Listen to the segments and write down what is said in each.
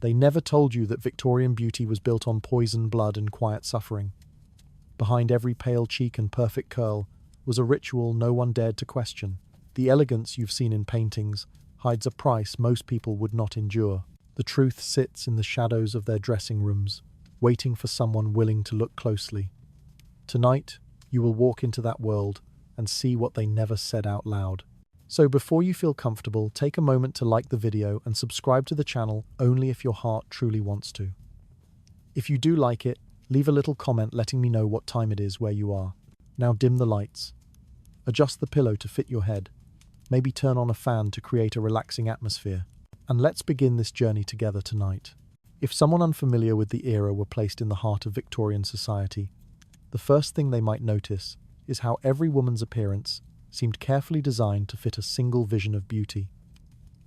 They never told you that Victorian beauty was built on poison, blood, and quiet suffering. Behind every pale cheek and perfect curl was a ritual no one dared to question. The elegance you've seen in paintings hides a price most people would not endure. The truth sits in the shadows of their dressing rooms, waiting for someone willing to look closely. Tonight, you will walk into that world and see what they never said out loud. So before you feel comfortable, take a moment to like the video and subscribe to the channel only if your heart truly wants to. If you do like it, leave a little comment letting me know what time it is where you are. Now dim the lights. Adjust the pillow to fit your head. Maybe turn on a fan to create a relaxing atmosphere. And let's begin this journey together tonight. If someone unfamiliar with the era were placed in the heart of Victorian society, the first thing they might notice is how every woman's appearance seemed carefully designed to fit a single vision of beauty.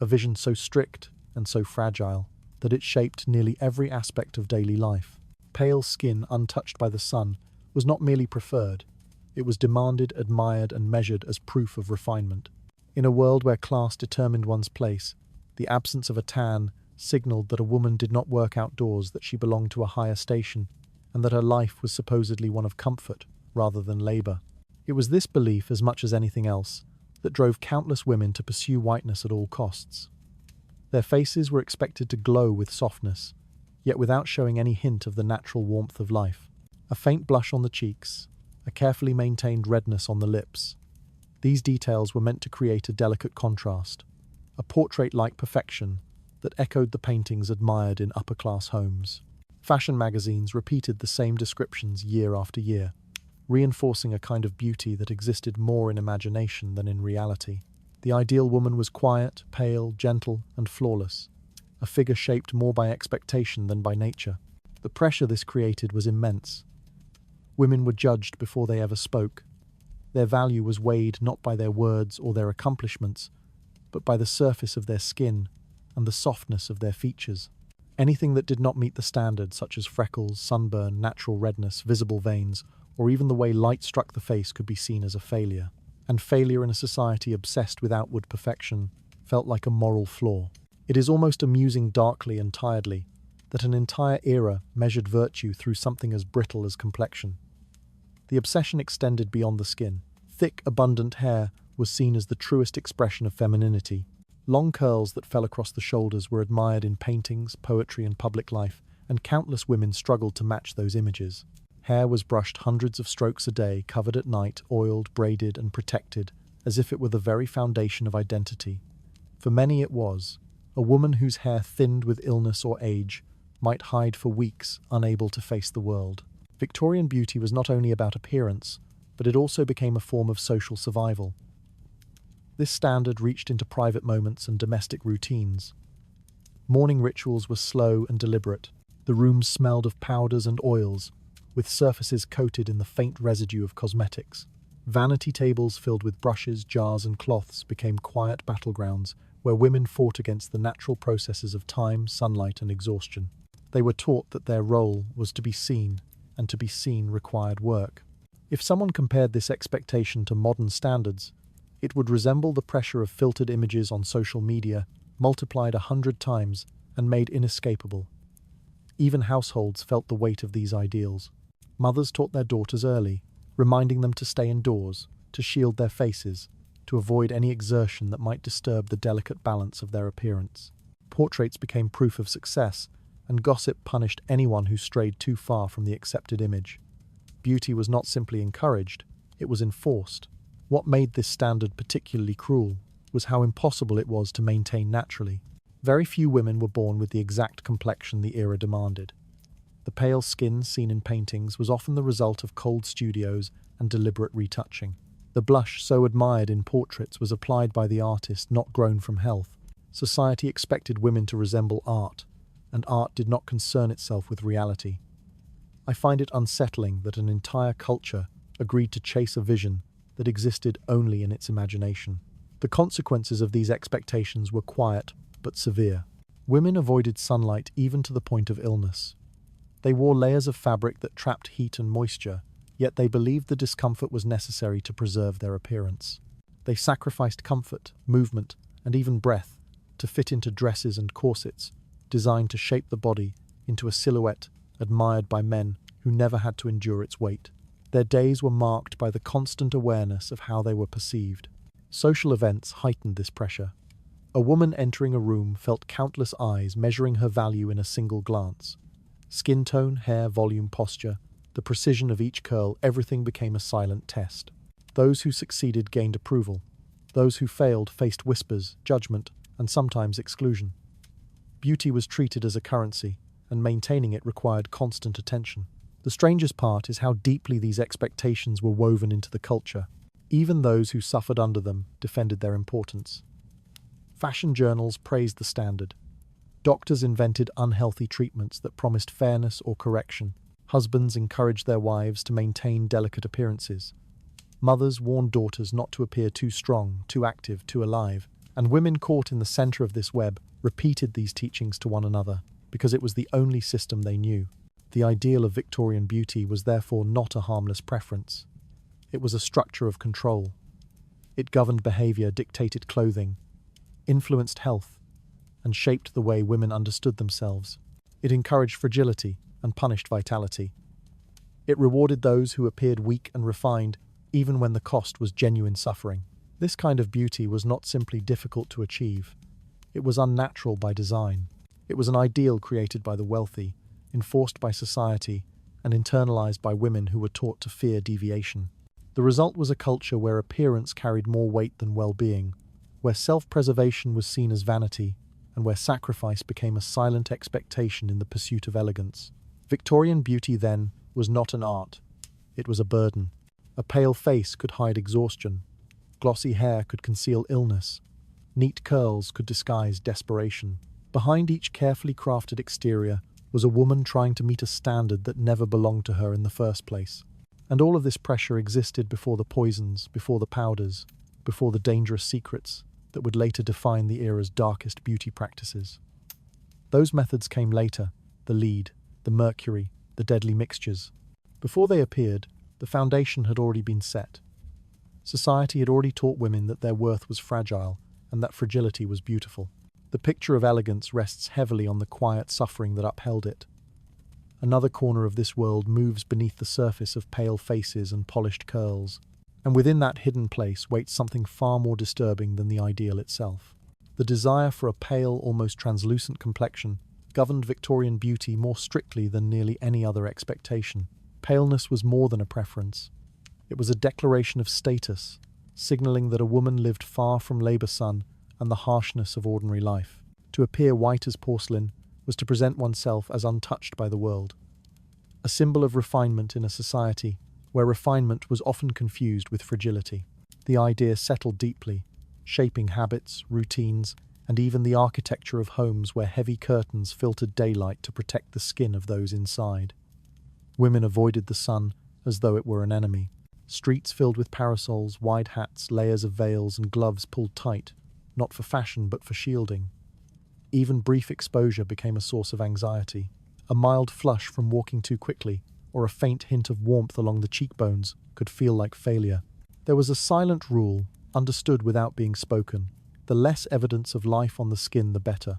A vision so strict and so fragile that it shaped nearly every aspect of daily life. Pale skin untouched by the sun was not merely preferred, it was demanded, admired, and measured as proof of refinement. In a world where class determined one's place, the absence of a tan signaled that a woman did not work outdoors, that she belonged to a higher station, and that her life was supposedly one of comfort rather than labor. It was this belief, as much as anything else, that drove countless women to pursue whiteness at all costs. Their faces were expected to glow with softness, yet without showing any hint of the natural warmth of life. A faint blush on the cheeks, a carefully maintained redness on the lips. These details were meant to create a delicate contrast, a portrait-like perfection that echoed the paintings admired in upper-class homes. Fashion magazines repeated the same descriptions year after year, reinforcing a kind of beauty that existed more in imagination than in reality. The ideal woman was quiet, pale, gentle, and flawless, a figure shaped more by expectation than by nature. The pressure this created was immense. Women were judged before they ever spoke. Their value was weighed not by their words or their accomplishments, but by the surface of their skin and the softness of their features. Anything that did not meet the standard, such as freckles, sunburn, natural redness, visible veins, or even the way light struck the face, could be seen as a failure. And failure in a society obsessed with outward perfection felt like a moral flaw. It is almost amusing darkly and tiredly that an entire era measured virtue through something as brittle as complexion. The obsession extended beyond the skin. Thick, abundant hair was seen as the truest expression of femininity. Long curls that fell across the shoulders were admired in paintings, poetry, and public life, and countless women struggled to match those images. Hair was brushed hundreds of strokes a day, covered at night, oiled, braided, and protected, as if it were the very foundation of identity. For many it was. A woman whose hair thinned with illness or age might hide for weeks, unable to face the world. Victorian beauty was not only about appearance, but it also became a form of social survival. This standard reached into private moments and domestic routines. Morning rituals were slow and deliberate. The rooms smelled of powders and oils, with surfaces coated in the faint residue of cosmetics. Vanity tables filled with brushes, jars, and cloths became quiet battlegrounds where women fought against the natural processes of time, sunlight, and exhaustion. They were taught that their role was to be seen, and to be seen required work. If someone compared this expectation to modern standards, it would resemble the pressure of filtered images on social media, multiplied 100 times and made inescapable. Even households felt the weight of these ideals. Mothers taught their daughters early, reminding them to stay indoors, to shield their faces, to avoid any exertion that might disturb the delicate balance of their appearance. Portraits became proof of success, and gossip punished anyone who strayed too far from the accepted image. Beauty was not simply encouraged, it was enforced. What made this standard particularly cruel was how impossible it was to maintain naturally. Very few women were born with the exact complexion the era demanded. The pale skin seen in paintings was often the result of cold studios and deliberate retouching. The blush so admired in portraits was applied by the artist, not grown from health. Society expected women to resemble art, and art did not concern itself with reality. I find it unsettling that an entire culture agreed to chase a vision that existed only in its imagination. The consequences of these expectations were quiet but severe. Women avoided sunlight even to the point of illness. They wore layers of fabric that trapped heat and moisture, yet they believed the discomfort was necessary to preserve their appearance. They sacrificed comfort, movement, and even breath to fit into dresses and corsets, designed to shape the body into a silhouette admired by men who never had to endure its weight. Their days were marked by the constant awareness of how they were perceived. Social events heightened this pressure. A woman entering a room felt countless eyes measuring her value in a single glance. Skin tone, hair, volume, posture, the precision of each curl, everything became a silent test. Those who succeeded gained approval. Those who failed faced whispers, judgment, and sometimes exclusion. Beauty was treated as a currency, and maintaining it required constant attention. The strangest part is how deeply these expectations were woven into the culture. Even those who suffered under them defended their importance. Fashion journals praised the standard. Doctors invented unhealthy treatments that promised fairness or correction. Husbands encouraged their wives to maintain delicate appearances. Mothers warned daughters not to appear too strong, too active, too alive. And women caught in the center of this web repeated these teachings to one another because it was the only system they knew. The ideal of Victorian beauty was therefore not a harmless preference. It was a structure of control. It governed behavior, dictated clothing, influenced health, and shaped the way women understood themselves. It encouraged fragility and punished vitality. It rewarded those who appeared weak and refined, even when the cost was genuine suffering. This kind of beauty was not simply difficult to achieve. It was unnatural by design. It was an ideal created by the wealthy, enforced by society, and internalized by women who were taught to fear deviation. The result was a culture where appearance carried more weight than well-being, where self-preservation was seen as vanity, and where sacrifice became a silent expectation in the pursuit of elegance. Victorian beauty, then, was not an art. It was a burden. A pale face could hide exhaustion. Glossy hair could conceal illness. Neat curls could disguise desperation. Behind each carefully crafted exterior was a woman trying to meet a standard that never belonged to her in the first place. And all of this pressure existed before the poisons, before the powders, before the dangerous secrets that would later define the era's darkest beauty practices. Those methods came later: the lead, the mercury, the deadly mixtures. Before they appeared, the foundation had already been set. Society had already taught women that their worth was fragile and that fragility was beautiful. The picture of elegance rests heavily on the quiet suffering that upheld it. Another corner of this world moves beneath the surface of pale faces and polished curls, and within that hidden place waits something far more disturbing than the ideal itself. The desire for a pale, almost translucent complexion governed Victorian beauty more strictly than nearly any other expectation. Paleness was more than a preference. It was a declaration of status, signaling that a woman lived far from labor sun and the harshness of ordinary life. To appear white as porcelain was to present oneself as untouched by the world, a symbol of refinement in a society where refinement was often confused with fragility. The idea settled deeply, shaping habits, routines, and even the architecture of homes where heavy curtains filtered daylight to protect the skin of those inside. Women avoided the sun as though it were an enemy. Streets filled with parasols, wide hats, layers of veils, and gloves pulled tight, not for fashion but for shielding. Even brief exposure became a source of anxiety. A mild flush from walking too quickly, or a faint hint of warmth along the cheekbones, could feel like failure. There was a silent rule, understood without being spoken: the less evidence of life on the skin, the better.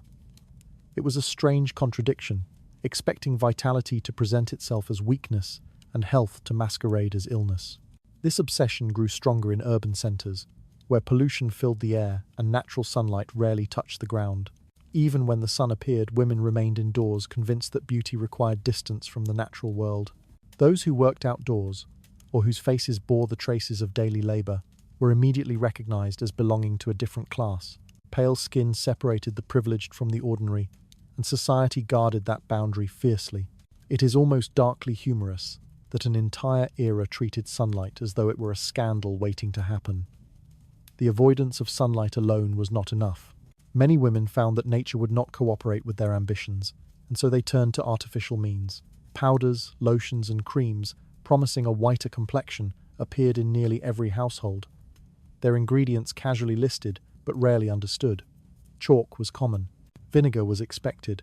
It was a strange contradiction, expecting vitality to present itself as weakness and health to masquerade as illness. This obsession grew stronger in urban centers, where pollution filled the air and natural sunlight rarely touched the ground. Even when the sun appeared, women remained indoors, convinced that beauty required distance from the natural world. Those who worked outdoors, or whose faces bore the traces of daily labor, were immediately recognized as belonging to a different class. Pale skin separated the privileged from the ordinary, and society guarded that boundary fiercely. It is almost darkly humorous that an entire era treated sunlight as though it were a scandal waiting to happen. The avoidance of sunlight alone was not enough. Many women found that nature would not cooperate with their ambitions, and so they turned to artificial means. Powders, lotions, and creams, promising a whiter complexion, appeared in nearly every household. Their ingredients casually listed, but rarely understood. Chalk was common. Vinegar was expected.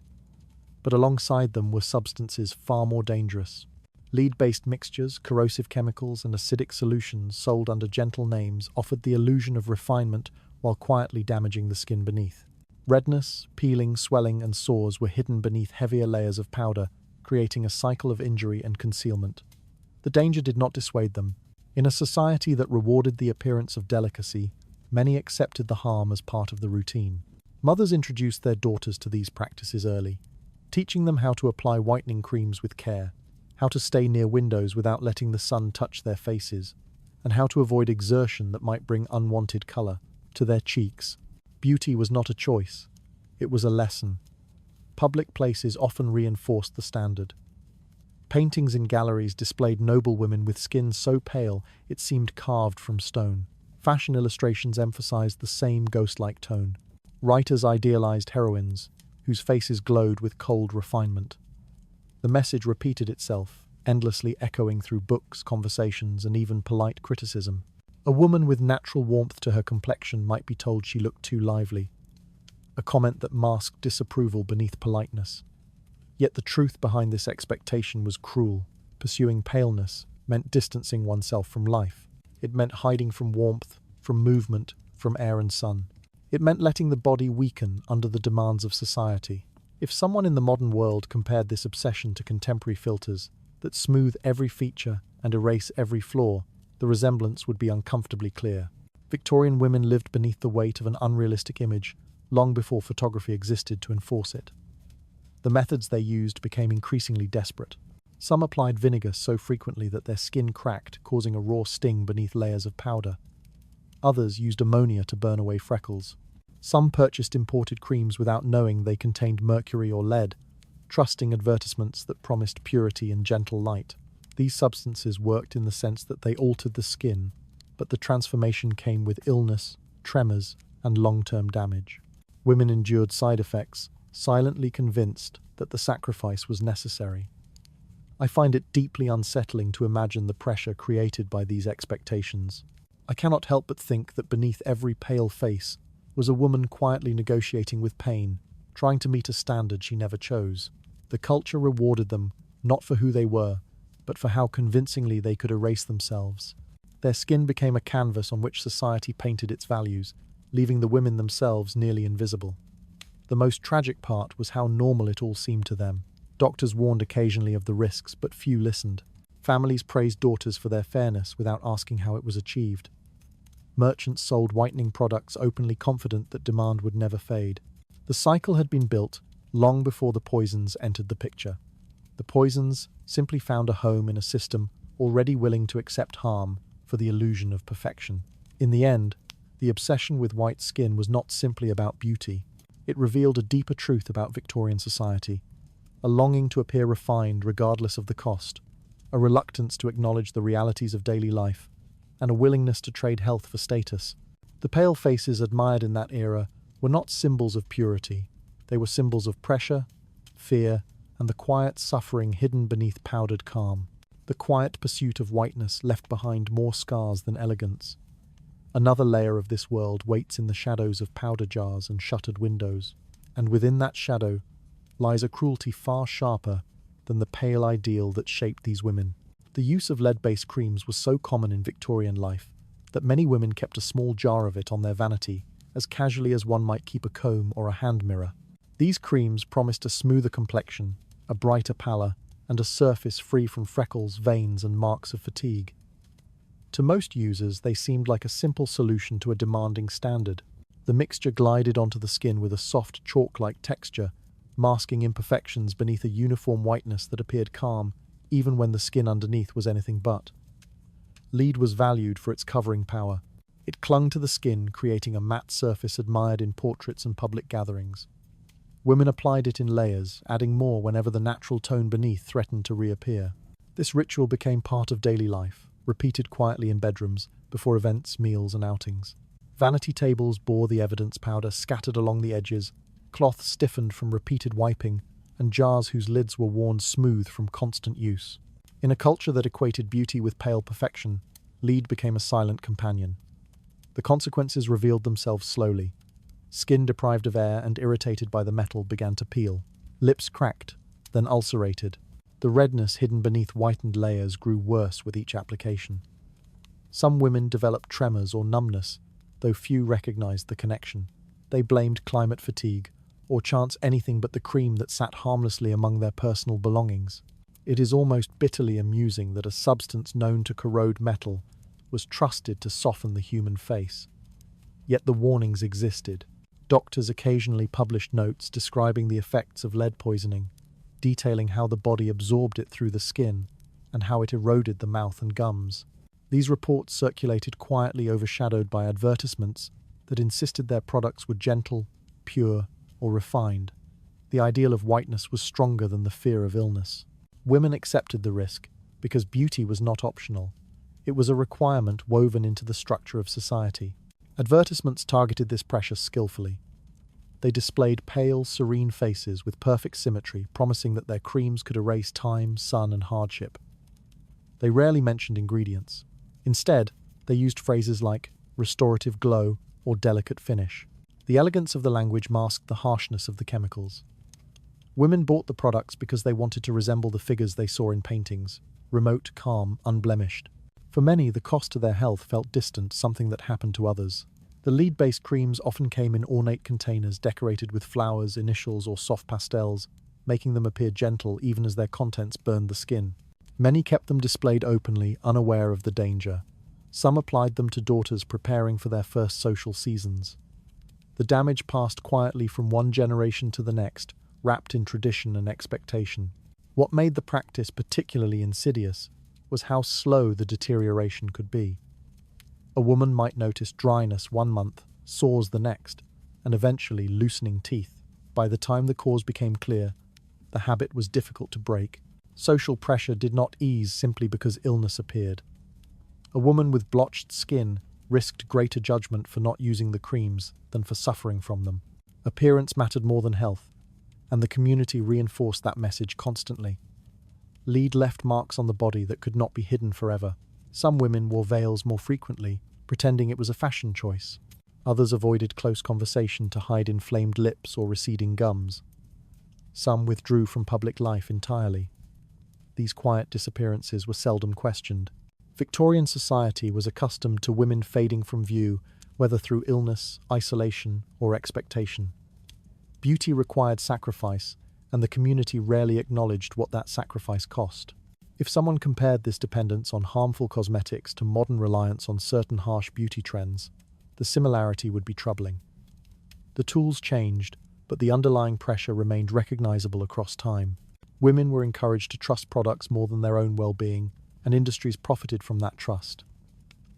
But alongside them were substances far more dangerous. Lead-based mixtures, corrosive chemicals, and acidic solutions sold under gentle names offered the illusion of refinement while quietly damaging the skin beneath. Redness, peeling, swelling, and sores were hidden beneath heavier layers of powder, creating a cycle of injury and concealment. The danger did not dissuade them. In a society that rewarded the appearance of delicacy, many accepted the harm as part of the routine. Mothers introduced their daughters to these practices early, teaching them how to apply whitening creams with care, how to stay near windows without letting the sun touch their faces, and how to avoid exertion that might bring unwanted color to their cheeks. Beauty was not a choice, it was a lesson. Public places often reinforced the standard. Paintings in galleries displayed noble women with skin so pale it seemed carved from stone. Fashion illustrations emphasized the same ghost-like tone. Writers idealized heroines, whose faces glowed with cold refinement. The message repeated itself, endlessly echoing through books, conversations, and even polite criticism. A woman with natural warmth to her complexion might be told she looked too lively, a comment that masked disapproval beneath politeness. Yet the truth behind this expectation was cruel. Pursuing paleness meant distancing oneself from life. It meant hiding from warmth, from movement, from air and sun. It meant letting the body weaken under the demands of society. If someone in the modern world compared this obsession to contemporary filters that smooth every feature and erase every flaw, the resemblance would be uncomfortably clear. Victorian women lived beneath the weight of an unrealistic image long before photography existed to enforce it. The methods they used became increasingly desperate. Some applied vinegar so frequently that their skin cracked, causing a raw sting beneath layers of powder. Others used ammonia to burn away freckles. Some purchased imported creams without knowing they contained mercury or lead, trusting advertisements that promised purity and gentle light. These substances worked in the sense that they altered the skin, but the transformation came with illness, tremors, and long-term damage. Women endured side effects, silently convinced that the sacrifice was necessary. I find it deeply unsettling to imagine the pressure created by these expectations. I cannot help but think that beneath every pale face was a woman quietly negotiating with pain, trying to meet a standard she never chose. The culture rewarded them, not for who they were, but for how convincingly they could erase themselves. Their skin became a canvas on which society painted its values, leaving the women themselves nearly invisible. The most tragic part was how normal it all seemed to them. Doctors warned occasionally of the risks, but few listened. Families praised daughters for their fairness without asking how it was achieved. Merchants sold whitening products openly confident that demand would never fade. The cycle had been built long before the poisons entered the picture. The poisons simply found a home in a system already willing to accept harm for the illusion of perfection. In the end, the obsession with white skin was not simply about beauty. It revealed a deeper truth about Victorian society, a longing to appear refined regardless of the cost, a reluctance to acknowledge the realities of daily life, and a willingness to trade health for status. The pale faces admired in that era were not symbols of purity. They were symbols of pressure, fear, and the quiet suffering hidden beneath powdered calm. The quiet pursuit of whiteness left behind more scars than elegance. Another layer of this world waits in the shadows of powder jars and shuttered windows, and within that shadow lies a cruelty far sharper than the pale ideal that shaped these women. The use of lead-based creams was so common in Victorian life that many women kept a small jar of it on their vanity, as casually as one might keep a comb or a hand mirror. These creams promised a smoother complexion, a brighter pallor, and a surface free from freckles, veins, and marks of fatigue. To most users, they seemed like a simple solution to a demanding standard. The mixture glided onto the skin with a soft, chalk-like texture, masking imperfections beneath a uniform whiteness that appeared calm, even when the skin underneath was anything but. Lead was valued for its covering power. It clung to the skin, creating a matte surface admired in portraits and public gatherings. Women applied it in layers, adding more whenever the natural tone beneath threatened to reappear. This ritual became part of daily life, repeated quietly in bedrooms, before events, meals, and outings. Vanity tables bore the evidence powder scattered along the edges, cloth stiffened from repeated wiping, and jars whose lids were worn smooth from constant use. In a culture that equated beauty with pale perfection, lead became a silent companion. The consequences revealed themselves slowly. Skin deprived of air and irritated by the metal began to peel. Lips cracked, then ulcerated. The redness hidden beneath whitened layers grew worse with each application. Some women developed tremors or numbness, though few recognized the connection. They blamed climate fatigue, or chance anything but the cream that sat harmlessly among their personal belongings. It is almost bitterly amusing that a substance known to corrode metal was trusted to soften the human face. Yet the warnings existed. Doctors occasionally published notes describing the effects of lead poisoning, detailing how the body absorbed it through the skin and how it eroded the mouth and gums. These reports circulated quietly, overshadowed by advertisements that insisted their products were gentle, pure, or refined. The ideal of whiteness was stronger than the fear of illness. Women accepted the risk because beauty was not optional. It was a requirement woven into the structure of society. Advertisements targeted this pressure skillfully. They displayed pale, serene faces with perfect symmetry, promising that their creams could erase time, sun, and hardship. They rarely mentioned ingredients. Instead, they used phrases like restorative glow or delicate finish. The elegance of the language masked the harshness of the chemicals. Women bought the products because they wanted to resemble the figures they saw in paintings, remote, calm, unblemished. For many, the cost to their health felt distant, something that happened to others. The lead-based creams often came in ornate containers decorated with flowers, initials, or soft pastels, making them appear gentle even as their contents burned the skin. Many kept them displayed openly, unaware of the danger. Some applied them to daughters preparing for their first social seasons. The damage passed quietly from one generation to the next, wrapped in tradition and expectation. What made the practice particularly insidious was how slow the deterioration could be. A woman might notice dryness one month, sores the next, and eventually loosening teeth. By the time the cause became clear, the habit was difficult to break. Social pressure did not ease simply because illness appeared. A woman with blotched skin risked greater judgment for not using the creams than for suffering from them. Appearance mattered more than health, and the community reinforced that message constantly. Lead left marks on the body that could not be hidden forever. Some women wore veils more frequently, pretending it was a fashion choice. Others avoided close conversation to hide inflamed lips or receding gums. Some withdrew from public life entirely. These quiet disappearances were seldom questioned. Victorian society was accustomed to women fading from view, whether through illness, isolation, or expectation. Beauty required sacrifice, and the community rarely acknowledged what that sacrifice cost. If someone compared this dependence on harmful cosmetics to modern reliance on certain harsh beauty trends, the similarity would be troubling. The tools changed, but the underlying pressure remained recognizable across time. Women were encouraged to trust products more than their own well-being, and industries profited from that trust.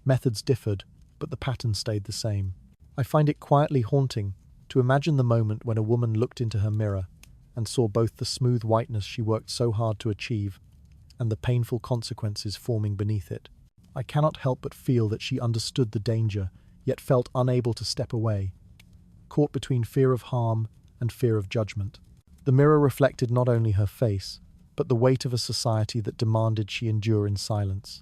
Methods differed, but the pattern stayed the same. I find it quietly haunting to imagine the moment when a woman looked into her mirror and saw both the smooth whiteness she worked so hard to achieve and the painful consequences forming beneath it. I cannot help but feel that she understood the danger, yet felt unable to step away, caught between fear of harm and fear of judgment. The mirror reflected not only her face, but the weight of a society that demanded she endure in silence.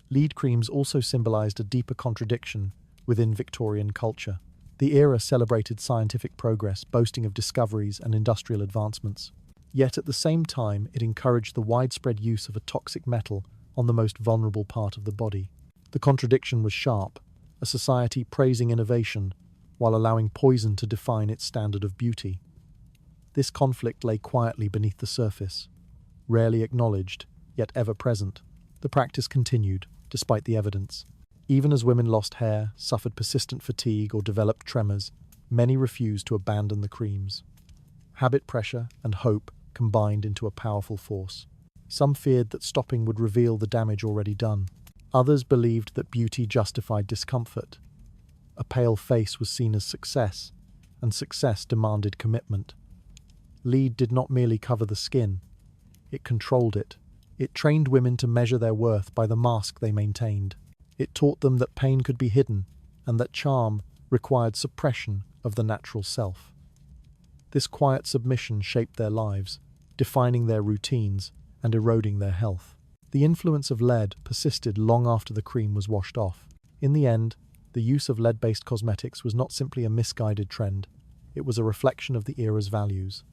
Lead creams also symbolized a deeper contradiction within Victorian culture. The era celebrated scientific progress, boasting of discoveries and industrial advancements. Yet at the same time, it encouraged the widespread use of a toxic metal on the most vulnerable part of the body. The contradiction was sharp, a society praising innovation while allowing poison to define its standard of beauty. This conflict lay quietly beneath the surface, rarely acknowledged, yet ever present. The practice continued, despite the evidence. Even as women lost hair, suffered persistent fatigue, or developed tremors, many refused to abandon the creams. Habit pressure and hope combined into a powerful force. Some feared that stopping would reveal the damage already done. Others believed that beauty justified discomfort. A pale face was seen as success, and success demanded commitment. Lead did not merely cover the skin, it controlled it. It trained women to measure their worth by the mask they maintained. It taught them that pain could be hidden, and that charm required suppression of the natural self. This quiet submission shaped their lives, defining their routines and eroding their health. The influence of lead persisted long after the cream was washed off. In the end, the use of lead-based cosmetics was not simply a misguided trend, it was a reflection of the era's values.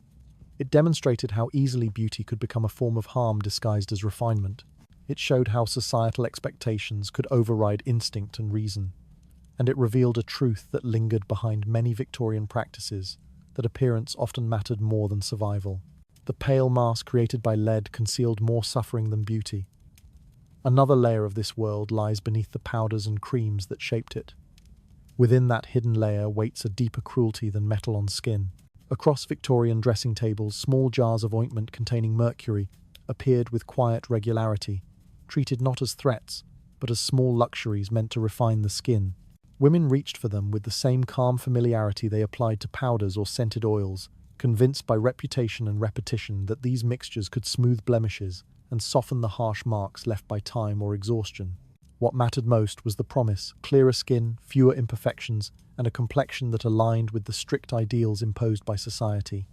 It demonstrated how easily beauty could become a form of harm disguised as refinement. It showed how societal expectations could override instinct and reason. and it revealed a truth that lingered behind many Victorian practices, that appearance often mattered more than survival. The pale mask created by lead concealed more suffering than beauty. Another layer of this world lies beneath the powders and creams that shaped it. Within that hidden layer waits a deeper cruelty than metal on skin. Across Victorian dressing tables, small jars of ointment containing mercury appeared with quiet regularity, treated not as threats, but as small luxuries meant to refine the skin. Women reached for them with the same calm familiarity they applied to powders or scented oils, convinced by reputation and repetition that these mixtures could smooth blemishes and soften the harsh marks left by time or exhaustion. What mattered most was the promise: clearer skin, fewer imperfections, and a complexion that aligned with the strict ideals imposed by society.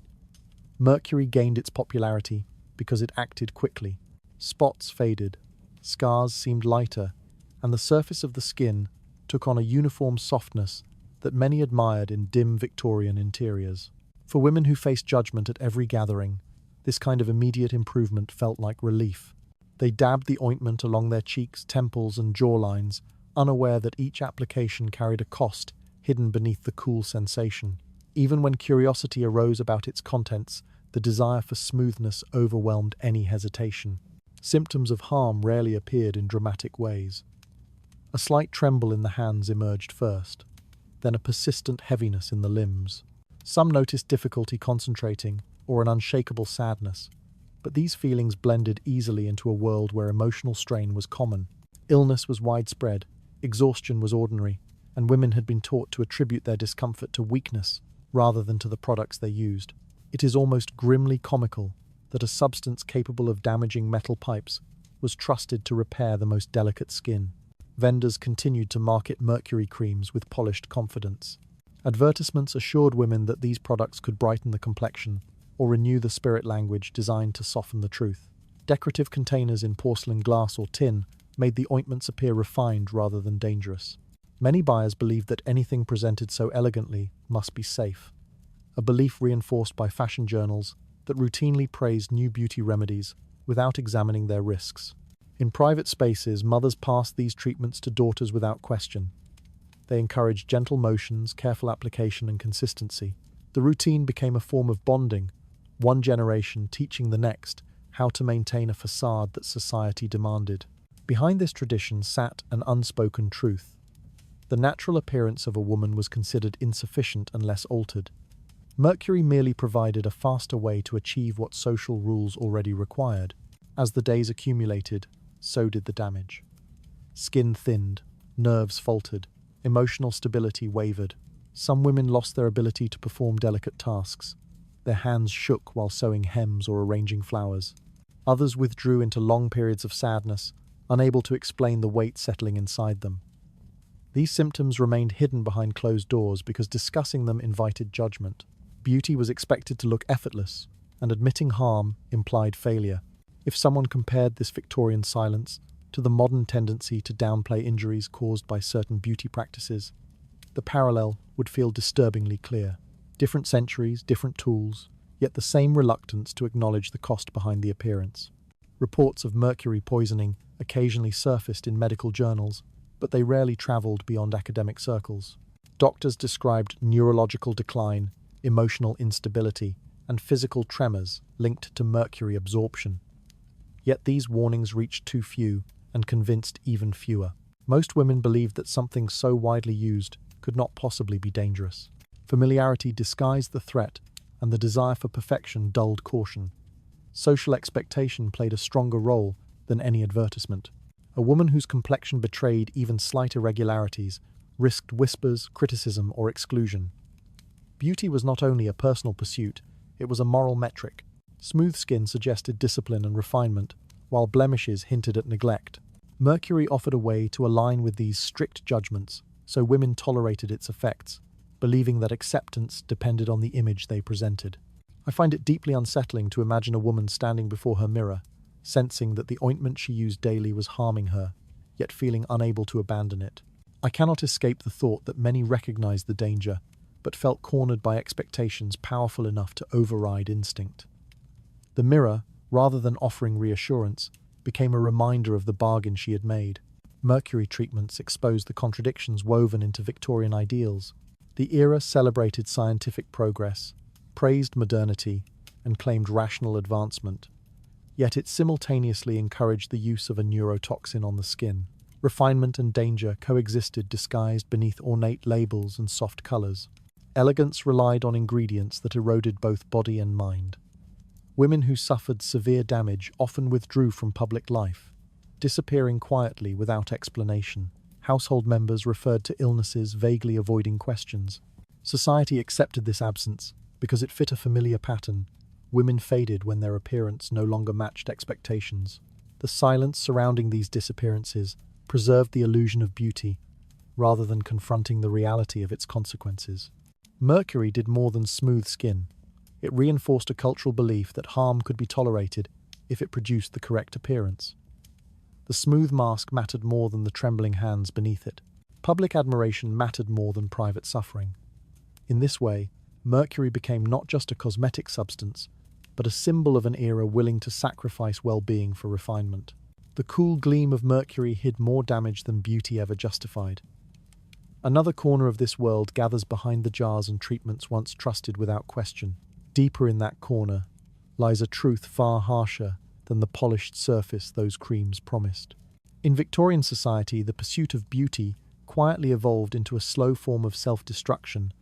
Mercury gained its popularity because it acted quickly. Spots faded, scars seemed lighter, and the surface of the skin took on a uniform softness that many admired in dim Victorian interiors. For women who faced judgment at every gathering, this kind of immediate improvement felt like relief. They dabbed the ointment along their cheeks, temples, and jawlines, unaware that each application carried a cost hidden beneath the cool sensation. Even when curiosity arose about its contents, the desire for smoothness overwhelmed any hesitation. Symptoms of harm rarely appeared in dramatic ways. A slight tremble in the hands emerged first, then a persistent heaviness in the limbs. Some noticed difficulty concentrating or an unshakable sadness, but these feelings blended easily into a world where emotional strain was common. Illness was widespread, exhaustion was ordinary, and women had been taught to attribute their discomfort to weakness rather than to the products they used. It is almost grimly comical that a substance capable of damaging metal pipes was trusted to repair the most delicate skin. Vendors continued to market mercury creams with polished confidence. Advertisements assured women that these products could brighten the complexion or renew the spirit language designed to soften the truth. Decorative containers in porcelain, glass, or tin made the ointments appear refined rather than dangerous. Many buyers believed that anything presented so elegantly must be safe, a belief reinforced by fashion journals that routinely praised new beauty remedies without examining their risks. In private spaces, mothers passed these treatments to daughters without question. They encouraged gentle motions, careful application, and consistency. The routine became a form of bonding, one generation teaching the next how to maintain a facade that society demanded. Behind this tradition sat an unspoken truth. The natural appearance of a woman was considered insufficient unless altered. Mercury merely provided a faster way to achieve what social rules already required. As the days accumulated, so did the damage. Skin thinned, nerves faltered, emotional stability wavered. Some women lost their ability to perform delicate tasks. Their hands shook while sewing hems or arranging flowers. Others withdrew into long periods of sadness, unable to explain the weight settling inside them. These symptoms remained hidden behind closed doors because discussing them invited judgment. Beauty was expected to look effortless, and admitting harm implied failure. If someone compared this Victorian silence to the modern tendency to downplay injuries caused by certain beauty practices, the parallel would feel disturbingly clear. Different centuries, different tools, yet the same reluctance to acknowledge the cost behind the appearance. Reports of mercury poisoning occasionally surfaced in medical journals, but they rarely traveled beyond academic circles. Doctors described neurological decline, emotional instability, and physical tremors linked to mercury absorption. Yet these warnings reached too few and convinced even fewer. Most women believed that something so widely used could not possibly be dangerous. Familiarity disguised the threat, and the desire for perfection dulled caution. Social expectation played a stronger role than any advertisement. A woman whose complexion betrayed even slight irregularities risked whispers, criticism, or exclusion. Beauty was not only a personal pursuit, it was a moral metric. Smooth skin suggested discipline and refinement, while blemishes hinted at neglect. Mercury offered a way to align with these strict judgments, so women tolerated its effects, believing that acceptance depended on the image they presented. I find it deeply unsettling to imagine a woman standing before her mirror, sensing that the ointment she used daily was harming her, yet feeling unable to abandon it. I cannot escape the thought that many recognized the danger, but felt cornered by expectations powerful enough to override instinct. The mirror, rather than offering reassurance, became a reminder of the bargain she had made. Mercury treatments exposed the contradictions woven into Victorian ideals. The era celebrated scientific progress, praised modernity, and claimed rational advancement. Yet it simultaneously encouraged the use of a neurotoxin on the skin. Refinement and danger coexisted disguised beneath ornate labels and soft colors. Elegance relied on ingredients that eroded both body and mind. Women who suffered severe damage often withdrew from public life, disappearing quietly without explanation. Household members referred to illnesses, vaguely avoiding questions. Society accepted this absence because it fit a familiar pattern. Women faded when their appearance no longer matched expectations. The silence surrounding these disappearances preserved the illusion of beauty, rather than confronting the reality of its consequences. Mercury did more than smooth skin. It reinforced a cultural belief that harm could be tolerated if it produced the correct appearance. The smooth mask mattered more than the trembling hands beneath it. Public admiration mattered more than private suffering. In this way, Mercury became not just a cosmetic substance, but a symbol of an era willing to sacrifice well-being for refinement. The cool gleam of Mercury hid more damage than beauty ever justified. Another corner of this world gathers behind the jars and treatments once trusted without question. Deeper in that corner lies a truth far harsher than the polished surface those creams promised. In Victorian society, the pursuit of beauty quietly evolved into a slow form of self-destruction,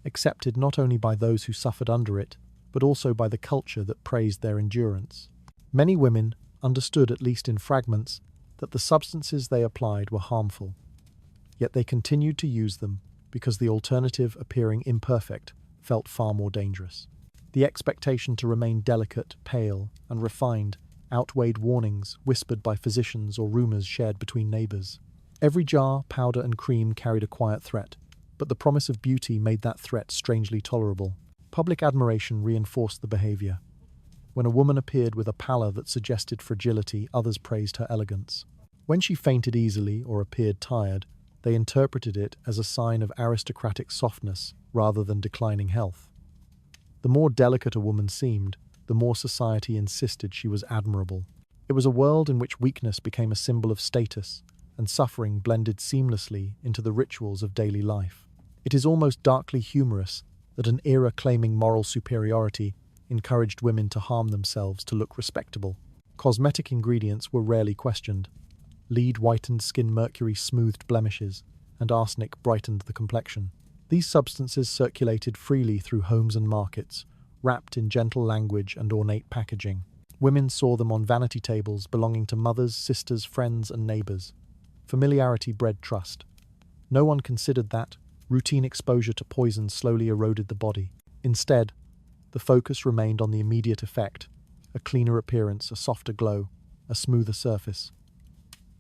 accepted not only by those who suffered under it, but also by the culture that praised their endurance. Many women understood, at least in fragments, that the substances they applied were harmful. Yet they continued to use them because the alternative, appearing imperfect, felt far more dangerous. The expectation to remain delicate, pale, and refined outweighed warnings whispered by physicians or rumors shared between neighbors. Every jar, powder, and cream carried a quiet threat, but the promise of beauty made that threat strangely tolerable. Public admiration reinforced the behavior. When a woman appeared with a pallor that suggested fragility, others praised her elegance. When she fainted easily or appeared tired, they interpreted it as a sign of aristocratic softness rather than declining health. The more delicate a woman seemed, the more society insisted she was admirable. It was a world in which weakness became a symbol of status, and suffering blended seamlessly into the rituals of daily life. It is almost darkly humorous that an era claiming moral superiority encouraged women to harm themselves to look respectable. Cosmetic ingredients were rarely questioned. Lead whitened skin, mercury smoothed blemishes, and arsenic brightened the complexion. These substances circulated freely through homes and markets, wrapped in gentle language and ornate packaging. Women saw them on vanity tables belonging to mothers, sisters, friends, and neighbors. Familiarity bred trust. No one considered that routine exposure to poison slowly eroded the body. Instead, the focus remained on the immediate effect: a cleaner appearance, a softer glow, a smoother surface.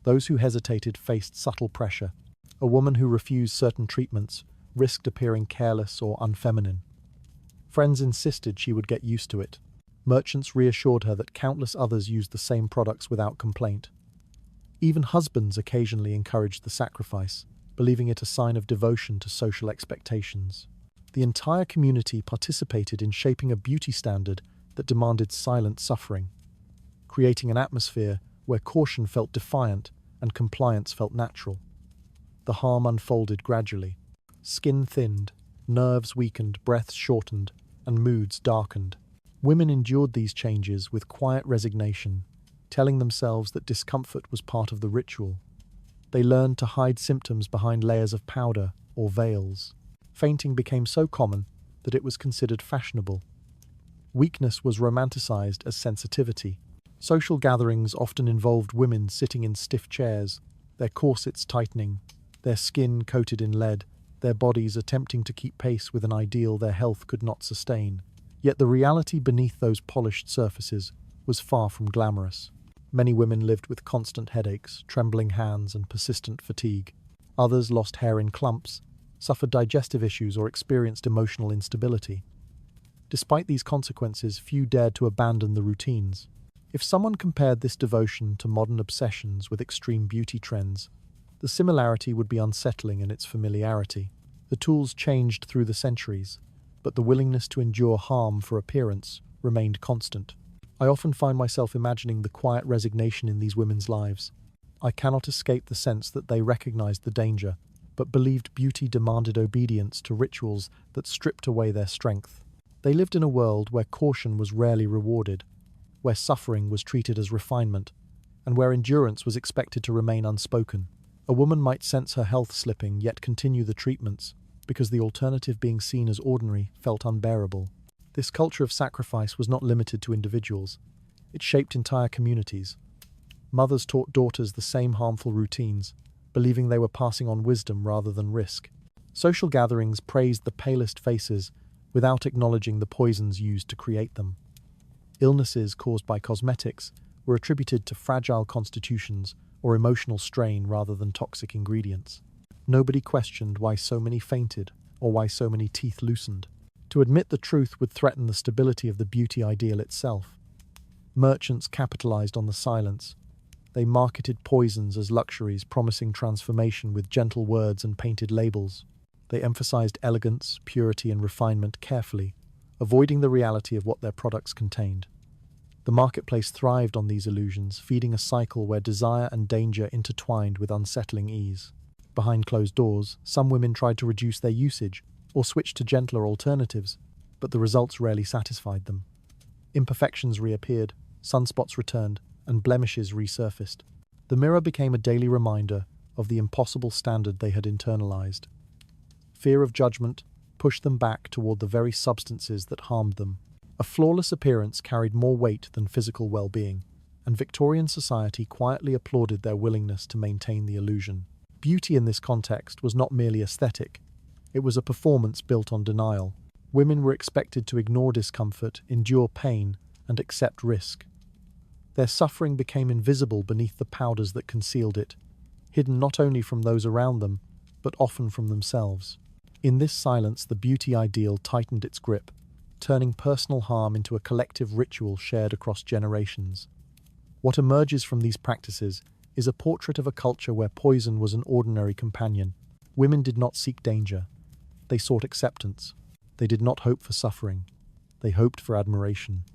Those who hesitated faced subtle pressure. A woman who refused certain treatments risked appearing careless or unfeminine. Friends insisted she would get used to it. Merchants reassured her that countless others used the same products without complaint. Even husbands occasionally encouraged the sacrifice, believing it a sign of devotion to social expectations. The entire community participated in shaping a beauty standard that demanded silent suffering, creating an atmosphere where caution felt defiant and compliance felt natural. The harm unfolded gradually. Skin thinned, nerves weakened, breaths shortened, and moods darkened. Women endured these changes with quiet resignation, telling themselves that discomfort was part of the ritual. They learned to hide symptoms behind layers of powder or veils. Fainting became so common that it was considered fashionable. Weakness was romanticized as sensitivity. Social gatherings often involved women sitting in stiff chairs, their corsets tightening, their skin coated in lead, their bodies attempting to keep pace with an ideal their health could not sustain. Yet the reality beneath those polished surfaces was far from glamorous. Many women lived with constant headaches, trembling hands, and persistent fatigue. Others lost hair in clumps, suffered digestive issues, or experienced emotional instability. Despite these consequences, few dared to abandon the routines. If someone compared this devotion to modern obsessions with extreme beauty trends, the similarity would be unsettling in its familiarity. The tools changed through the centuries, but the willingness to endure harm for appearance remained constant. I often find myself imagining the quiet resignation in these women's lives. I cannot escape the sense that they recognized the danger, but believed beauty demanded obedience to rituals that stripped away their strength. They lived in a world where caution was rarely rewarded, where suffering was treated as refinement, and where endurance was expected to remain unspoken. A woman might sense her health slipping yet continue the treatments, because the alternative, being seen as ordinary, felt unbearable. This culture of sacrifice was not limited to individuals. It shaped entire communities. Mothers taught daughters the same harmful routines, believing they were passing on wisdom rather than risk. Social gatherings praised the palest faces without acknowledging the poisons used to create them. Illnesses caused by cosmetics were attributed to fragile constitutions or emotional strain rather than toxic ingredients. Nobody questioned why so many fainted or why so many teeth loosened. To admit the truth would threaten the stability of the beauty ideal itself. Merchants capitalized on the silence. They marketed poisons as luxuries, promising transformation with gentle words and painted labels. They emphasized elegance, purity, and refinement carefully, avoiding the reality of what their products contained. The marketplace thrived on these illusions, feeding a cycle where desire and danger intertwined with unsettling ease. Behind closed doors, some women tried to reduce their usage or switch to gentler alternatives, but the results rarely satisfied them. Imperfections reappeared, sunspots returned, and blemishes resurfaced. The mirror became a daily reminder of the impossible standard they had internalized. Fear of judgment pushed them back toward the very substances that harmed them. A flawless appearance carried more weight than physical well-being, and Victorian society quietly applauded their willingness to maintain the illusion. Beauty in this context was not merely aesthetic. It was a performance built on denial. Women were expected to ignore discomfort, endure pain, and accept risk. Their suffering became invisible beneath the powders that concealed it, hidden not only from those around them, but often from themselves. In this silence, the beauty ideal tightened its grip, turning personal harm into a collective ritual shared across generations. What emerges from these practices is a portrait of a culture where poison was an ordinary companion. Women did not seek danger. They sought acceptance. They did not hope for suffering. They hoped for admiration.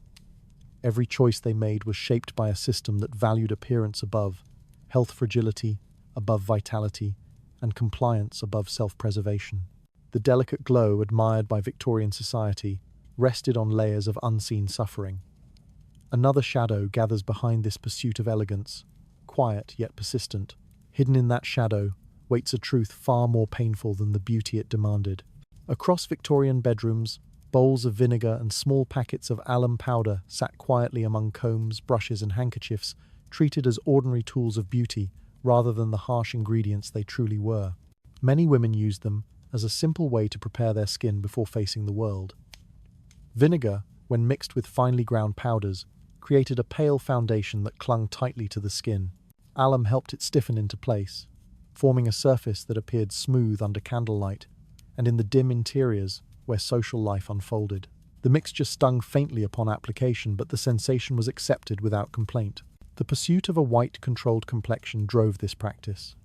Every choice they made was shaped by a system that valued appearance above health, fragility above vitality, and compliance above self-preservation. The delicate glow admired by Victorian society rested on layers of unseen suffering. Another shadow gathers behind this pursuit of elegance, quiet yet persistent. Hidden in that shadow waits a truth far more painful than the beauty it demanded. Across Victorian bedrooms, bowls of vinegar and small packets of alum powder sat quietly among combs, brushes, and handkerchiefs, treated as ordinary tools of beauty rather than the harsh ingredients they truly were. Many women used them as a simple way to prepare their skin before facing the world. Vinegar, when mixed with finely ground powders, created a pale foundation that clung tightly to the skin. Alum helped it stiffen into place, forming a surface that appeared smooth under candlelight and in the dim interiors where social life unfolded. The mixture stung faintly upon application, but the sensation was accepted without complaint. The pursuit of a white, controlled complexion drove this practice.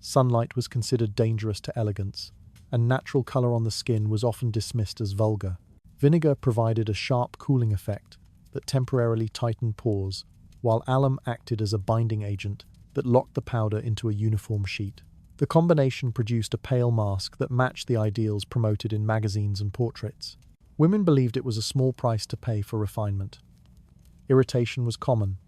Sunlight was considered dangerous to elegance, and natural color on the skin was often dismissed as vulgar. Vinegar provided a sharp cooling effect that temporarily tightened pores, while alum acted as a binding agent that locked the powder into a uniform sheet. The combination produced a pale mask that matched the ideals promoted in magazines and portraits. Women believed it was a small price to pay for refinement. Irritation was common.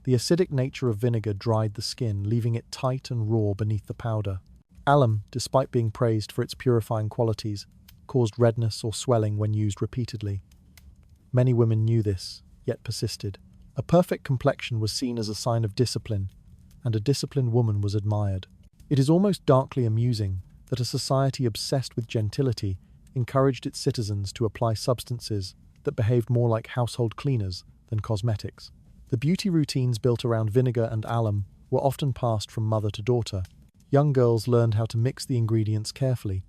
The acidic nature of vinegar dried the skin, leaving it tight and raw beneath the powder. Alum, despite being praised for its purifying qualities, caused redness or swelling when used repeatedly. Many women knew this, yet persisted. A perfect complexion was seen as a sign of discipline, and a disciplined woman was admired. It is almost darkly amusing that a society obsessed with gentility encouraged its citizens to apply substances that behaved more like household cleaners than cosmetics. The beauty routines built around vinegar and alum were often passed from mother to daughter. Young girls learned how to mix the ingredients carefully,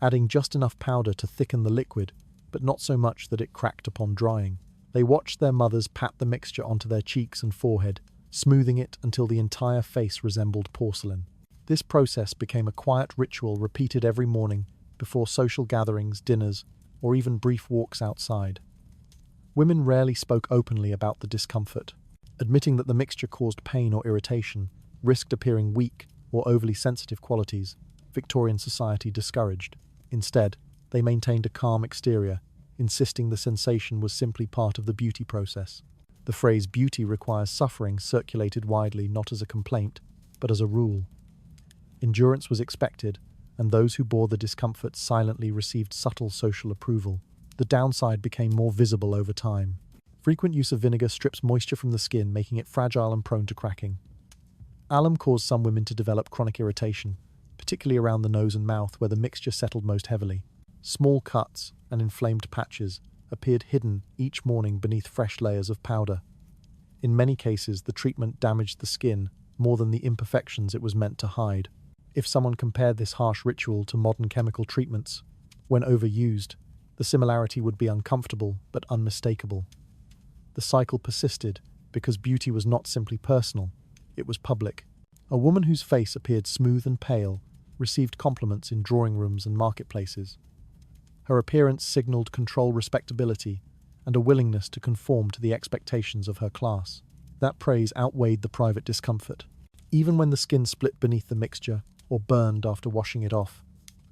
adding just enough powder to thicken the liquid, but not so much that it cracked upon drying. They watched their mothers pat the mixture onto their cheeks and forehead, smoothing it until the entire face resembled porcelain. This process became a quiet ritual repeated every morning before social gatherings, dinners, or even brief walks outside. Women rarely spoke openly about the discomfort, admitting that the mixture caused pain or irritation. risked appearing weak or overly sensitive qualities Victorian society discouraged. Instead, they maintained a calm exterior, insisting the sensation was simply part of the beauty process. The phrase "beauty requires suffering" circulated widely not as a complaint, but as a rule. Endurance was expected, and those who bore the discomfort silently received subtle social approval. The downside became more visible over time. Frequent use of vinegar strips moisture from the skin, making it fragile and prone to cracking. Alum caused some women to develop chronic irritation, particularly around the nose and mouth where the mixture settled most heavily. Small cuts and inflamed patches appeared hidden each morning beneath fresh layers of powder. In many cases, the treatment damaged the skin more than the imperfections it was meant to hide. If someone compared this harsh ritual to modern chemical treatments, when overused, the similarity would be uncomfortable but unmistakable. The cycle persisted because beauty was not simply personal, it was public. A woman whose face appeared smooth and pale received compliments in drawing rooms and marketplaces. Her appearance signaled control, respectability, and a willingness to conform to the expectations of her class. That praise outweighed the private discomfort. Even when the skin split beneath the mixture or burned after washing it off,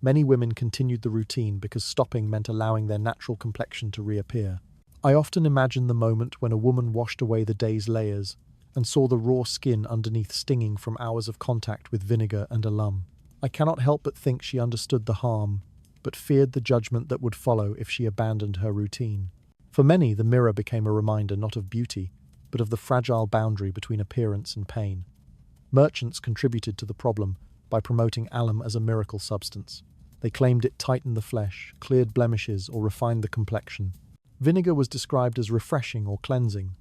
many women continued the routine because stopping meant allowing their natural complexion to reappear. I often imagine the moment when a woman washed away the day's layers and saw the raw skin underneath stinging from hours of contact with vinegar and alum. I cannot help but think she understood the harm, but feared the judgment that would follow if she abandoned her routine. For many, the mirror became a reminder not of beauty, but of the fragile boundary between appearance and pain. Merchants contributed to the problem by promoting alum as a miracle substance. They claimed it tightened the flesh, cleared blemishes, or refined the complexion. Vinegar was described as refreshing or cleansing,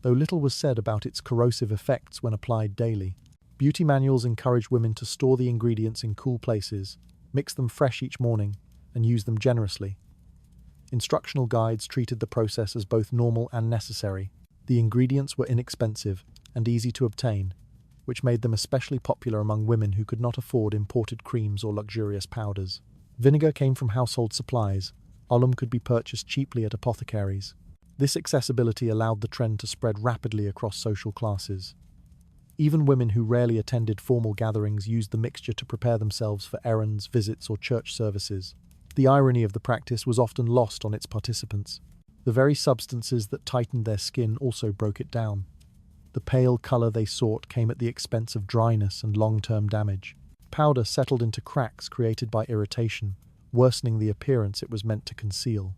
though little was said about its corrosive effects when applied daily. Beauty manuals encouraged women to store the ingredients in cool places, mix them fresh each morning, and use them generously. Instructional guides treated the process as both normal and necessary. The ingredients were inexpensive and easy to obtain, which made them especially popular among women who could not afford imported creams or luxurious powders. Vinegar came from household supplies. Alum could be purchased cheaply at apothecaries. This accessibility allowed the trend to spread rapidly across social classes. Even women who rarely attended formal gatherings used the mixture to prepare themselves for errands, visits, or church services. The irony of the practice was often lost on its participants. The very substances that tightened their skin also broke it down. The pale color they sought came at the expense of dryness and long-term damage. Powder settled into cracks created by irritation, worsening the appearance it was meant to conceal.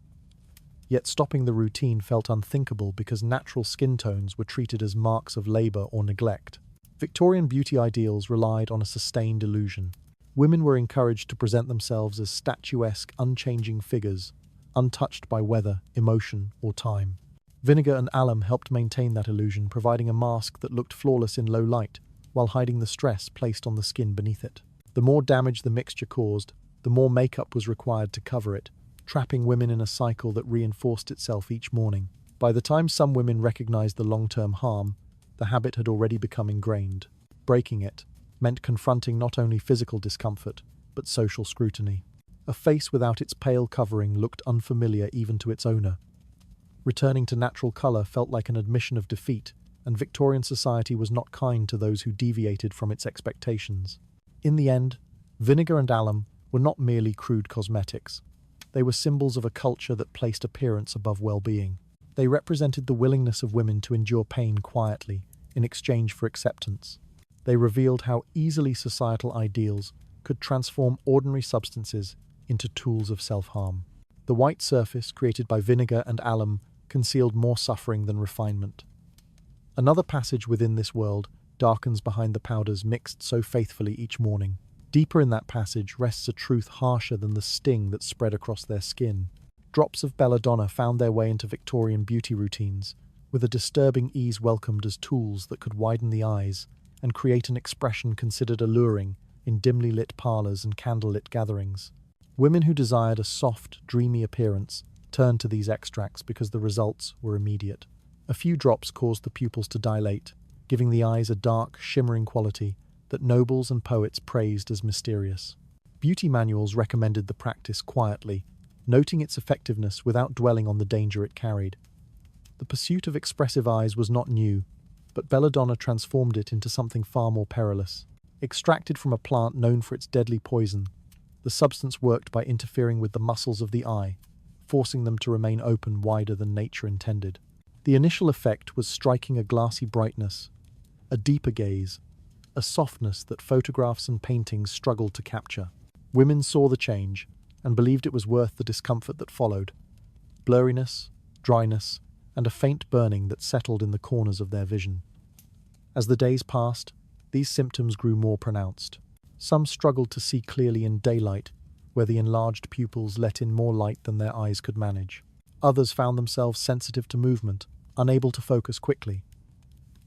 Yet stopping the routine felt unthinkable because natural skin tones were treated as marks of labor or neglect. Victorian beauty ideals relied on a sustained illusion. Women were encouraged to present themselves as statuesque, unchanging figures, untouched by weather, emotion, or time. Vinegar and alum helped maintain that illusion, providing a mask that looked flawless in low light, while hiding the stress placed on the skin beneath it. The more damage the mixture caused, the more makeup was required to cover it, trapping women in a cycle that reinforced itself each morning. By the time some women recognized the long-term harm, the habit had already become ingrained. Breaking it meant confronting not only physical discomfort, but social scrutiny. A face without its pale covering looked unfamiliar even to its owner. Returning to natural color felt like an admission of defeat, and Victorian society was not kind to those who deviated from its expectations. In the end, vinegar and alum were not merely crude cosmetics. They were symbols of a culture that placed appearance above well-being. They represented the willingness of women to endure pain quietly, in exchange for acceptance. They revealed how easily societal ideals could transform ordinary substances into tools of self-harm. The white surface created by vinegar and alum concealed more suffering than refinement. Another passage within this world darkens behind the powders mixed so faithfully each morning. Deeper in that passage rests a truth harsher than the sting that spread across their skin. Drops of belladonna found their way into Victorian beauty routines, with a disturbing ease welcomed as tools that could widen the eyes and create an expression considered alluring in dimly lit parlors and candlelit gatherings. Women who desired a soft, dreamy appearance turned to these extracts because the results were immediate. A few drops caused the pupils to dilate, giving the eyes a dark, shimmering quality that nobles and poets praised as mysterious. Beauty manuals recommended the practice quietly, noting its effectiveness without dwelling on the danger it carried. The pursuit of expressive eyes was not new, But Belladonna transformed it into something far more perilous. Extracted from a plant known for its deadly poison, the substance worked by interfering with the muscles of the eye, forcing them to remain open wider than nature intended. The initial effect was striking a glassy brightness, a deeper gaze, a softness that photographs and paintings struggled to capture. Women saw the change and believed it was worth the discomfort that followed. Blurriness, dryness, and a faint burning that settled in the corners of their vision. As the days passed, these symptoms grew more pronounced. Some struggled to see clearly in daylight, where the enlarged pupils let in more light than their eyes could manage. Others found themselves sensitive to movement, unable to focus quickly.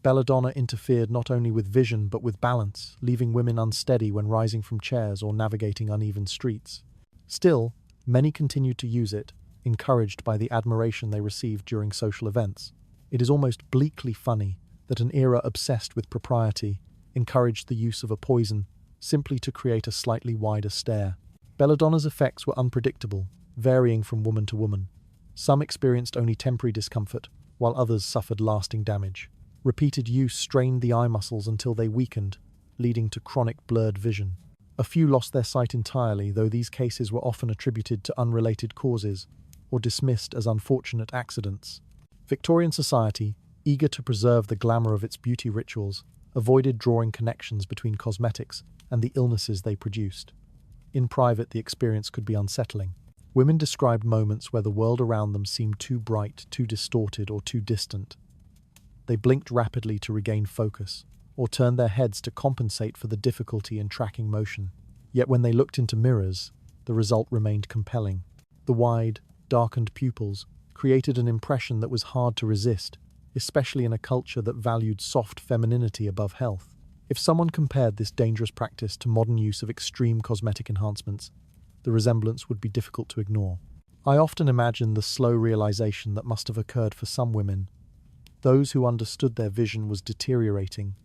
Belladonna interfered not only with vision but with balance, leaving women unsteady when rising from chairs or navigating uneven streets. Still, many continued to use it, encouraged by the admiration they received during social events. It is almost bleakly funny that an era obsessed with propriety encouraged the use of a poison simply to create a slightly wider stare. Belladonna's effects were unpredictable, varying from woman to woman. Some experienced only temporary discomfort, while others suffered lasting damage. Repeated use strained the eye muscles until they weakened, leading to chronic blurred vision. A few lost their sight entirely, though these cases were often attributed to unrelated causes or dismissed as unfortunate accidents. Victorian society, eager to preserve the glamour of its beauty rituals, avoided drawing connections between cosmetics and the illnesses they produced. In private, the experience could be unsettling. Women described moments where the world around them seemed too bright, too distorted, or too distant. They blinked rapidly to regain focus, or turned their heads to compensate for the difficulty in tracking motion. Yet when they looked into mirrors, the result remained compelling. The wide, darkened pupils created an impression that was hard to resist, especially in a culture that valued soft femininity above health. If someone compared this dangerous practice to modern use of extreme cosmetic enhancements, the resemblance would be difficult to ignore. I often imagine the slow realization that must have occurred for some women, those who understood their vision was deteriorating,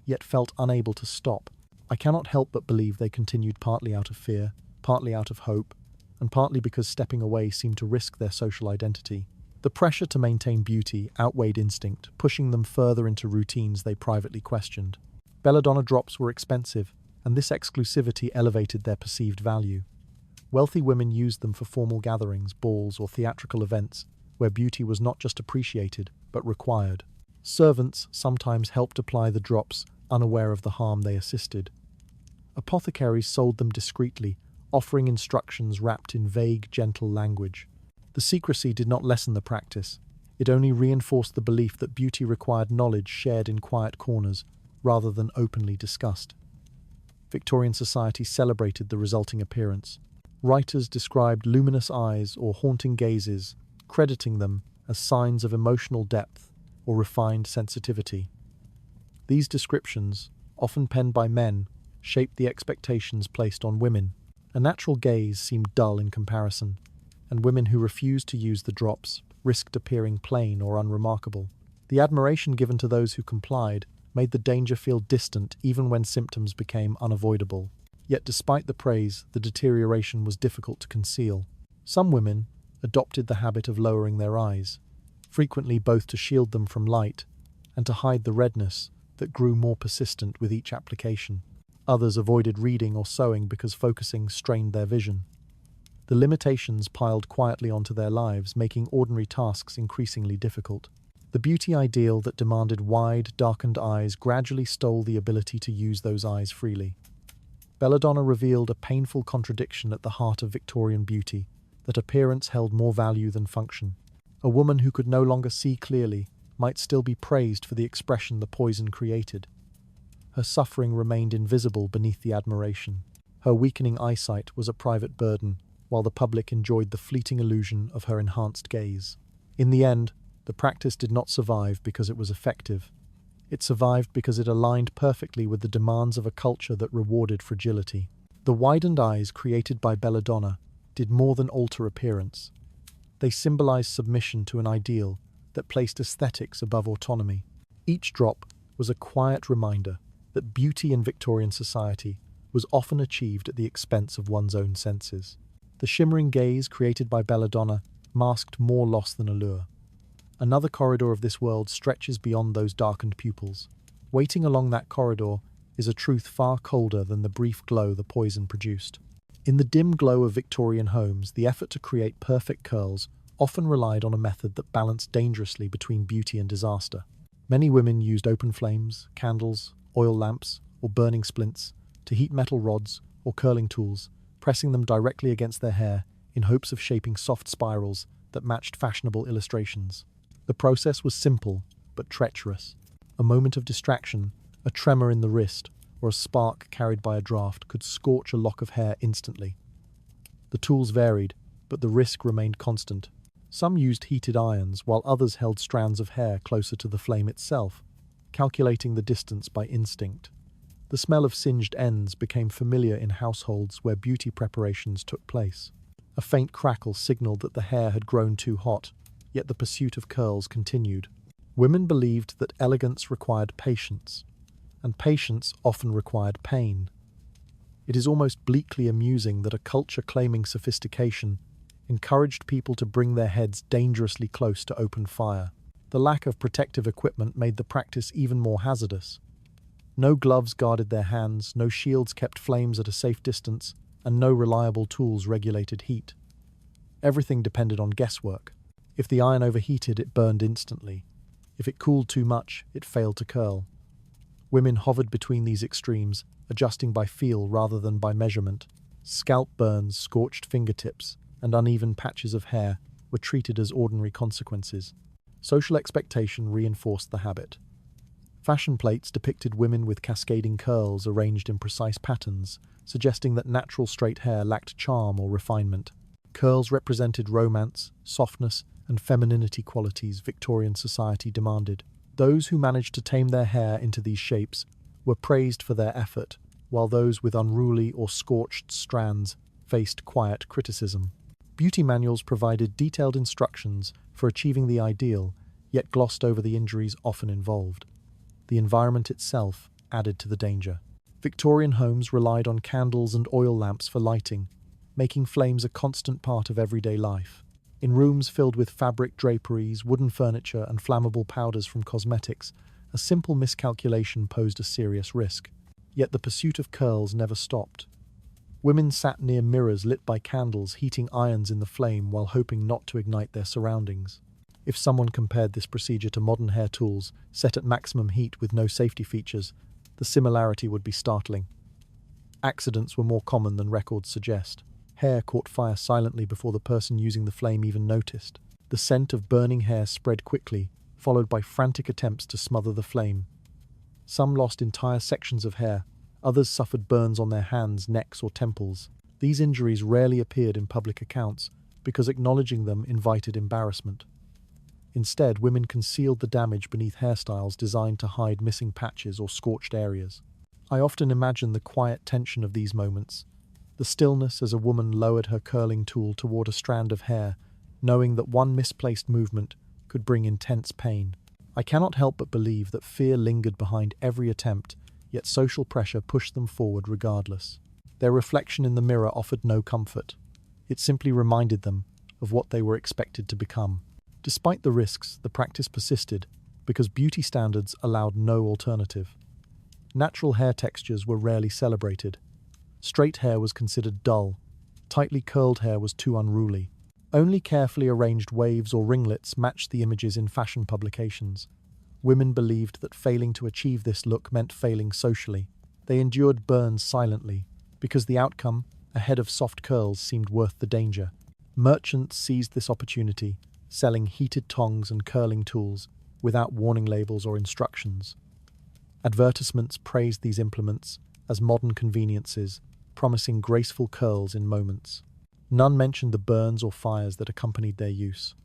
yet felt unable to stop. I cannot help but believe they continued partly out of fear, partly out of hope, and partly because stepping away seemed to risk their social identity. The pressure to maintain beauty outweighed instinct, pushing them further into routines they privately questioned. Belladonna drops were expensive, and this exclusivity elevated their perceived value. Wealthy women used them for formal gatherings, balls, or theatrical events, where beauty was not just appreciated, but required. Servants sometimes helped apply the drops, unaware of the harm they assisted. Apothecaries sold them discreetly, offering instructions wrapped in vague, gentle language. The secrecy did not lessen the practice. It only reinforced the belief that beauty required knowledge shared in quiet corners, rather than openly discussed. Victorian society celebrated the resulting appearance. Writers described luminous eyes or haunting gazes, crediting them as signs of emotional depth or refined sensitivity. These descriptions, often penned by men, shaped the expectations placed on women. A natural gaze seemed dull in comparison, and women who refused to use the drops risked appearing plain or unremarkable. The admiration given to those who complied made the danger feel distant even when symptoms became unavoidable. Yet despite the praise, the deterioration was difficult to conceal. Some women adopted the habit of lowering their eyes, frequently both to shield them from light and to hide the redness that grew more persistent with each application. Others avoided reading or sewing because focusing strained their vision. The limitations piled quietly onto their lives, making ordinary tasks increasingly difficult. The beauty ideal that demanded wide, darkened eyes gradually stole the ability to use those eyes freely. Belladonna revealed a painful contradiction at the heart of Victorian beauty, that appearance held more value than function. A woman who could no longer see clearly might still be praised for the expression the poison created. Her suffering remained invisible beneath the admiration. Her weakening eyesight was a private burden, while the public enjoyed the fleeting illusion of her enhanced gaze. In the end, the practice did not survive because it was effective. It survived because it aligned perfectly with the demands of a culture that rewarded fragility. The widened eyes created by Belladonna did more than alter appearance. They symbolized submission to an ideal that placed aesthetics above autonomy. Each drop was a quiet reminder that beauty in Victorian society was often achieved at the expense of one's own senses. The shimmering gaze created by Belladonna masked more loss than allure. Another corridor of this world stretches beyond those darkened pupils. Waiting along that corridor is a truth far colder than the brief glow the poison produced. In the dim glow of Victorian homes, the effort to create perfect curls often relied on a method that balanced dangerously between beauty and disaster. Many women used open flames, candles, oil lamps, or burning splints to heat metal rods or curling tools, pressing them directly against their hair in hopes of shaping soft spirals that matched fashionable illustrations. The process was simple but treacherous. A moment of distraction, a tremor in the wrist, or a spark carried by a draft could scorch a lock of hair instantly. The tools varied, but the risk remained constant. Some used heated irons, while others held strands of hair closer to the flame itself, calculating the distance by instinct. The smell of singed ends became familiar in households where beauty preparations took place. A faint crackle signaled that the hair had grown too hot, yet the pursuit of curls continued. Women believed that elegance required patience, and patience often required pain. It is almost bleakly amusing that a culture claiming sophistication encouraged people to bring their heads dangerously close to open fire. The lack of protective equipment made the practice even more hazardous. No gloves guarded their hands, no shields kept flames at a safe distance, and no reliable tools regulated heat. Everything depended on guesswork. If the iron overheated, it burned instantly. If it cooled too much, it failed to curl. Women hovered between these extremes, adjusting by feel rather than by measurement. Scalp burns, scorched fingertips, and uneven patches of hair were treated as ordinary consequences. Social expectation reinforced the habit. Fashion plates depicted women with cascading curls arranged in precise patterns, suggesting that natural straight hair lacked charm or refinement. Curls represented romance, softness, and femininity qualities Victorian society demanded. Those who managed to tame their hair into these shapes were praised for their effort, while those with unruly or scorched strands faced quiet criticism. Beauty manuals provided detailed instructions for achieving the ideal, yet glossed over the injuries often involved. The environment itself added to the danger. Victorian homes relied on candles and oil lamps for lighting, making flames a constant part of everyday life. In rooms filled with fabric draperies, wooden furniture, and flammable powders from cosmetics, a simple miscalculation posed a serious risk. Yet the pursuit of curls never stopped. Women sat near mirrors lit by candles, heating irons in the flame while hoping not to ignite their surroundings. If someone compared this procedure to modern hair tools, set at maximum heat with no safety features, the similarity would be startling. Accidents were more common than records suggest. Hair caught fire silently before the person using the flame even noticed. The scent of burning hair spread quickly, followed by frantic attempts to smother the flame. Some lost entire sections of hair, others suffered burns on their hands, necks, or temples. These injuries rarely appeared in public accounts because acknowledging them invited embarrassment. Instead, women concealed the damage beneath hairstyles designed to hide missing patches or scorched areas. I often imagine the quiet tension of these moments, the stillness as a woman lowered her curling tool toward a strand of hair, knowing that one misplaced movement could bring intense pain. I cannot help but believe that fear lingered behind every attempt, yet social pressure pushed them forward regardless. Their reflection in the mirror offered no comfort. It simply reminded them of what they were expected to become. Despite the risks, the practice persisted because beauty standards allowed no alternative. Natural hair textures were rarely celebrated. Straight hair was considered dull. Tightly curled hair was too unruly. Only carefully arranged waves or ringlets matched the images in fashion publications. Women believed that failing to achieve this look meant failing socially. They endured burns silently, because the outcome, a head of soft curls, seemed worth the danger. Merchants seized this opportunity, selling heated tongs and curling tools without warning labels or instructions. Advertisements praised these implements as modern conveniences, promising graceful curls in moments. None mentioned the burns or fires that accompanied their use.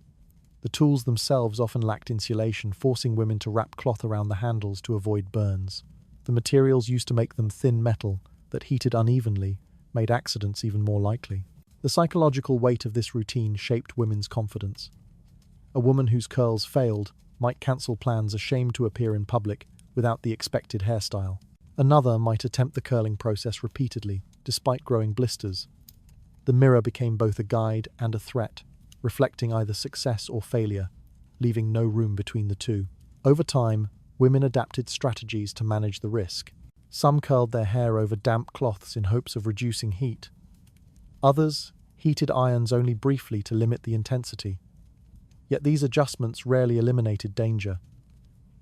The tools themselves often lacked insulation, forcing women to wrap cloth around the handles to avoid burns. The materials used to make them thin metal that heated unevenly made accidents even more likely. The psychological weight of this routine shaped women's confidence. A woman whose curls failed might cancel plans ashamed to appear in public without the expected hairstyle. Another might attempt the curling process repeatedly, despite growing blisters. The mirror became both a guide and a threat, reflecting either success or failure. leaving no room between the two. Over time, women adapted strategies to manage the risk. Some curled their hair over damp cloths in hopes of reducing heat. Others heated irons only briefly to limit the intensity. Yet these adjustments rarely eliminated danger.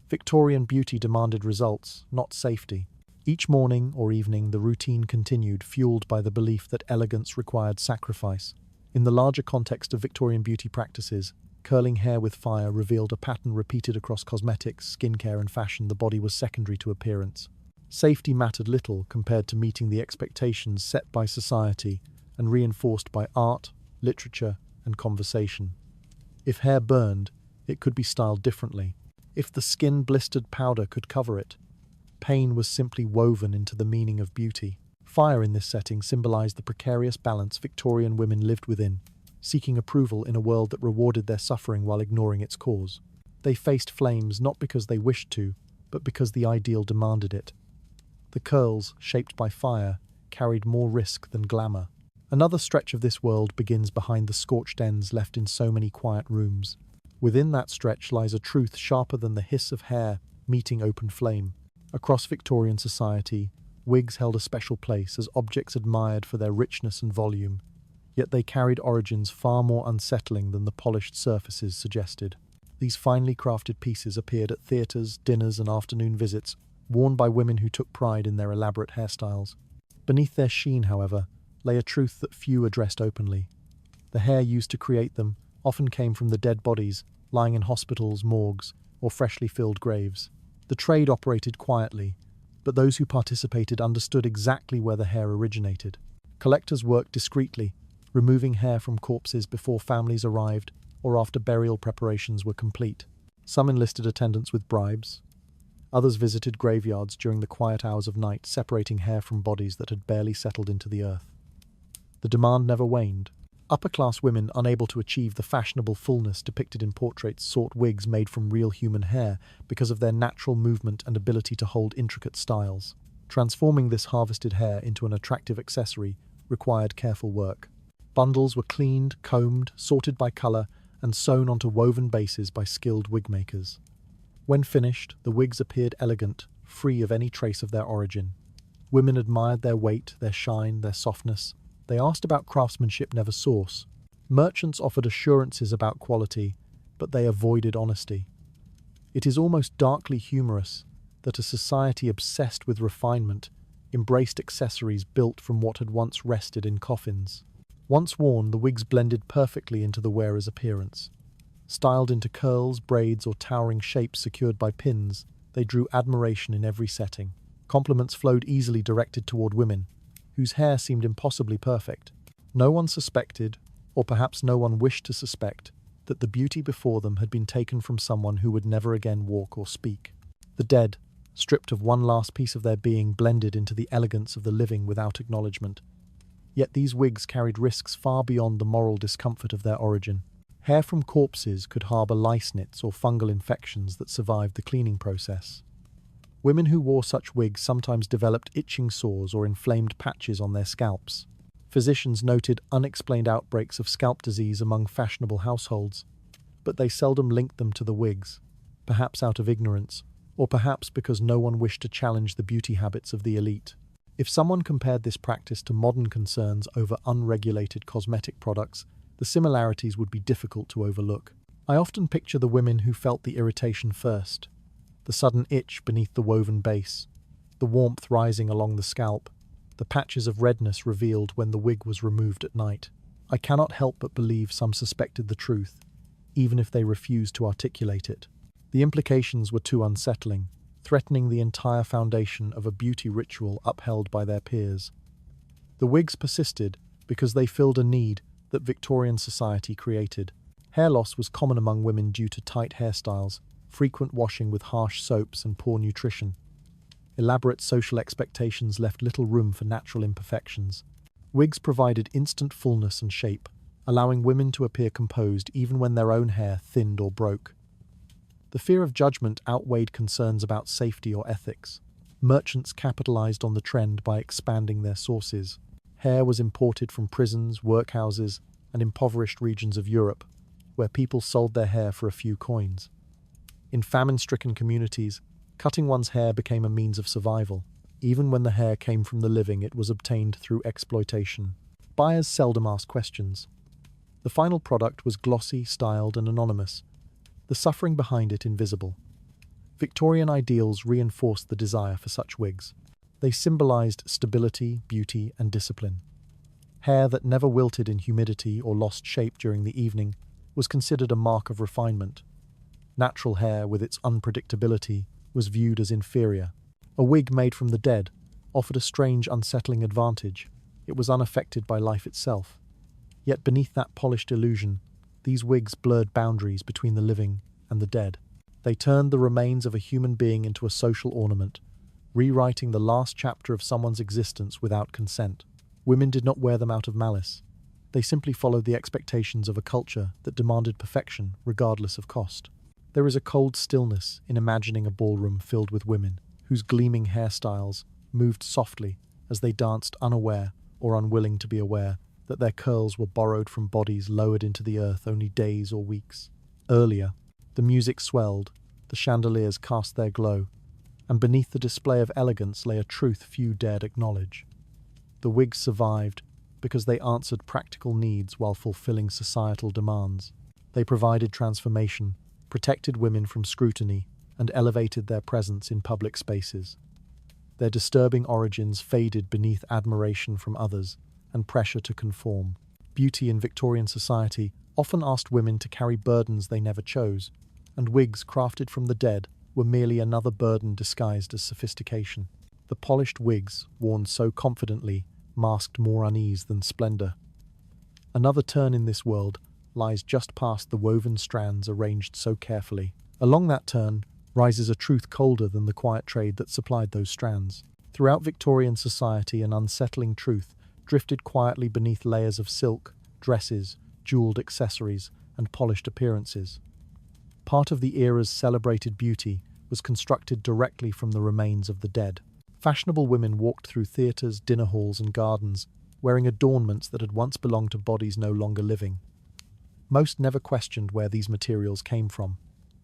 Victorian beauty demanded results, not safety. Each morning or evening, the routine continued, fueled by the belief that elegance required sacrifice. In the larger context of Victorian beauty practices, curling hair with fire revealed a pattern repeated across cosmetics, skincare, and fashion. The body was secondary to appearance. Safety mattered little compared to meeting the expectations set by society and reinforced by art, literature, and conversation. If hair burned, it could be styled differently. If the skin blistered, powder could cover it. Pain was simply woven into the meaning of beauty. Fire in this setting symbolized the precarious balance Victorian women lived within, seeking approval in a world that rewarded their suffering while ignoring its cause. They faced flames not because they wished to, but because the ideal demanded it. The curls, shaped by fire, carried more risk than glamour. Another stretch of this world begins behind the scorched ends left in so many quiet rooms. Within that stretch lies a truth sharper than the hiss of hair meeting open flame. Across Victorian society, wigs held a special place as objects admired for their richness and volume, yet they carried origins far more unsettling than the polished surfaces suggested. These finely crafted pieces appeared at theatres, dinners, and afternoon visits, worn by women who took pride in their elaborate hairstyles. Beneath their sheen, however, lay a truth that few addressed openly. The hair used to create them often came from the dead bodies lying in hospitals, morgues, or freshly filled graves. The trade operated quietly, but those who participated understood exactly where the hair originated. Collectors worked discreetly, removing hair from corpses before families arrived or after burial preparations were complete. Some enlisted attendance with bribes. Others visited graveyards during the quiet hours of night, separating hair from bodies that had barely settled into the earth. The demand never waned. Upper-class women, unable to achieve the fashionable fullness depicted in portraits, sought wigs made from real human hair because of their natural movement and ability to hold intricate styles. Transforming this harvested hair into an attractive accessory required careful work. Bundles were cleaned, combed, sorted by colour, and sewn onto woven bases by skilled wig makers. When finished, the wigs appeared elegant, free of any trace of their origin. Women admired their weight, their shine, their softness. They asked about craftsmanship, never source. Merchants offered assurances about quality, but they avoided honesty. It is almost darkly humorous that a society obsessed with refinement embraced accessories built from what had once rested in coffins. Once worn, the wigs blended perfectly into the wearer's appearance. Styled into curls, braids, or towering shapes secured by pins, they drew admiration in every setting. Compliments flowed easily directed toward women, whose hair seemed impossibly perfect. No one suspected, or perhaps no one wished to suspect, that the beauty before them had been taken from someone who would never again walk or speak. The dead, stripped of one last piece of their being, blended into the elegance of the living without acknowledgement. Yet these wigs carried risks far beyond the moral discomfort of their origin. Hair from corpses could harbour lice nits or fungal infections that survived the cleaning process. Women who wore such wigs sometimes developed itching sores or inflamed patches on their scalps. Physicians noted unexplained outbreaks of scalp disease among fashionable households, but they seldom linked them to the wigs, perhaps out of ignorance, or perhaps because no one wished to challenge the beauty habits of the elite. If someone compared this practice to modern concerns over unregulated cosmetic products, the similarities would be difficult to overlook. I often picture the women who felt the irritation first, the sudden itch beneath the woven base, the warmth rising along the scalp, the patches of redness revealed when the wig was removed at night. I cannot help but believe some suspected the truth, even if they refused to articulate it. The implications were too unsettling, threatening the entire foundation of a beauty ritual upheld by their peers. The wigs persisted because they filled a need that Victorian society created. Hair loss was common among women due to tight hairstyles, frequent washing with harsh soaps, and poor nutrition. Elaborate social expectations left little room for natural imperfections. Wigs provided instant fullness and shape, allowing women to appear composed even when their own hair thinned or broke. The fear of judgment outweighed concerns about safety or ethics. Merchants capitalized on the trend by expanding their sources. Hair was imported from prisons, workhouses, and impoverished regions of Europe, where people sold their hair for a few coins. In famine-stricken communities, cutting one's hair became a means of survival. Even when the hair came from the living, it was obtained through exploitation. Buyers seldom asked questions. The final product was glossy, styled, and anonymous, the suffering behind it invisible. Victorian ideals reinforced the desire for such wigs. They symbolized stability, beauty, and discipline. Hair that never wilted in humidity or lost shape during the evening was considered a mark of refinement. Natural hair, with its unpredictability, was viewed as inferior. A wig made from the dead offered a strange, unsettling advantage. It was unaffected by life itself. Yet beneath that polished illusion, these wigs blurred boundaries between the living and the dead. They turned the remains of a human being into a social ornament, rewriting the last chapter of someone's existence without consent. Women did not wear them out of malice. They simply followed the expectations of a culture that demanded perfection, regardless of cost. There is a cold stillness in imagining a ballroom filled with women, whose gleaming hairstyles moved softly as they danced, unaware or unwilling to be aware that their curls were borrowed from bodies lowered into the earth only days or weeks earlier. The music swelled, the chandeliers cast their glow, and beneath the display of elegance lay a truth few dared acknowledge. The wigs survived because they answered practical needs while fulfilling societal demands. They provided transformation, protected women from scrutiny, and elevated their presence in public spaces. Their disturbing origins faded beneath admiration from others and pressure to conform. Beauty in Victorian society often asked women to carry burdens they never chose, and wigs crafted from the dead were merely another burden disguised as sophistication. The polished wigs, worn so confidently, masked more unease than splendor. Another turn in this world lies just past the woven strands arranged so carefully. Along that turn rises a truth colder than the quiet trade that supplied those strands. Throughout Victorian society, an unsettling truth drifted quietly beneath layers of silk, dresses, jeweled accessories, and polished appearances. Part of the era's celebrated beauty was constructed directly from the remains of the dead. Fashionable women walked through theatres, dinner halls, and gardens, wearing adornments that had once belonged to bodies no longer living. Most never questioned where these materials came from.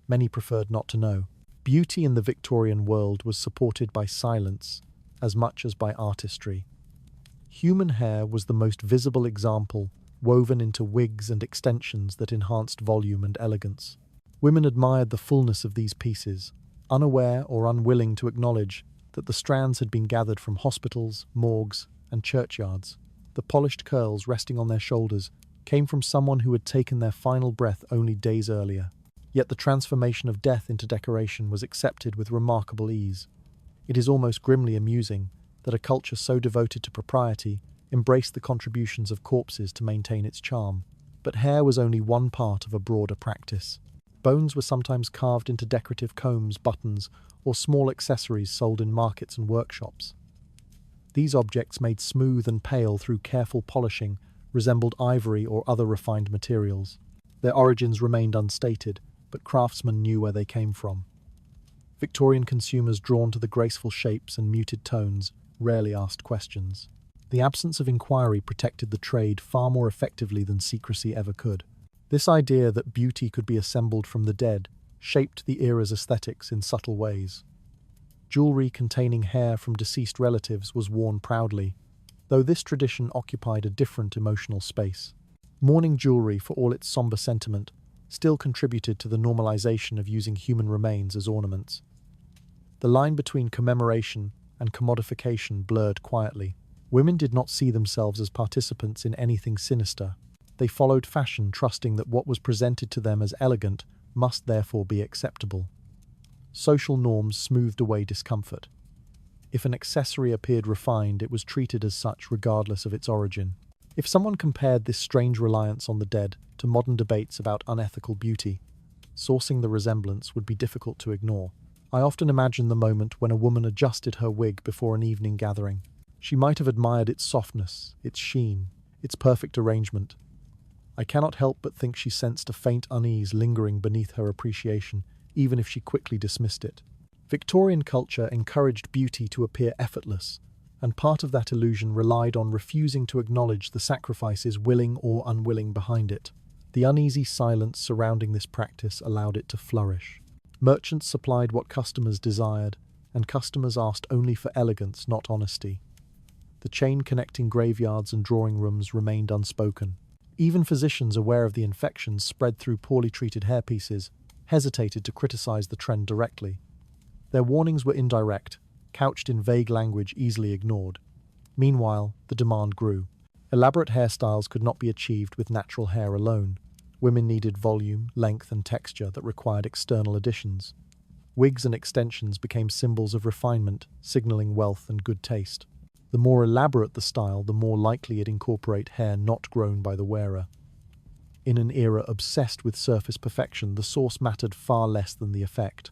Many preferred not to know. Beauty in the Victorian world was supported by silence as much as by artistry. Human hair was the most visible example, woven into wigs and extensions that enhanced volume and elegance. Women admired the fullness of these pieces, unaware or unwilling to acknowledge that the strands had been gathered from hospitals, morgues, and churchyards. The polished curls resting on their shoulders came from someone who had taken their final breath only days earlier. Yet the transformation of death into decoration was accepted with remarkable ease. It is almost grimly amusing that a culture so devoted to propriety embraced the contributions of corpses to maintain its charm. But hair was only one part of a broader practice. Bones were sometimes carved into decorative combs, buttons, or small accessories sold in markets and workshops. These objects, made smooth and pale through careful polishing, resembled ivory or other refined materials. Their origins remained unstated, but craftsmen knew where they came from. Victorian consumers, drawn to the graceful shapes and muted tones, rarely asked questions. The absence of inquiry protected the trade far more effectively than secrecy ever could. This idea that beauty could be assembled from the dead shaped the era's aesthetics in subtle ways. Jewelry containing hair from deceased relatives was worn proudly, though this tradition occupied a different emotional space. Mourning jewelry, for all its somber sentiment, still contributed to the normalization of using human remains as ornaments. The line between commemoration and commodification blurred quietly. Women did not see themselves as participants in anything sinister. They followed fashion, trusting that what was presented to them as elegant must therefore be acceptable. Social norms smoothed away discomfort. If an accessory appeared refined, it was treated as such regardless of its origin. If someone compared this strange reliance on the dead to modern debates about unethical beauty, sourcing the resemblance would be difficult to ignore. I often imagine the moment when a woman adjusted her wig before an evening gathering. She might have admired its softness, its sheen, its perfect arrangement. I cannot help but think she sensed a faint unease lingering beneath her appreciation, even if she quickly dismissed it. Victorian culture encouraged beauty to appear effortless, and part of that illusion relied on refusing to acknowledge the sacrifices, willing or unwilling, behind it. The uneasy silence surrounding this practice allowed it to flourish. Merchants supplied what customers desired, and customers asked only for elegance, not honesty. The chain connecting graveyards and drawing rooms remained unspoken. Even physicians aware of the infections spread through poorly treated hairpieces hesitated to criticize the trend directly. Their warnings were indirect, couched in vague language easily ignored. Meanwhile, the demand grew. Elaborate hairstyles could not be achieved with natural hair alone. Women needed volume, length, and texture that required external additions. Wigs and extensions became symbols of refinement, signaling wealth and good taste. The more elaborate the style, the more likely it incorporate hair not grown by the wearer. In an era obsessed with surface perfection, the source mattered far less than the effect.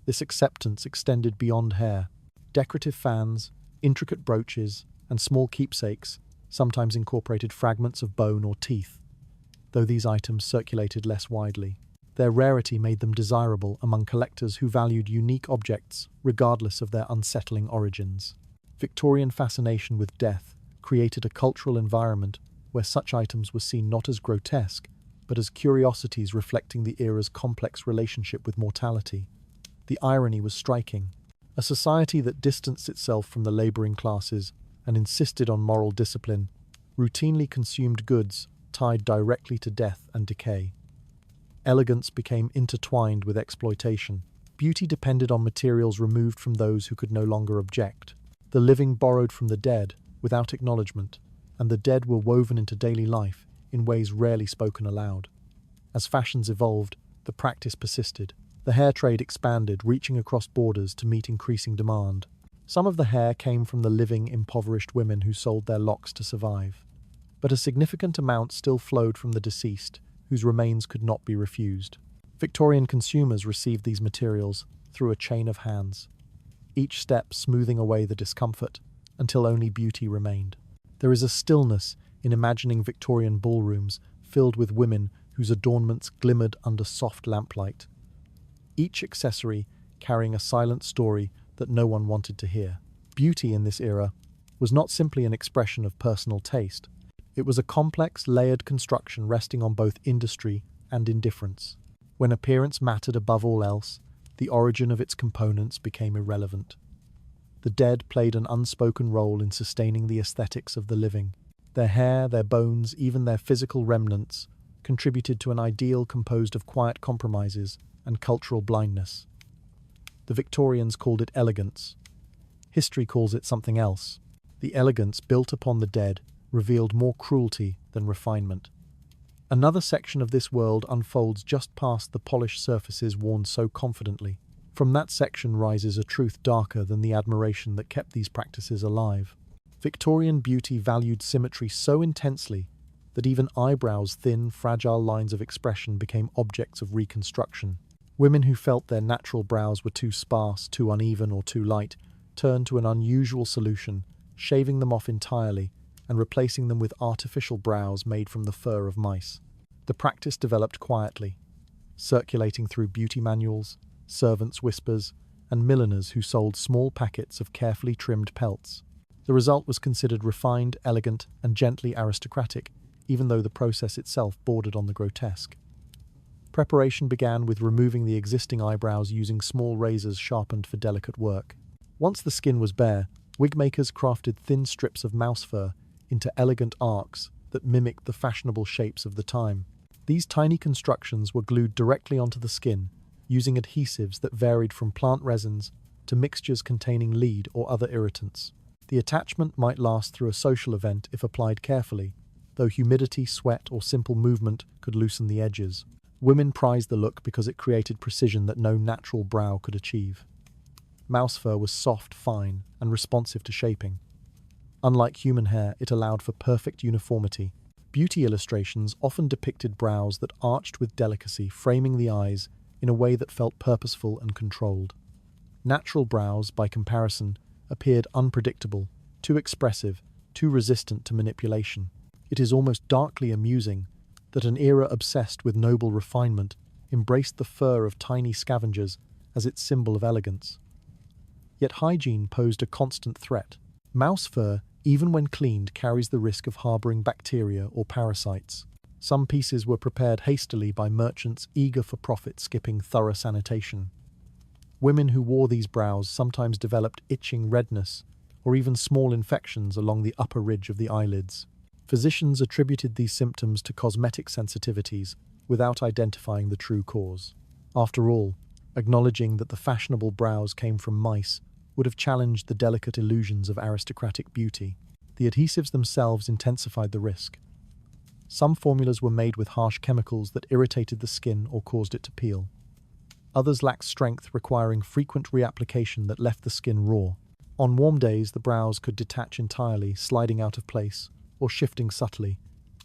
This acceptance extended beyond hair. Decorative fans, intricate brooches, and small keepsakes sometimes incorporated fragments of bone or teeth, though these items circulated less widely. Their rarity made them desirable among collectors who valued unique objects regardless of their unsettling origins. Victorian fascination with death created a cultural environment where such items were seen not as grotesque, but as curiosities reflecting the era's complex relationship with mortality. The irony was striking. A society that distanced itself from the laboring classes and insisted on moral discipline routinely consumed goods tied directly to death and decay. Elegance became intertwined with exploitation. Beauty depended on materials removed from those who could no longer object. The living borrowed from the dead without acknowledgement, and the dead were woven into daily life in ways rarely spoken aloud. As fashions evolved, the practice persisted. The hair trade expanded, reaching across borders to meet increasing demand. Some of the hair came from the living, impoverished women who sold their locks to survive. But a significant amount still flowed from the deceased, whose remains could not be refused. Victorian consumers received these materials through a chain of hands, each step smoothing away the discomfort until only beauty remained. There is a stillness in imagining Victorian ballrooms filled with women whose adornments glimmered under soft lamplight, each accessory carrying a silent story that no one wanted to hear. Beauty in this era was not simply an expression of personal taste. It was a complex, layered construction resting on both industry and indifference. When appearance mattered above all else, the origin of its components became irrelevant. The dead played an unspoken role in sustaining the aesthetics of the living. Their hair, their bones, even their physical remnants contributed to an ideal composed of quiet compromises and cultural blindness. The Victorians called it elegance. History calls it something else. The elegance built upon the dead revealed more cruelty than refinement. Another section of this world unfolds just past the polished surfaces worn so confidently. From that section rises a truth darker than the admiration that kept these practices alive. Victorian beauty valued symmetry so intensely that even eyebrows' thin, fragile lines of expression became objects of reconstruction. Women who felt their natural brows were too sparse, too uneven, or too light turned to an unusual solution, shaving them off entirely and replacing them with artificial brows made from the fur of mice. The practice developed quietly, circulating through beauty manuals, servants' whispers, and milliners who sold small packets of carefully trimmed pelts. The result was considered refined, elegant, and gently aristocratic, even though the process itself bordered on the grotesque. Preparation began with removing the existing eyebrows using small razors sharpened for delicate work. Once the skin was bare, wigmakers crafted thin strips of mouse fur into elegant arcs that mimicked the fashionable shapes of the time. These tiny constructions were glued directly onto the skin, using adhesives that varied from plant resins to mixtures containing lead or other irritants. The attachment might last through a social event if applied carefully, though humidity, sweat, or simple movement could loosen the edges. Women prized the look because it created precision that no natural brow could achieve. Mouse fur was soft, fine, and responsive to shaping. Unlike human hair, it allowed for perfect uniformity. Beauty illustrations often depicted brows that arched with delicacy, framing the eyes in a way that felt purposeful and controlled. Natural brows, by comparison, appeared unpredictable, too expressive, too resistant to manipulation. It is almost darkly amusing that an era obsessed with noble refinement embraced the fur of tiny scavengers as its symbol of elegance. Yet hygiene posed a constant threat. Mouse fur, even when cleaned, carries the risk of harboring bacteria or parasites. Some pieces were prepared hastily by merchants eager for profit, skipping thorough sanitation. Women who wore these brows sometimes developed itching redness or even small infections along the upper ridge of the eyelids. Physicians attributed these symptoms to cosmetic sensitivities without identifying the true cause. After all, acknowledging that the fashionable brows came from mice would have challenged the delicate illusions of aristocratic beauty. The adhesives themselves intensified the risk. Some formulas were made with harsh chemicals that irritated the skin or caused it to peel. Others lacked strength, requiring frequent reapplication that left the skin raw. On warm days, the brows could detach entirely, sliding out of place or shifting subtly,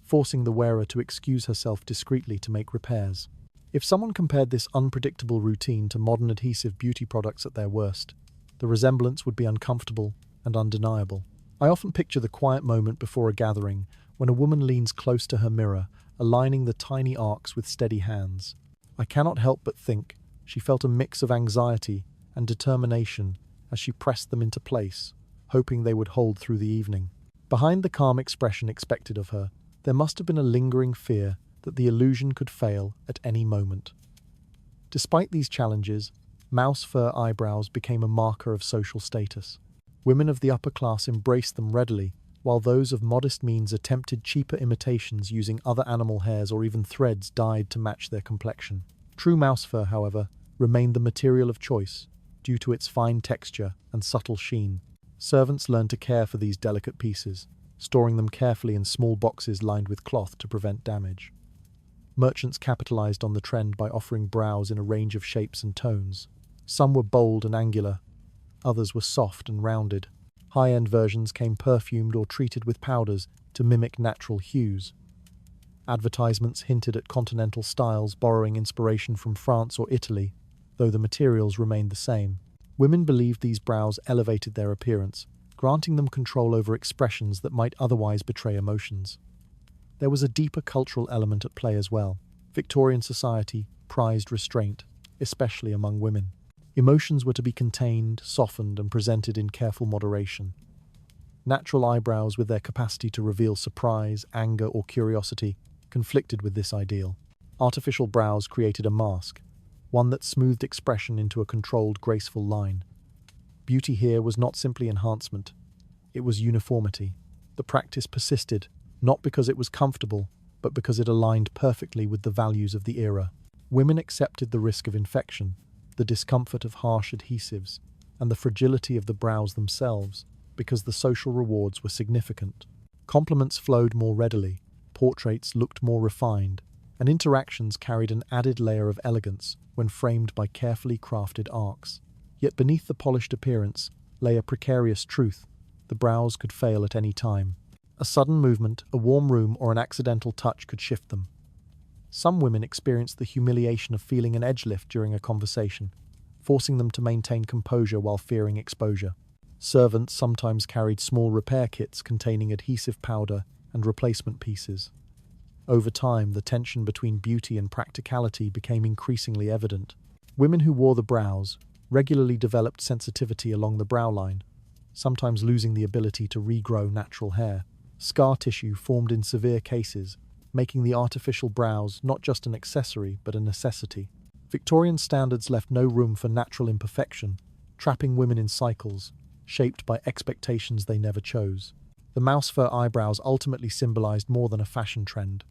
forcing the wearer to excuse herself discreetly to make repairs. If someone compared this unpredictable routine to modern adhesive beauty products at their worst, the resemblance would be uncomfortable and undeniable. I often picture the quiet moment before a gathering when a woman leans close to her mirror, aligning the tiny arcs with steady hands. I cannot help but think she felt a mix of anxiety and determination as she pressed them into place, hoping they would hold through the evening. Behind the calm expression expected of her, there must have been a lingering fear that the illusion could fail at any moment. Despite these challenges, mouse fur eyebrows became a marker of social status. Women of the upper class embraced them readily, while those of modest means attempted cheaper imitations using other animal hairs or even threads dyed to match their complexion. True mouse fur, however, remained the material of choice due to its fine texture and subtle sheen. Servants learned to care for these delicate pieces, storing them carefully in small boxes lined with cloth to prevent damage. Merchants capitalized on the trend by offering brows in a range of shapes and tones. Some were bold and angular, others were soft and rounded. High-end versions came perfumed or treated with powders to mimic natural hues. Advertisements hinted at continental styles, borrowing inspiration from France or Italy, though the materials remained the same. Women believed these brows elevated their appearance, granting them control over expressions that might otherwise betray emotions. There was a deeper cultural element at play as well. Victorian society prized restraint, especially among women. Emotions were to be contained, softened, and presented in careful moderation. Natural eyebrows, with their capacity to reveal surprise, anger, or curiosity, conflicted with this ideal. Artificial brows created a mask, one that smoothed expression into a controlled, graceful line. Beauty here was not simply enhancement, it was uniformity. The practice persisted, not because it was comfortable, but because it aligned perfectly with the values of the era. Women accepted the risk of infection, the discomfort of harsh adhesives, and the fragility of the brows themselves, because the social rewards were significant. Compliments flowed more readily, portraits looked more refined, and interactions carried an added layer of elegance when framed by carefully crafted arcs. Yet beneath the polished appearance lay a precarious truth: the brows could fail at any time. A sudden movement, a warm room, or an accidental touch could shift them. Some women experienced the humiliation of feeling an edge lift during a conversation, forcing them to maintain composure while fearing exposure. Servants sometimes carried small repair kits containing adhesive powder and replacement pieces. Over time, the tension between beauty and practicality became increasingly evident. Women who wore the brows regularly developed sensitivity along the brow line, sometimes losing the ability to regrow natural hair. Scar tissue formed in severe cases, making the artificial brows not just an accessory but a necessity. Victorian standards left no room for natural imperfection, trapping women in cycles, shaped by expectations they never chose. The mouse fur eyebrows ultimately symbolized more than a fashion trend.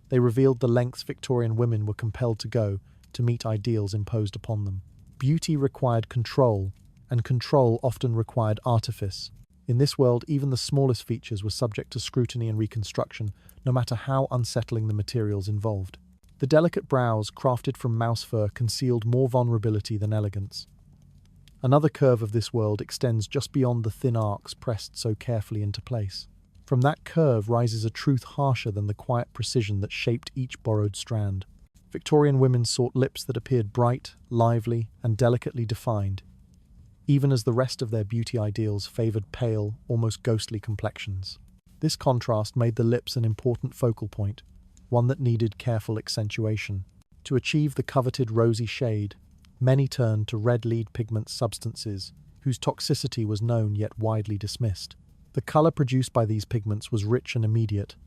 They revealed the lengths Victorian women were compelled to go to meet ideals imposed upon them. Beauty required control, and control often required artifice. In this world, even the smallest features were subject to scrutiny and reconstruction, no matter how unsettling the materials involved. The delicate brows, crafted from mouse fur, concealed more vulnerability than elegance. Another curve of this world extends just beyond the thin arcs pressed so carefully into place. From that curve rises a truth harsher than the quiet precision that shaped each borrowed strand. Victorian women sought lips that appeared bright, lively, and delicately defined, even as the rest of their beauty ideals favored pale, almost ghostly complexions. This contrast made the lips an important focal point, one that needed careful accentuation. To achieve the coveted rosy shade, many turned to red lead pigment substances, whose toxicity was known yet widely dismissed. The color produced by these pigments was rich and immediate,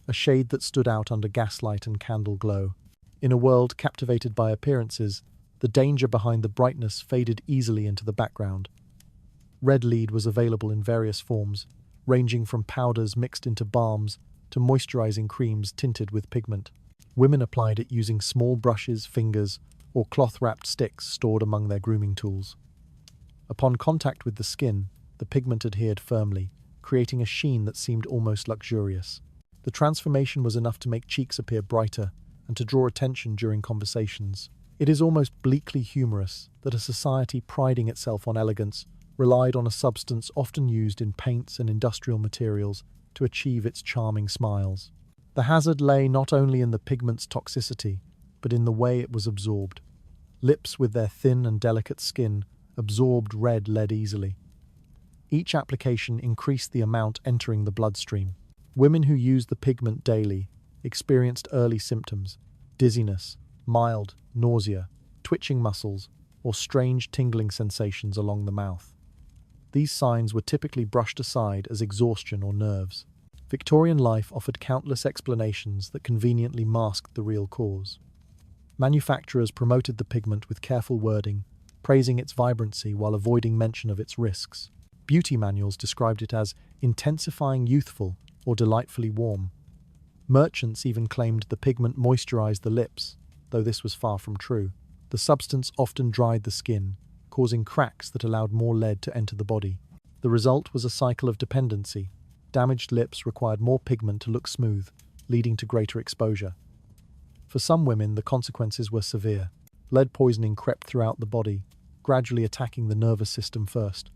a shade that stood out under gaslight and candle glow. In a world captivated by appearances, the danger behind the brightness faded easily into the background. Red lead was available in various forms, ranging from powders mixed into balms to moisturizing creams tinted with pigment. Women applied it using small brushes, fingers, or cloth-wrapped sticks stored among their grooming tools. Upon contact with the skin, the pigment adhered firmly, creating a sheen that seemed almost luxurious. The transformation was enough to make cheeks appear brighter and to draw attention during conversations. It is almost bleakly humorous that a society priding itself on elegance relied on a substance often used in paints and industrial materials to achieve its charming smiles. The hazard lay not only in the pigment's toxicity, but in the way it was absorbed. Lips with their thin and delicate skin absorbed red lead easily. Each application increased the amount entering the bloodstream. Women who used the pigment daily experienced early symptoms: dizziness, mild nausea, twitching muscles, or strange tingling sensations along the mouth. These signs were typically brushed aside as exhaustion or nerves. Victorian life offered countless explanations that conveniently masked the real cause. Manufacturers promoted the pigment with careful wording, praising its vibrancy while avoiding mention of its risks. Beauty manuals described it as intensifying youthful or delightfully warm. Merchants even claimed the pigment moisturized the lips, though this was far from true. The substance often dried the skin, causing cracks that allowed more lead to enter the body. The result was a cycle of dependency. Damaged lips required more pigment to look smooth, leading to greater exposure. For some women, the consequences were severe. Lead poisoning crept throughout the body, gradually attacking the nervous system first.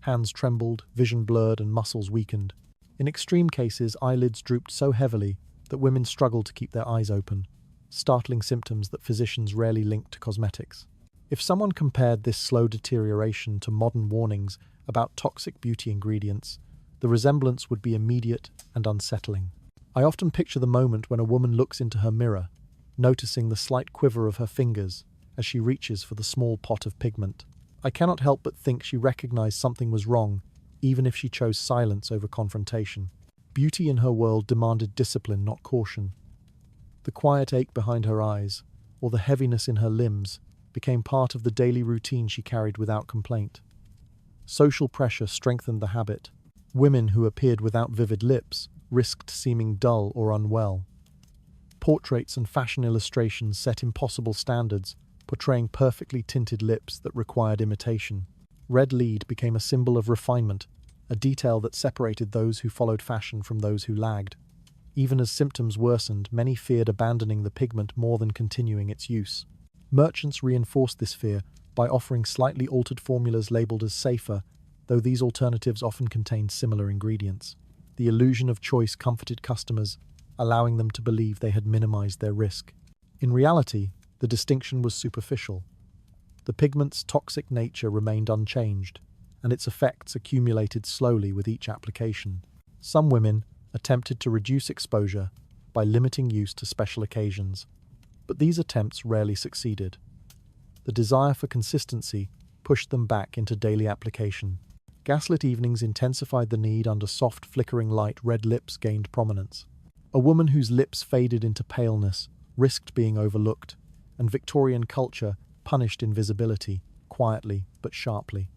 Hands trembled, vision blurred, and muscles weakened. In extreme cases, eyelids drooped so heavily that women struggled to keep their eyes open, startling symptoms that physicians rarely linked to cosmetics. If someone compared this slow deterioration to modern warnings about toxic beauty ingredients, the resemblance would be immediate and unsettling. I often picture the moment when a woman looks into her mirror, noticing the slight quiver of her fingers as she reaches for the small pot of pigment. I cannot help but think she recognized something was wrong, even if she chose silence over confrontation. Beauty in her world demanded discipline, not caution. The quiet ache behind her eyes, or the heaviness in her limbs, became part of the daily routine she carried without complaint. Social pressure strengthened the habit. Women who appeared without vivid lips risked seeming dull or unwell. Portraits and fashion illustrations set impossible standards, portraying perfectly tinted lips that required imitation. Red lead became a symbol of refinement, a detail that separated those who followed fashion from those who lagged. Even as symptoms worsened, many feared abandoning the pigment more than continuing its use. Merchants reinforced this fear by offering slightly altered formulas labeled as safer, though these alternatives often contained similar ingredients. The illusion of choice comforted customers, allowing them to believe they had minimized their risk. In reality, the distinction was superficial. The pigment's toxic nature remained unchanged, and its effects accumulated slowly with each application. Some women attempted to reduce exposure by limiting use to special occasions, but these attempts rarely succeeded. The desire for consistency pushed them back into daily application. Gaslit evenings intensified the need. Under soft, flickering light, red lips gained prominence. A woman whose lips faded into paleness risked being overlooked, and Victorian culture punished invisibility, quietly but sharply.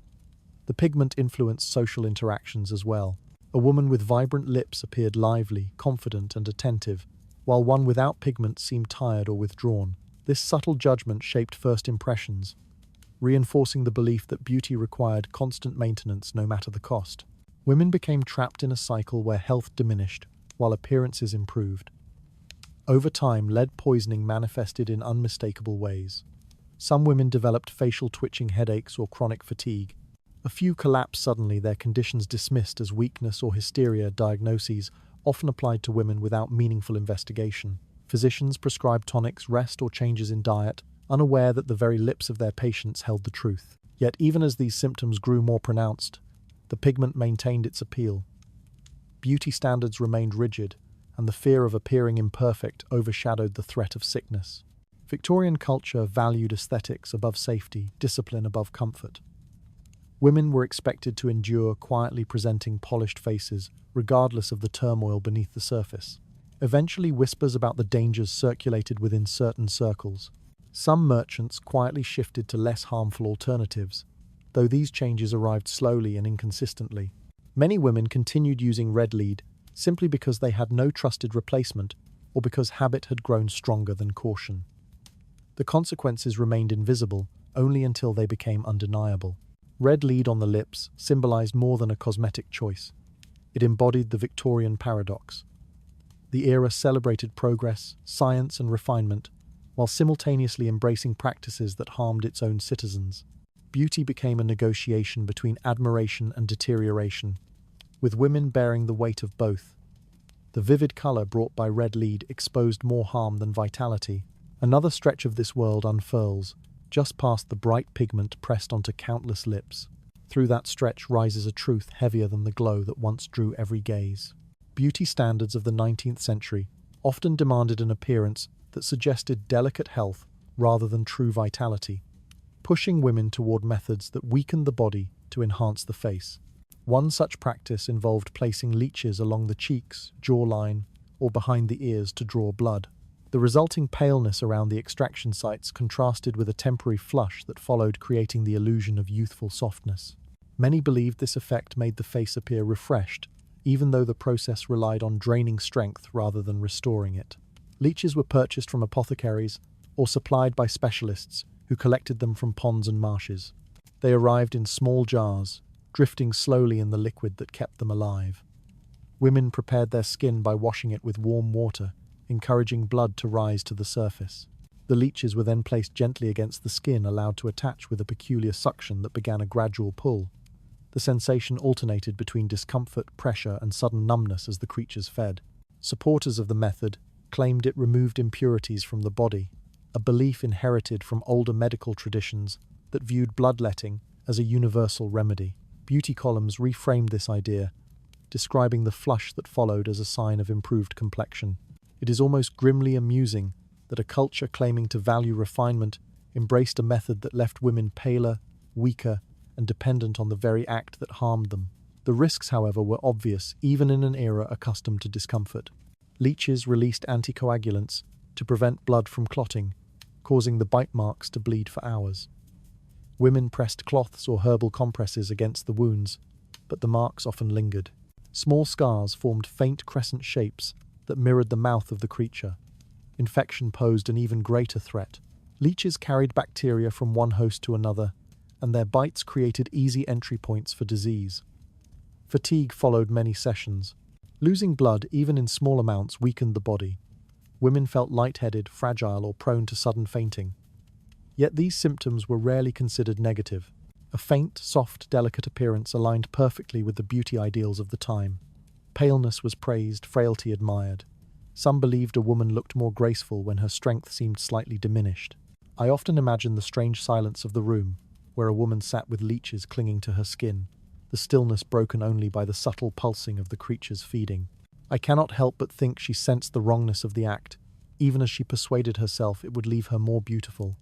The pigment influenced social interactions as well. A woman with vibrant lips appeared lively, confident, and attentive, while one without pigment seemed tired or withdrawn. This subtle judgment shaped first impressions, reinforcing the belief that beauty required constant maintenance no matter the cost. Women became trapped in a cycle where health diminished, while appearances improved. Over time, lead poisoning manifested in unmistakable ways. Some women developed facial twitching headaches or chronic fatigue. A few collapsed suddenly, their conditions dismissed as weakness or hysteria, diagnoses often applied to women without meaningful investigation. Physicians prescribed tonics, rest, or changes in diet, unaware that the very lips of their patients held the truth. Yet even as these symptoms grew more pronounced, the pigment maintained its appeal. Beauty standards remained rigid, and the fear of appearing imperfect overshadowed the threat of sickness. Victorian culture valued aesthetics above safety, discipline above comfort. Women were expected to endure quietly presenting polished faces, regardless of the turmoil beneath the surface. Eventually, whispers about the dangers circulated within certain circles. Some merchants quietly shifted to less harmful alternatives, though these changes arrived slowly and inconsistently. Many women continued using red lead simply because they had no trusted replacement or because habit had grown stronger than caution. The consequences remained invisible only until they became undeniable. Red lead on the lips symbolized more than a cosmetic choice. It embodied the Victorian paradox. The era celebrated progress, science, and refinement, while simultaneously embracing practices that harmed its own citizens. Beauty became a negotiation between admiration and deterioration, with women bearing the weight of both. The vivid color brought by red lead exposed more harm than vitality. Another stretch of this world unfurls, just past the bright pigment pressed onto countless lips. Through that stretch rises a truth heavier than the glow that once drew every gaze. Beauty standards of the 19th century often demanded an appearance that suggested delicate health rather than true vitality, pushing women toward methods that weakened the body to enhance the face. One such practice involved placing leeches along the cheeks, jawline, or behind the ears to draw blood. The resulting paleness around the extraction sites contrasted with a temporary flush that followed, creating the illusion of youthful softness. Many believed this effect made the face appear refreshed, even though the process relied on draining strength rather than restoring it. Leeches were purchased from apothecaries or supplied by specialists who collected them from ponds and marshes. They arrived in small jars, drifting slowly in the liquid that kept them alive. Women prepared their skin by washing it with warm water, encouraging blood to rise to the surface. The leeches were then placed gently against the skin, allowed to attach with a peculiar suction that began a gradual pull. The sensation alternated between discomfort, pressure, and sudden numbness as the creatures fed. Supporters of the method claimed it removed impurities from the body, a belief inherited from older medical traditions that viewed bloodletting as a universal remedy. Beauty columns reframed this idea, describing the flush that followed as a sign of improved complexion. It is almost grimly amusing that a culture claiming to value refinement embraced a method that left women paler, weaker, and dependent on the very act that harmed them. The risks, however, were obvious, even in an era accustomed to discomfort. Leeches released anticoagulants to prevent blood from clotting, causing the bite marks to bleed for hours. Women pressed cloths or herbal compresses against the wounds, but the marks often lingered. Small scars formed faint crescent shapes that mirrored the mouth of the creature. Infection posed an even greater threat. Leeches carried bacteria from one host to another, and their bites created easy entry points for disease. Fatigue followed many sessions. Losing blood, even in small amounts, weakened the body. Women felt lightheaded, fragile, or prone to sudden fainting. Yet these symptoms were rarely considered negative. A faint, soft, delicate appearance aligned perfectly with the beauty ideals of the time. Paleness was praised, frailty admired. Some believed a woman looked more graceful when her strength seemed slightly diminished. I often imagine the strange silence of the room, where a woman sat with leeches clinging to her skin, the stillness broken only by the subtle pulsing of the creature's feeding. I cannot help but think she sensed the wrongness of the act, even as she persuaded herself it would leave her more beautiful.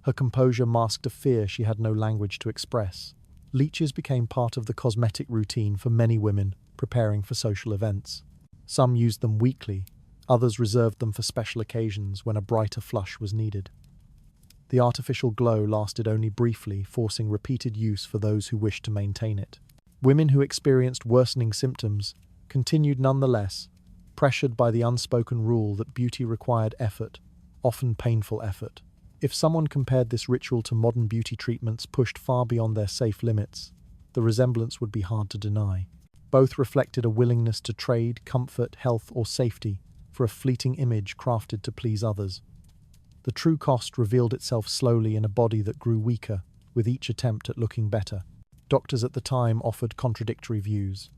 Her composure masked a fear she had no language to express. Leeches became part of the cosmetic routine for many women preparing for social events. Some used them weekly, others reserved them for special occasions when a brighter flush was needed. The artificial glow lasted only briefly, forcing repeated use for those who wished to maintain it. Women who experienced worsening symptoms continued nonetheless, pressured by the unspoken rule that beauty required effort, often painful effort. If someone compared this ritual to modern beauty treatments pushed far beyond their safe limits, the resemblance would be hard to deny. Both reflected a willingness to trade comfort, health, or safety for a fleeting image crafted to please others. The true cost revealed itself slowly in a body that grew weaker with each attempt at looking better. Doctors at the time offered contradictory views.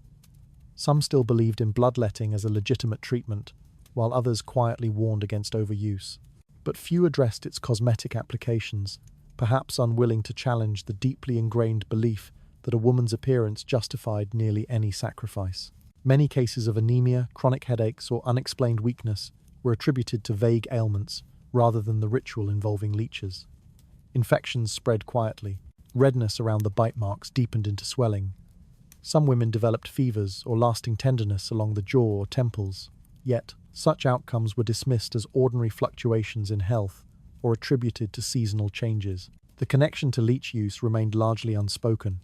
Some still believed in bloodletting as a legitimate treatment, while others quietly warned against overuse. But few addressed its cosmetic applications, perhaps unwilling to challenge the deeply ingrained belief that a woman's appearance justified nearly any sacrifice. Many cases of anemia, chronic headaches, or unexplained weakness were attributed to vague ailments rather than the ritual involving leeches. Infections spread quietly. Redness around the bite marks deepened into swelling. Some women developed fevers or lasting tenderness along the jaw or temples. Yet, Such outcomes were dismissed as ordinary fluctuations in health or attributed to seasonal changes. The connection to leech use remained largely unspoken,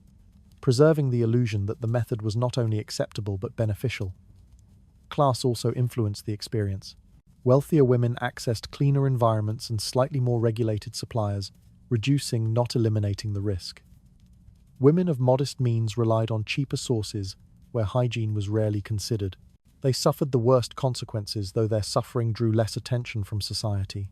preserving the illusion that the method was not only acceptable but beneficial. Class also influenced the experience. Wealthier women accessed cleaner environments and slightly more regulated suppliers, reducing, not eliminating, the risk. Women of modest means relied on cheaper sources where hygiene was rarely considered. They suffered the worst consequences, though their suffering drew less attention from society.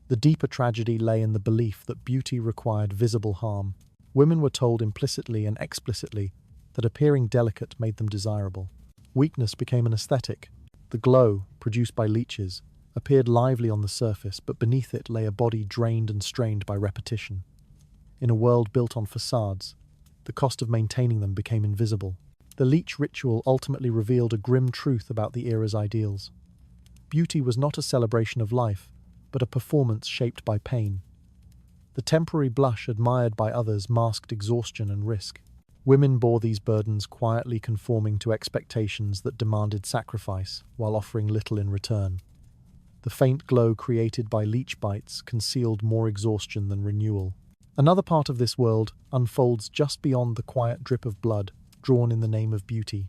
The deeper tragedy lay in the belief that beauty required visible harm. Women were told implicitly and explicitly that appearing delicate made them desirable. Weakness became an aesthetic. The glow, produced by leeches, appeared lively on the surface, but beneath it lay a body drained and strained by repetition. In a world built on facades, the cost of maintaining them became invisible. The leech ritual ultimately revealed a grim truth about the era's ideals. Beauty was not a celebration of life, but a performance shaped by pain. The temporary blush admired by others masked exhaustion and risk. Women bore these burdens quietly, conforming to expectations that demanded sacrifice while offering little in return. The faint glow created by leech bites concealed more exhaustion than renewal. Another part of this world unfolds just beyond the quiet drip of blood drawn in the name of beauty.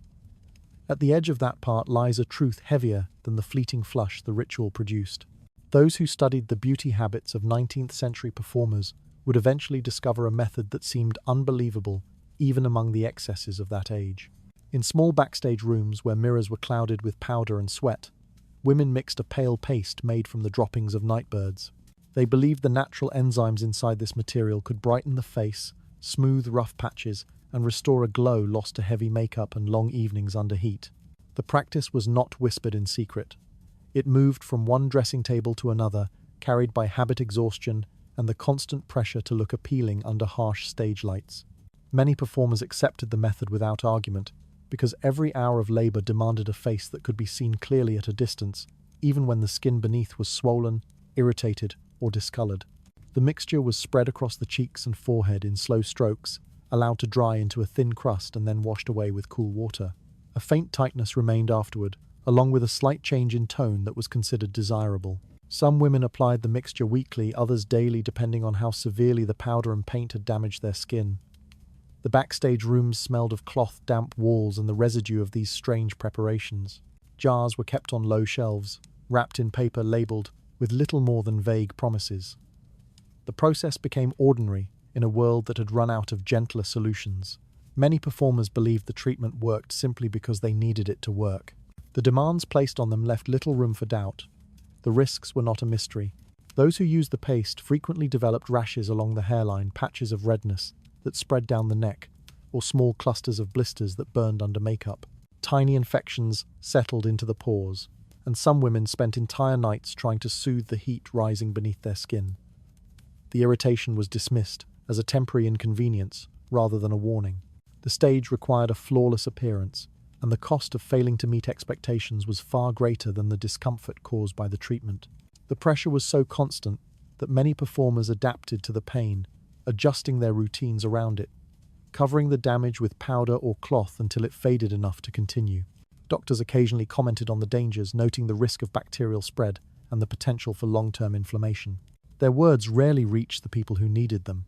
At the edge of that part lies a truth heavier than the fleeting flush the ritual produced. Those who studied the beauty habits of 19th century performers would eventually discover a method that seemed unbelievable even among the excesses of that age. In small backstage rooms where mirrors were clouded with powder and sweat, women mixed a pale paste made from the droppings of nightbirds. They believed the natural enzymes inside this material could brighten the face, smooth rough patches, and restore a glow lost to heavy makeup and long evenings under heat. The practice was not whispered in secret. It moved from one dressing table to another, carried by habit exhaustion and the constant pressure to look appealing under harsh stage lights. Many performers accepted the method without argument, because every hour of labor demanded a face that could be seen clearly at a distance, even when the skin beneath was swollen, irritated, or discolored. The mixture was spread across the cheeks and forehead in slow strokes, allowed to dry into a thin crust and then washed away with cool water. A faint tightness remained afterward, along with a slight change in tone that was considered desirable. Some women applied the mixture weekly, others daily, depending on how severely the powder and paint had damaged their skin. The backstage rooms smelled of cloth, damp walls, and the residue of these strange preparations. Jars were kept on low shelves, wrapped in paper labeled with little more than vague promises. The process became ordinary in a world that had run out of gentler solutions. Many performers believed the treatment worked simply because they needed it to work. The demands placed on them left little room for doubt. The risks were not a mystery. Those who used the paste frequently developed rashes along the hairline, patches of redness that spread down the neck, or small clusters of blisters that burned under makeup. Tiny infections settled into the pores, and some women spent entire nights trying to soothe the heat rising beneath their skin. The irritation was dismissed as a temporary inconvenience rather than a warning. The stage required a flawless appearance, and the cost of failing to meet expectations was far greater than the discomfort caused by the treatment. The pressure was so constant that many performers adapted to the pain, adjusting their routines around it, covering the damage with powder or cloth until it faded enough to continue. Doctors occasionally commented on the dangers, noting the risk of bacterial spread and the potential for long-term inflammation. Their words rarely reached the people who needed them,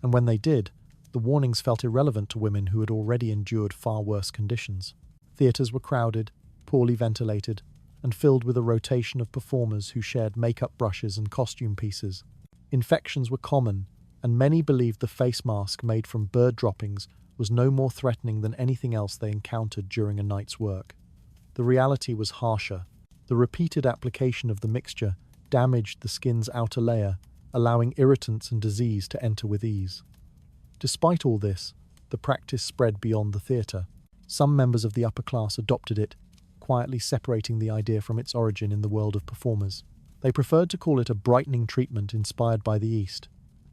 and when they did, the warnings felt irrelevant to women who had already endured far worse conditions. Theatres were crowded, poorly ventilated, and filled with a rotation of performers who shared makeup brushes and costume pieces. Infections were common, and many believed the face mask made from bird droppings was no more threatening than anything else they encountered during a night's work. The reality was harsher. The repeated application of the mixture damaged the skin's outer layer, allowing irritants and disease to enter with ease. Despite all this, the practice spread beyond the theatre. Some members of the upper class adopted it, quietly separating the idea from its origin in the world of performers. They preferred to call it a brightening treatment inspired by the East,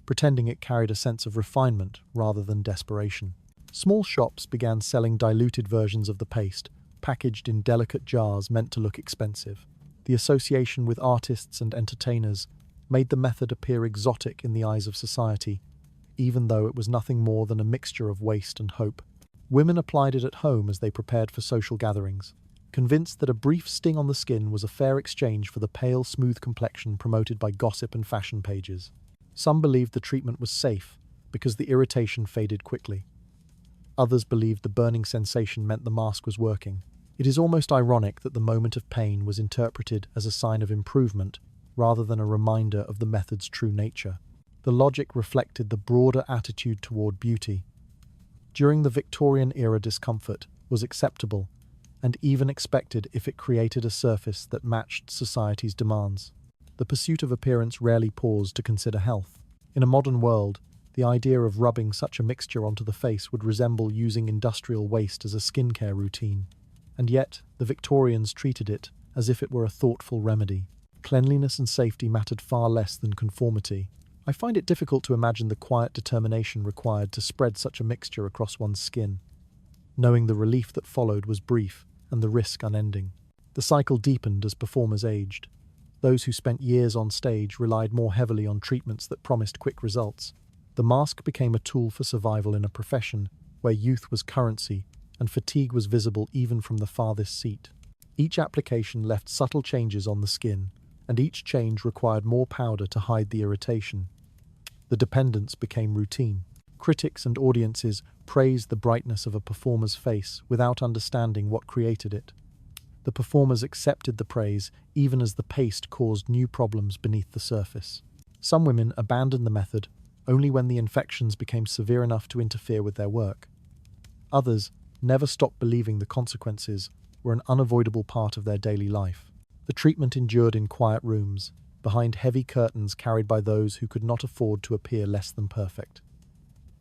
pretending it carried a sense of refinement rather than desperation. Small shops began selling diluted versions of the paste, packaged in delicate jars meant to look expensive. The association with artists and entertainers made the method appear exotic in the eyes of society, even though it was nothing more than a mixture of waste and hope. Women applied it at home as they prepared for social gatherings. convinced that a brief sting on the skin was a fair exchange for the pale, smooth complexion promoted by gossip and fashion pages. Some believed the treatment was safe because the irritation faded quickly. Others believed the burning sensation meant the mask was working. It is almost ironic that the moment of pain was interpreted as a sign of improvement rather than a reminder of the method's true nature. The logic reflected the broader attitude toward beauty. During the Victorian era, discomfort was acceptable and even expected if it created a surface that matched society's demands. The pursuit of appearance rarely paused to consider health. In a modern world, the idea of rubbing such a mixture onto the face would resemble using industrial waste as a skincare routine. And yet, the Victorians treated it as if it were a thoughtful remedy. Cleanliness and safety mattered far less than conformity. I find it difficult to imagine the quiet determination required to spread such a mixture across one's skin, knowing the relief that followed was brief and the risk unending. The cycle deepened as performers aged. Those who spent years on stage relied more heavily on treatments that promised quick results. The mask became a tool for survival in a profession where youth was currency and fatigue was visible even from the farthest seat. Each application left subtle changes on the skin, and each change required more powder to hide the irritation. The dependence became routine. Critics and audiences praised the brightness of a performer's face without understanding what created it. The performers accepted the praise even as the paste caused new problems beneath the surface. Some women abandoned the method only when the infections became severe enough to interfere with their work. Others never stopped believing the consequences were an unavoidable part of their daily life. The treatment endured in quiet rooms, behind heavy curtains carried by those who could not afford to appear less than perfect.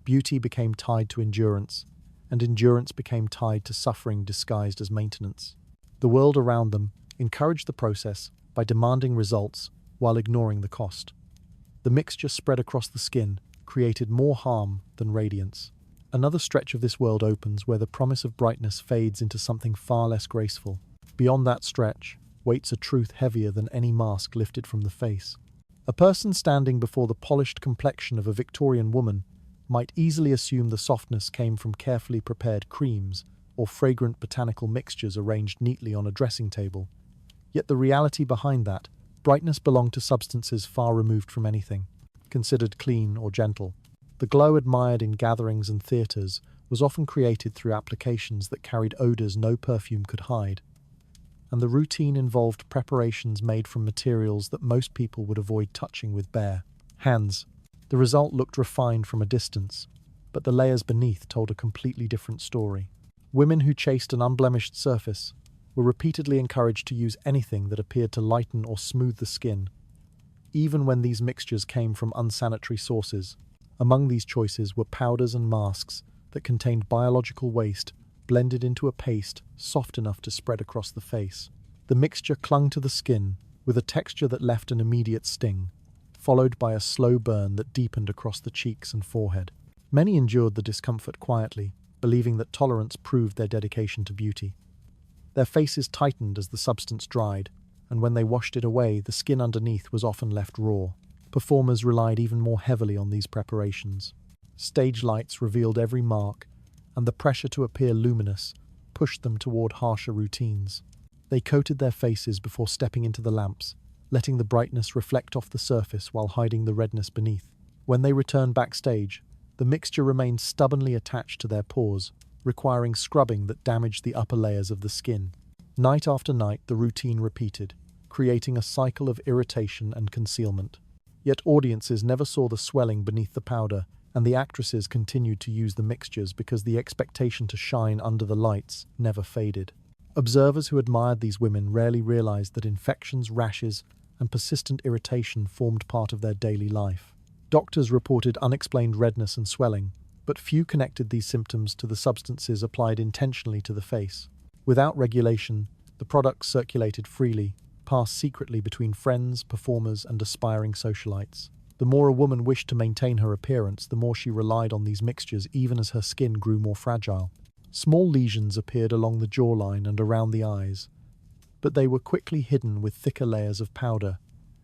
Beauty became tied to endurance, and endurance became tied to suffering disguised as maintenance. The world around them encouraged the process by demanding results while ignoring the cost. The mixture spread across the skin created more harm than radiance. Another stretch of this world opens where the promise of brightness fades into something far less graceful. Beyond that stretch waits a truth heavier than any mask lifted from the face. A person standing before the polished complexion of a Victorian woman might easily assume the softness came from carefully prepared creams or fragrant botanical mixtures arranged neatly on a dressing table. Yet the reality behind that brightness belonged to substances far removed from anything considered clean or gentle. The glow admired in gatherings and theatres was often created through applications that carried odours no perfume could hide, and the routine involved preparations made from materials that most people would avoid touching with bare hands. The result looked refined from a distance, but the layers beneath told a completely different story. Women who chased an unblemished surface were repeatedly encouraged to use anything that appeared to lighten or smooth the skin, even when these mixtures came from unsanitary sources. Among these choices were powders and masks that contained biological waste blended into a paste soft enough to spread across the face. The mixture clung to the skin with a texture that left an immediate sting, followed by a slow burn that deepened across the cheeks and forehead. Many endured the discomfort quietly, believing that tolerance proved their dedication to beauty. Their faces tightened as the substance dried, and when they washed it away, the skin underneath was often left raw. Performers relied even more heavily on these preparations. Stage lights revealed every mark, and the pressure to appear luminous pushed them toward harsher routines. They coated their faces before stepping into the lamps, letting the brightness reflect off the surface while hiding the redness beneath. When they returned backstage, the mixture remained stubbornly attached to their pores, requiring scrubbing that damaged the upper layers of the skin. Night after night, the routine repeated, creating a cycle of irritation and concealment. Yet audiences never saw the swelling beneath the powder, and the actresses continued to use the mixtures because the expectation to shine under the lights never faded. Observers who admired these women rarely realized that infections, rashes, and persistent irritation formed part of their daily life. Doctors reported unexplained redness and swelling, but few connected these symptoms to the substances applied intentionally to the face. Without regulation, the products circulated freely, passed secretly between friends, performers, and aspiring socialites. The more a woman wished to maintain her appearance, the more she relied on these mixtures even as her skin grew more fragile. Small lesions appeared along the jawline and around the eyes, but they were quickly hidden with thicker layers of powder,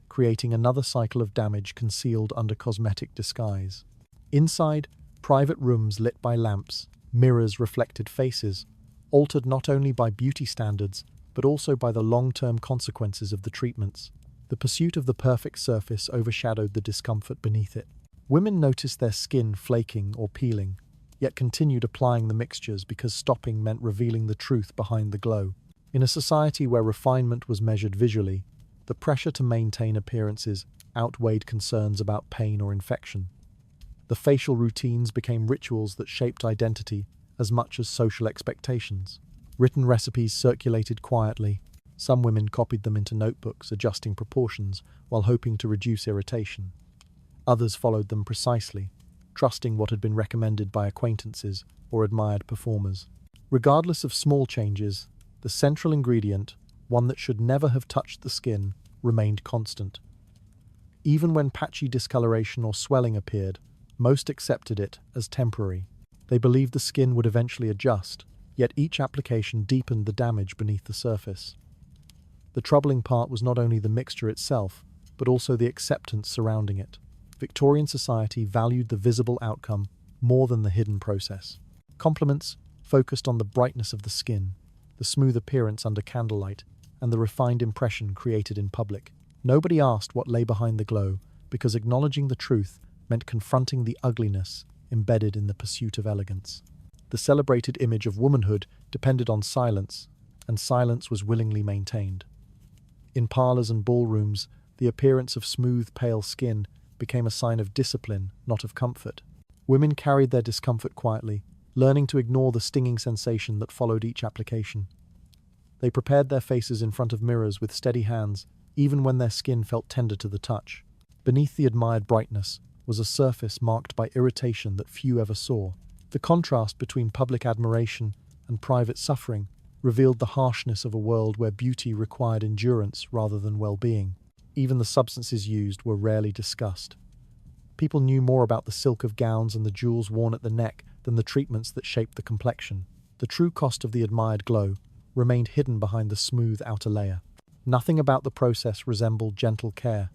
creating another cycle of damage concealed under cosmetic disguise. Inside, private rooms lit by lamps, mirrors reflected faces, altered not only by beauty standards, but also by the long-term consequences of the treatments. The pursuit of the perfect surface overshadowed the discomfort beneath it. Women noticed their skin flaking or peeling, yet continued applying the mixtures because stopping meant revealing the truth behind the glow. In a society where refinement was measured visually, the pressure to maintain appearances outweighed concerns about pain or infection. The facial routines became rituals that shaped identity as much as social expectations. Written recipes circulated quietly. Some women copied them into notebooks, adjusting proportions while hoping to reduce irritation. Others followed them precisely, trusting what had been recommended by acquaintances or admired performers. Regardless of small changes, the central ingredient, one that should never have touched the skin, remained constant. Even when patchy discoloration or swelling appeared, most accepted it as temporary. They believed the skin would eventually adjust, yet each application deepened the damage beneath the surface. The troubling part was not only the mixture itself, but also the acceptance surrounding it. Victorian society valued the visible outcome more than the hidden process. Compliments focused on the brightness of the skin, the smooth appearance under candlelight, and the refined impression created in public. Nobody asked what lay behind the glow, because acknowledging the truth meant confronting the ugliness embedded in the pursuit of elegance. The celebrated image of womanhood depended on silence, and silence was willingly maintained. In parlors and ballrooms, the appearance of smooth, pale skin became a sign of discipline, not of comfort. Women carried their discomfort quietly, learning to ignore the stinging sensation that followed each application. They prepared their faces in front of mirrors with steady hands, even when their skin felt tender to the touch. Beneath the admired brightness was a surface marked by irritation that few ever saw. The contrast between public admiration and private suffering revealed the harshness of a world where beauty required endurance rather than well-being. Even the substances used were rarely discussed. People knew more about the silk of gowns and the jewels worn at the neck than the treatments that shaped the complexion. The true cost of the admired glow remained hidden behind the smooth outer layer. Nothing about the process resembled gentle care.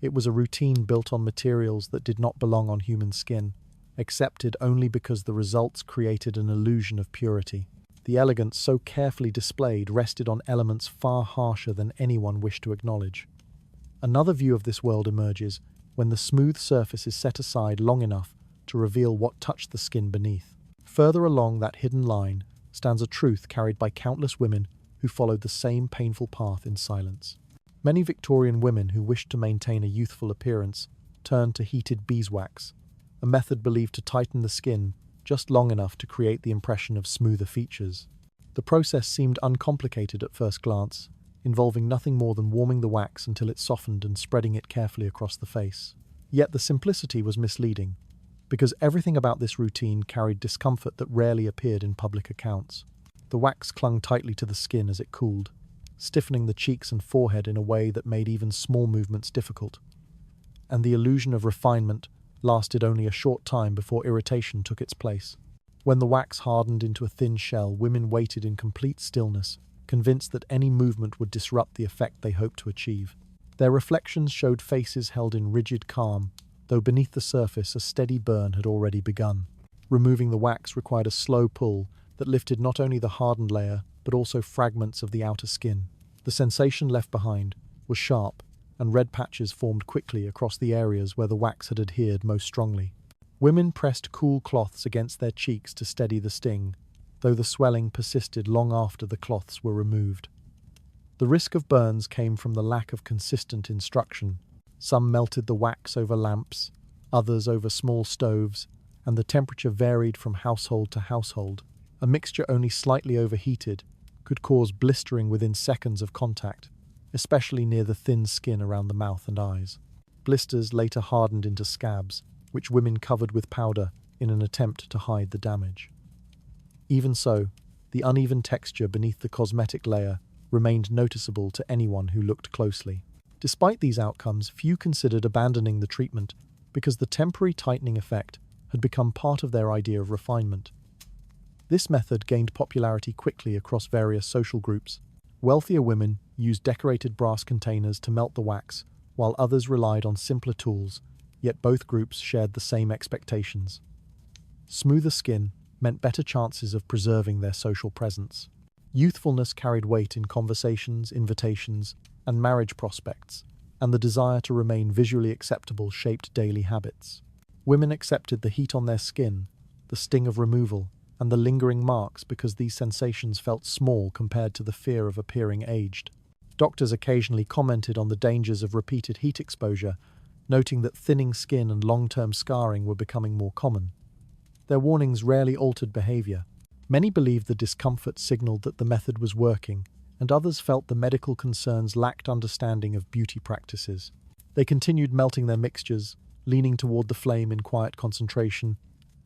It was a routine built on materials that did not belong on human skin, accepted only because the results created an illusion of purity. The elegance so carefully displayed rested on elements far harsher than anyone wished to acknowledge. Another view of this world emerges when the smooth surface is set aside long enough to reveal what touched the skin beneath. Further along that hidden line stands a truth carried by countless women who followed the same painful path in silence. Many Victorian women who wished to maintain a youthful appearance turned to heated beeswax, a method believed to tighten the skin just long enough to create the impression of smoother features. The process seemed uncomplicated at first glance, involving nothing more than warming the wax until it softened and spreading it carefully across the face. Yet the simplicity was misleading, because everything about this routine carried discomfort that rarely appeared in public accounts. The wax clung tightly to the skin as it cooled, stiffening the cheeks and forehead in a way that made even small movements difficult. And the illusion of refinement lasted only a short time before irritation took its place. When the wax hardened into a thin shell, women waited in complete stillness, convinced that any movement would disrupt the effect they hoped to achieve. Their reflections showed faces held in rigid calm, though beneath the surface a steady burn had already begun. Removing the wax required a slow pull that lifted not only the hardened layer, but also fragments of the outer skin. The sensation left behind was sharp, and red patches formed quickly across the areas where the wax had adhered most strongly. Women pressed cool cloths against their cheeks to steady the sting, though the swelling persisted long after the cloths were removed. The risk of burns came from the lack of consistent instruction. Some melted the wax over lamps, others over small stoves, and the temperature varied from household to household. A mixture only slightly overheated could cause blistering within seconds of contact, especially near the thin skin around the mouth and eyes. Blisters later hardened into scabs, which women covered with powder in an attempt to hide the damage. Even so, the uneven texture beneath the cosmetic layer remained noticeable to anyone who looked closely. Despite these outcomes, few considered abandoning the treatment because the temporary tightening effect had become part of their idea of refinement. This method gained popularity quickly across various social groups. Wealthier women used decorated brass containers to melt the wax, while others relied on simpler tools, yet both groups shared the same expectations. Smoother skin meant better chances of preserving their social presence. Youthfulness carried weight in conversations, invitations, and marriage prospects, and the desire to remain visually acceptable shaped daily habits. Women accepted the heat on their skin, the sting of removal, and the lingering marks because these sensations felt small compared to the fear of appearing aged. Doctors occasionally commented on the dangers of repeated heat exposure, noting that thinning skin and long-term scarring were becoming more common. Their warnings rarely altered behavior. Many believed the discomfort signaled that the method was working, and others felt the medical concerns lacked understanding of beauty practices. They continued melting their mixtures, leaning toward the flame in quiet concentration,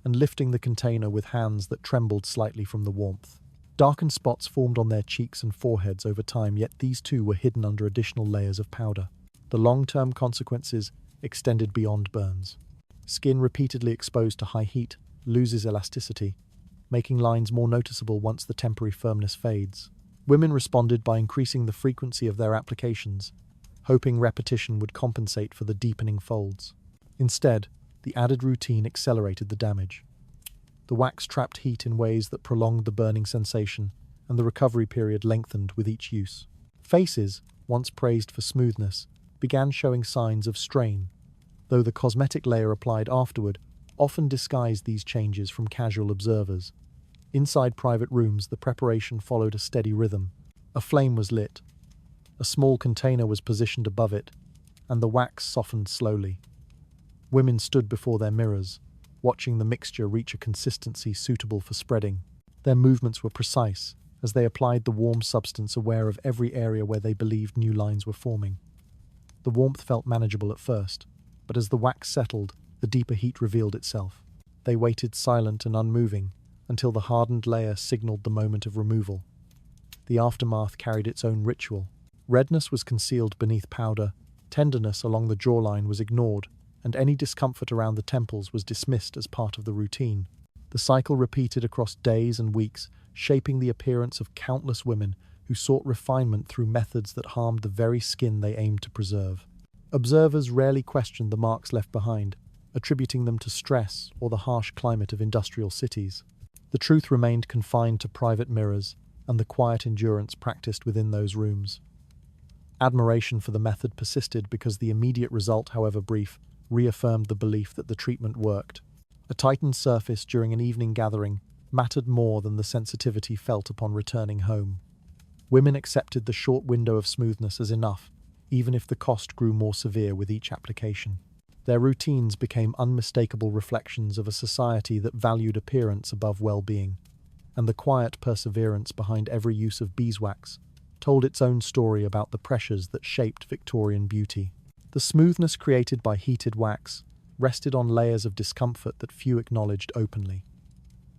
and lifting the container with hands that trembled slightly from the warmth. Darkened spots formed on their cheeks and foreheads over time, yet these too were hidden under additional layers of powder. The long-term consequences extended beyond burns. Skin repeatedly exposed to high heat loses elasticity, making lines more noticeable once the temporary firmness fades. Women responded by increasing the frequency of their applications, hoping repetition would compensate for the deepening folds. Instead, the added routine accelerated the damage. The wax trapped heat in ways that prolonged the burning sensation, and the recovery period lengthened with each use. Faces, once praised for smoothness, began showing signs of strain, though the cosmetic layer applied afterward often disguised these changes from casual observers. Inside private rooms, the preparation followed a steady rhythm. A flame was lit, a small container was positioned above it, and the wax softened slowly. Women stood before their mirrors, watching the mixture reach a consistency suitable for spreading. Their movements were precise, as they applied the warm substance, aware of every area where they believed new lines were forming. The warmth felt manageable at first, but as the wax settled, the deeper heat revealed itself. They waited silent and unmoving until the hardened layer signaled the moment of removal. The aftermath carried its own ritual. Redness was concealed beneath powder, tenderness along the jawline was ignored, and any discomfort around the temples was dismissed as part of the routine. The cycle repeated across days and weeks, shaping the appearance of countless women who sought refinement through methods that harmed the very skin they aimed to preserve. Observers rarely questioned the marks left behind, attributing them to stress or the harsh climate of industrial cities. The truth remained confined to private mirrors and the quiet endurance practiced within those rooms. Admiration for the method persisted because the immediate result, however brief, reaffirmed the belief that the treatment worked. A tightened surface during an evening gathering mattered more than the sensitivity felt upon returning home. Women accepted the short window of smoothness as enough, even if the cost grew more severe with each application. Their routines became unmistakable reflections of a society that valued appearance above well-being, and the quiet perseverance behind every use of beeswax told its own story about the pressures that shaped Victorian beauty. The smoothness created by heated wax rested on layers of discomfort that few acknowledged openly.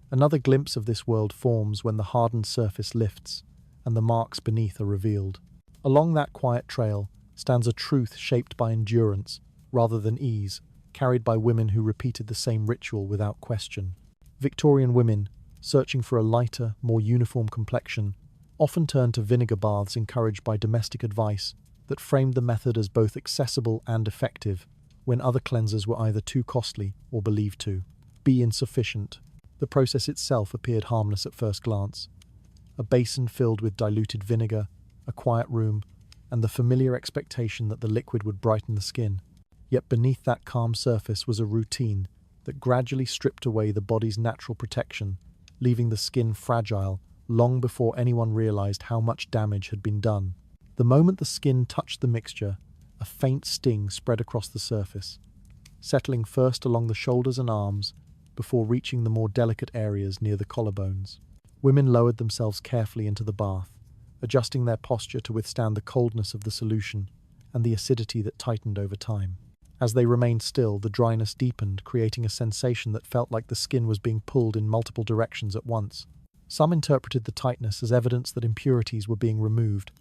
Another glimpse of this world forms when the hardened surface lifts and the marks beneath are revealed. Along that quiet trail stands a truth shaped by endurance rather than ease, carried by women who repeated the same ritual without question. Victorian women, searching for a lighter, more uniform complexion, often turned to vinegar baths encouraged by domestic advice that framed the method as both accessible and effective, when other cleansers were either too costly or believed to be insufficient. The process itself appeared harmless at first glance. A basin filled with diluted vinegar, a quiet room, and the familiar expectation that the liquid would brighten the skin. Yet beneath that calm surface was a routine that gradually stripped away the body's natural protection, leaving the skin fragile long before anyone realized how much damage had been done. The moment the skin touched the mixture, a faint sting spread across the surface, settling first along the shoulders and arms before reaching the more delicate areas near the collarbones. Women lowered themselves carefully into the bath, adjusting their posture to withstand the coldness of the solution and the acidity that tightened over time. As they remained still, the dryness deepened, creating a sensation that felt like the skin was being pulled in multiple directions at once. Some interpreted the tightness as evidence that impurities were being removed,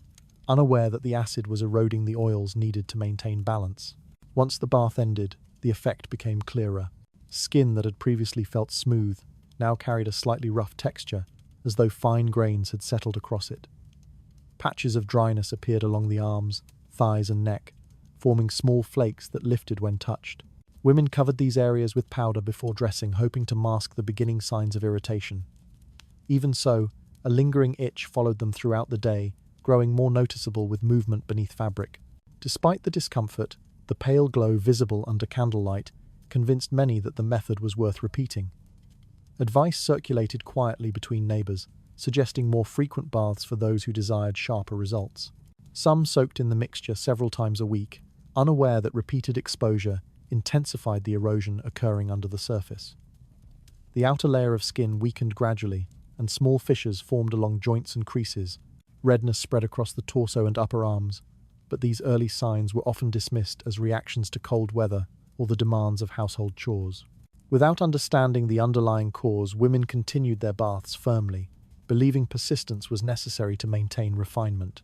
unaware that the acid was eroding the oils needed to maintain balance. Once the bath ended, the effect became clearer. Skin that had previously felt smooth now carried a slightly rough texture, as though fine grains had settled across it. Patches of dryness appeared along the arms, thighs, and neck, forming small flakes that lifted when touched. Women covered these areas with powder before dressing, hoping to mask the beginning signs of irritation. Even so, A lingering itch followed them throughout the day, growing more noticeable with movement beneath fabric. Despite the discomfort, the pale glow visible under candlelight convinced many that the method was worth repeating. Advice circulated quietly between neighbors, suggesting more frequent baths for those who desired sharper results. Some soaked in the mixture several times a week, unaware that repeated exposure intensified the erosion occurring under the surface. The outer layer of skin weakened gradually, and small fissures formed along joints and creases. Redness spread across the torso and upper arms, but these early signs were often dismissed as reactions to cold weather or the demands of household chores. Without understanding the underlying cause, women continued their baths firmly, believing persistence was necessary to maintain refinement.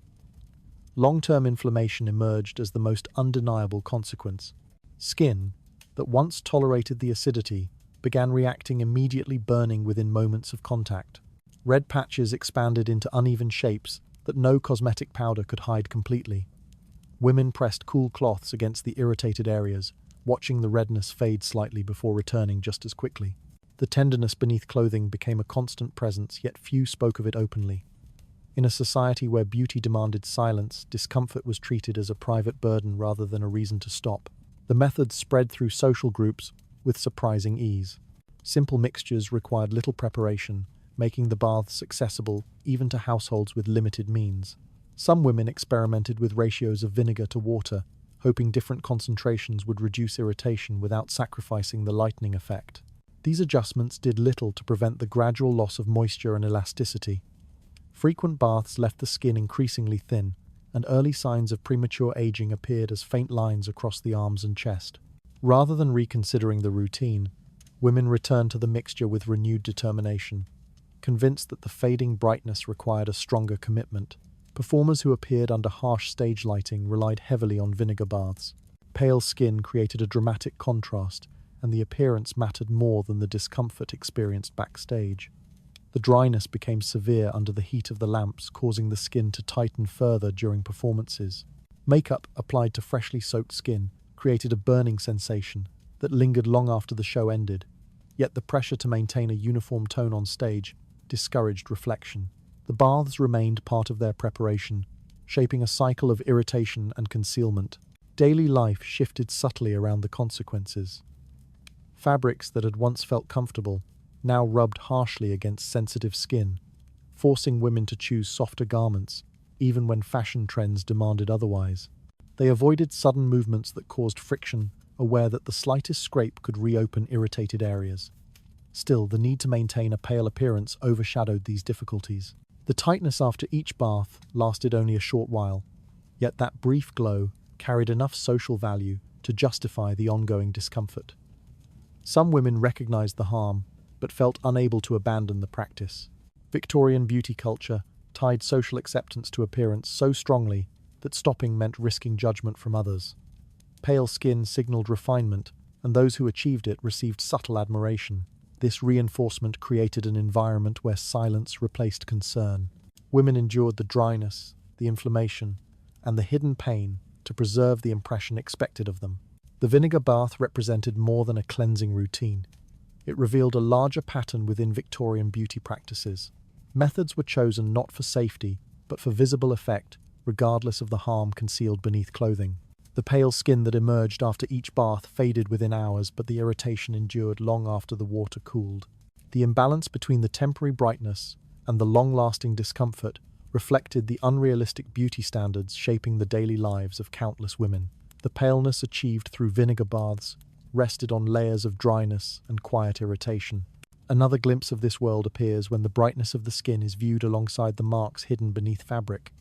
Long-term inflammation emerged as the most undeniable consequence. Skin, that once tolerated the acidity, began reacting immediately, burning within moments of contact. Red patches expanded into uneven shapes that no cosmetic powder could hide completely. Women pressed cool cloths against the irritated areas, watching the redness fade slightly before returning just as quickly. The tenderness beneath clothing became a constant presence, yet few spoke of it openly. In a society where beauty demanded silence, discomfort was treated as a private burden rather than a reason to stop. The method spread through social groups with surprising ease. Simple mixtures required little preparation, making the baths accessible even to households with limited means. Some women experimented with ratios of vinegar to water, hoping different concentrations would reduce irritation without sacrificing the lightening effect. These adjustments did little to prevent the gradual loss of moisture and elasticity. Frequent baths left the skin increasingly thin, and early signs of premature aging appeared as faint lines across the arms and chest. Rather than reconsidering the routine, women returned to the mixture with renewed determination. Convinced that the fading brightness required a stronger commitment, performers who appeared under harsh stage lighting relied heavily on vinegar baths. Pale skin created a dramatic contrast, and the appearance mattered more than the discomfort experienced backstage. The dryness became severe under the heat of the lamps, causing the skin to tighten further during performances. Makeup applied to freshly soaked skin created a burning sensation that lingered long after the show ended, yet the pressure to maintain a uniform tone on stage discouraged reflection. The baths remained part of their preparation, shaping a cycle of irritation and concealment. Daily life shifted subtly around the consequences. Fabrics that had once felt comfortable now rubbed harshly against sensitive skin, forcing women to choose softer garments, even when fashion trends demanded otherwise. They avoided sudden movements that caused friction, aware that the slightest scrape could reopen irritated areas. Still, the need to maintain a pale appearance overshadowed these difficulties. The tightness after each bath lasted only a short while, yet that brief glow carried enough social value to justify the ongoing discomfort. Some women recognized the harm, but felt unable to abandon the practice. Victorian beauty culture tied social acceptance to appearance so strongly that stopping meant risking judgment from others. Pale skin signaled refinement, and those who achieved it received subtle admiration. This reinforcement created an environment where silence replaced concern. Women endured the dryness, the inflammation, and the hidden pain to preserve the impression expected of them. The vinegar bath represented more than a cleansing routine. It revealed a larger pattern within Victorian beauty practices. Methods were chosen not for safety, but for visible effect, regardless of the harm concealed beneath clothing. The pale skin that emerged after each bath faded within hours, but the irritation endured long after the water cooled. The imbalance between the temporary brightness and the long-lasting discomfort reflected the unrealistic beauty standards shaping the daily lives of countless women. The paleness achieved through vinegar baths rested on layers of dryness and quiet irritation. Another glimpse of this world appears when the brightness of the skin is viewed alongside the marks hidden beneath fabric.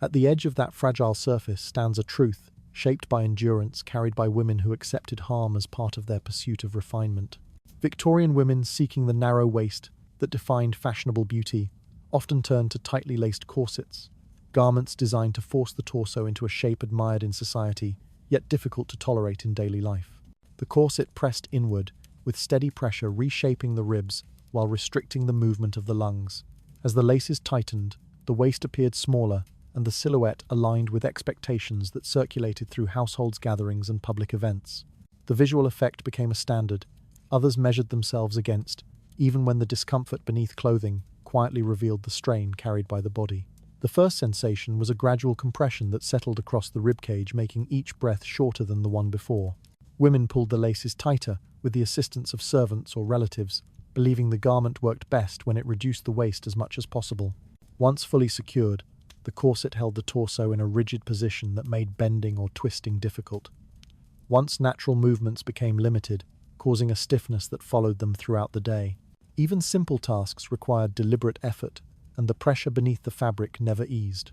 At the edge of that fragile surface stands a truth, shaped by endurance, carried by women who accepted harm as part of their pursuit of refinement. Victorian women seeking the narrow waist that defined fashionable beauty often turned to tightly laced corsets, garments designed to force the torso into a shape admired in society, yet difficult to tolerate in daily life. The corset pressed inward, with steady pressure reshaping the ribs while restricting the movement of the lungs. As the laces tightened, the waist appeared smaller, and the silhouette aligned with expectations that circulated through households, gatherings, and public events. The visual effect became a standard others measured themselves against, even when the discomfort beneath clothing quietly revealed the strain carried by the body. The first sensation was a gradual compression that settled across the ribcage, making each breath shorter than the one before. Women pulled the laces tighter with the assistance of servants or relatives, believing the garment worked best when it reduced the waist as much as possible. Once fully secured, the corset held the torso in a rigid position that made bending or twisting difficult. Once natural movements became limited, causing a stiffness that followed them throughout the day. Even simple tasks required deliberate effort, and the pressure beneath the fabric never eased.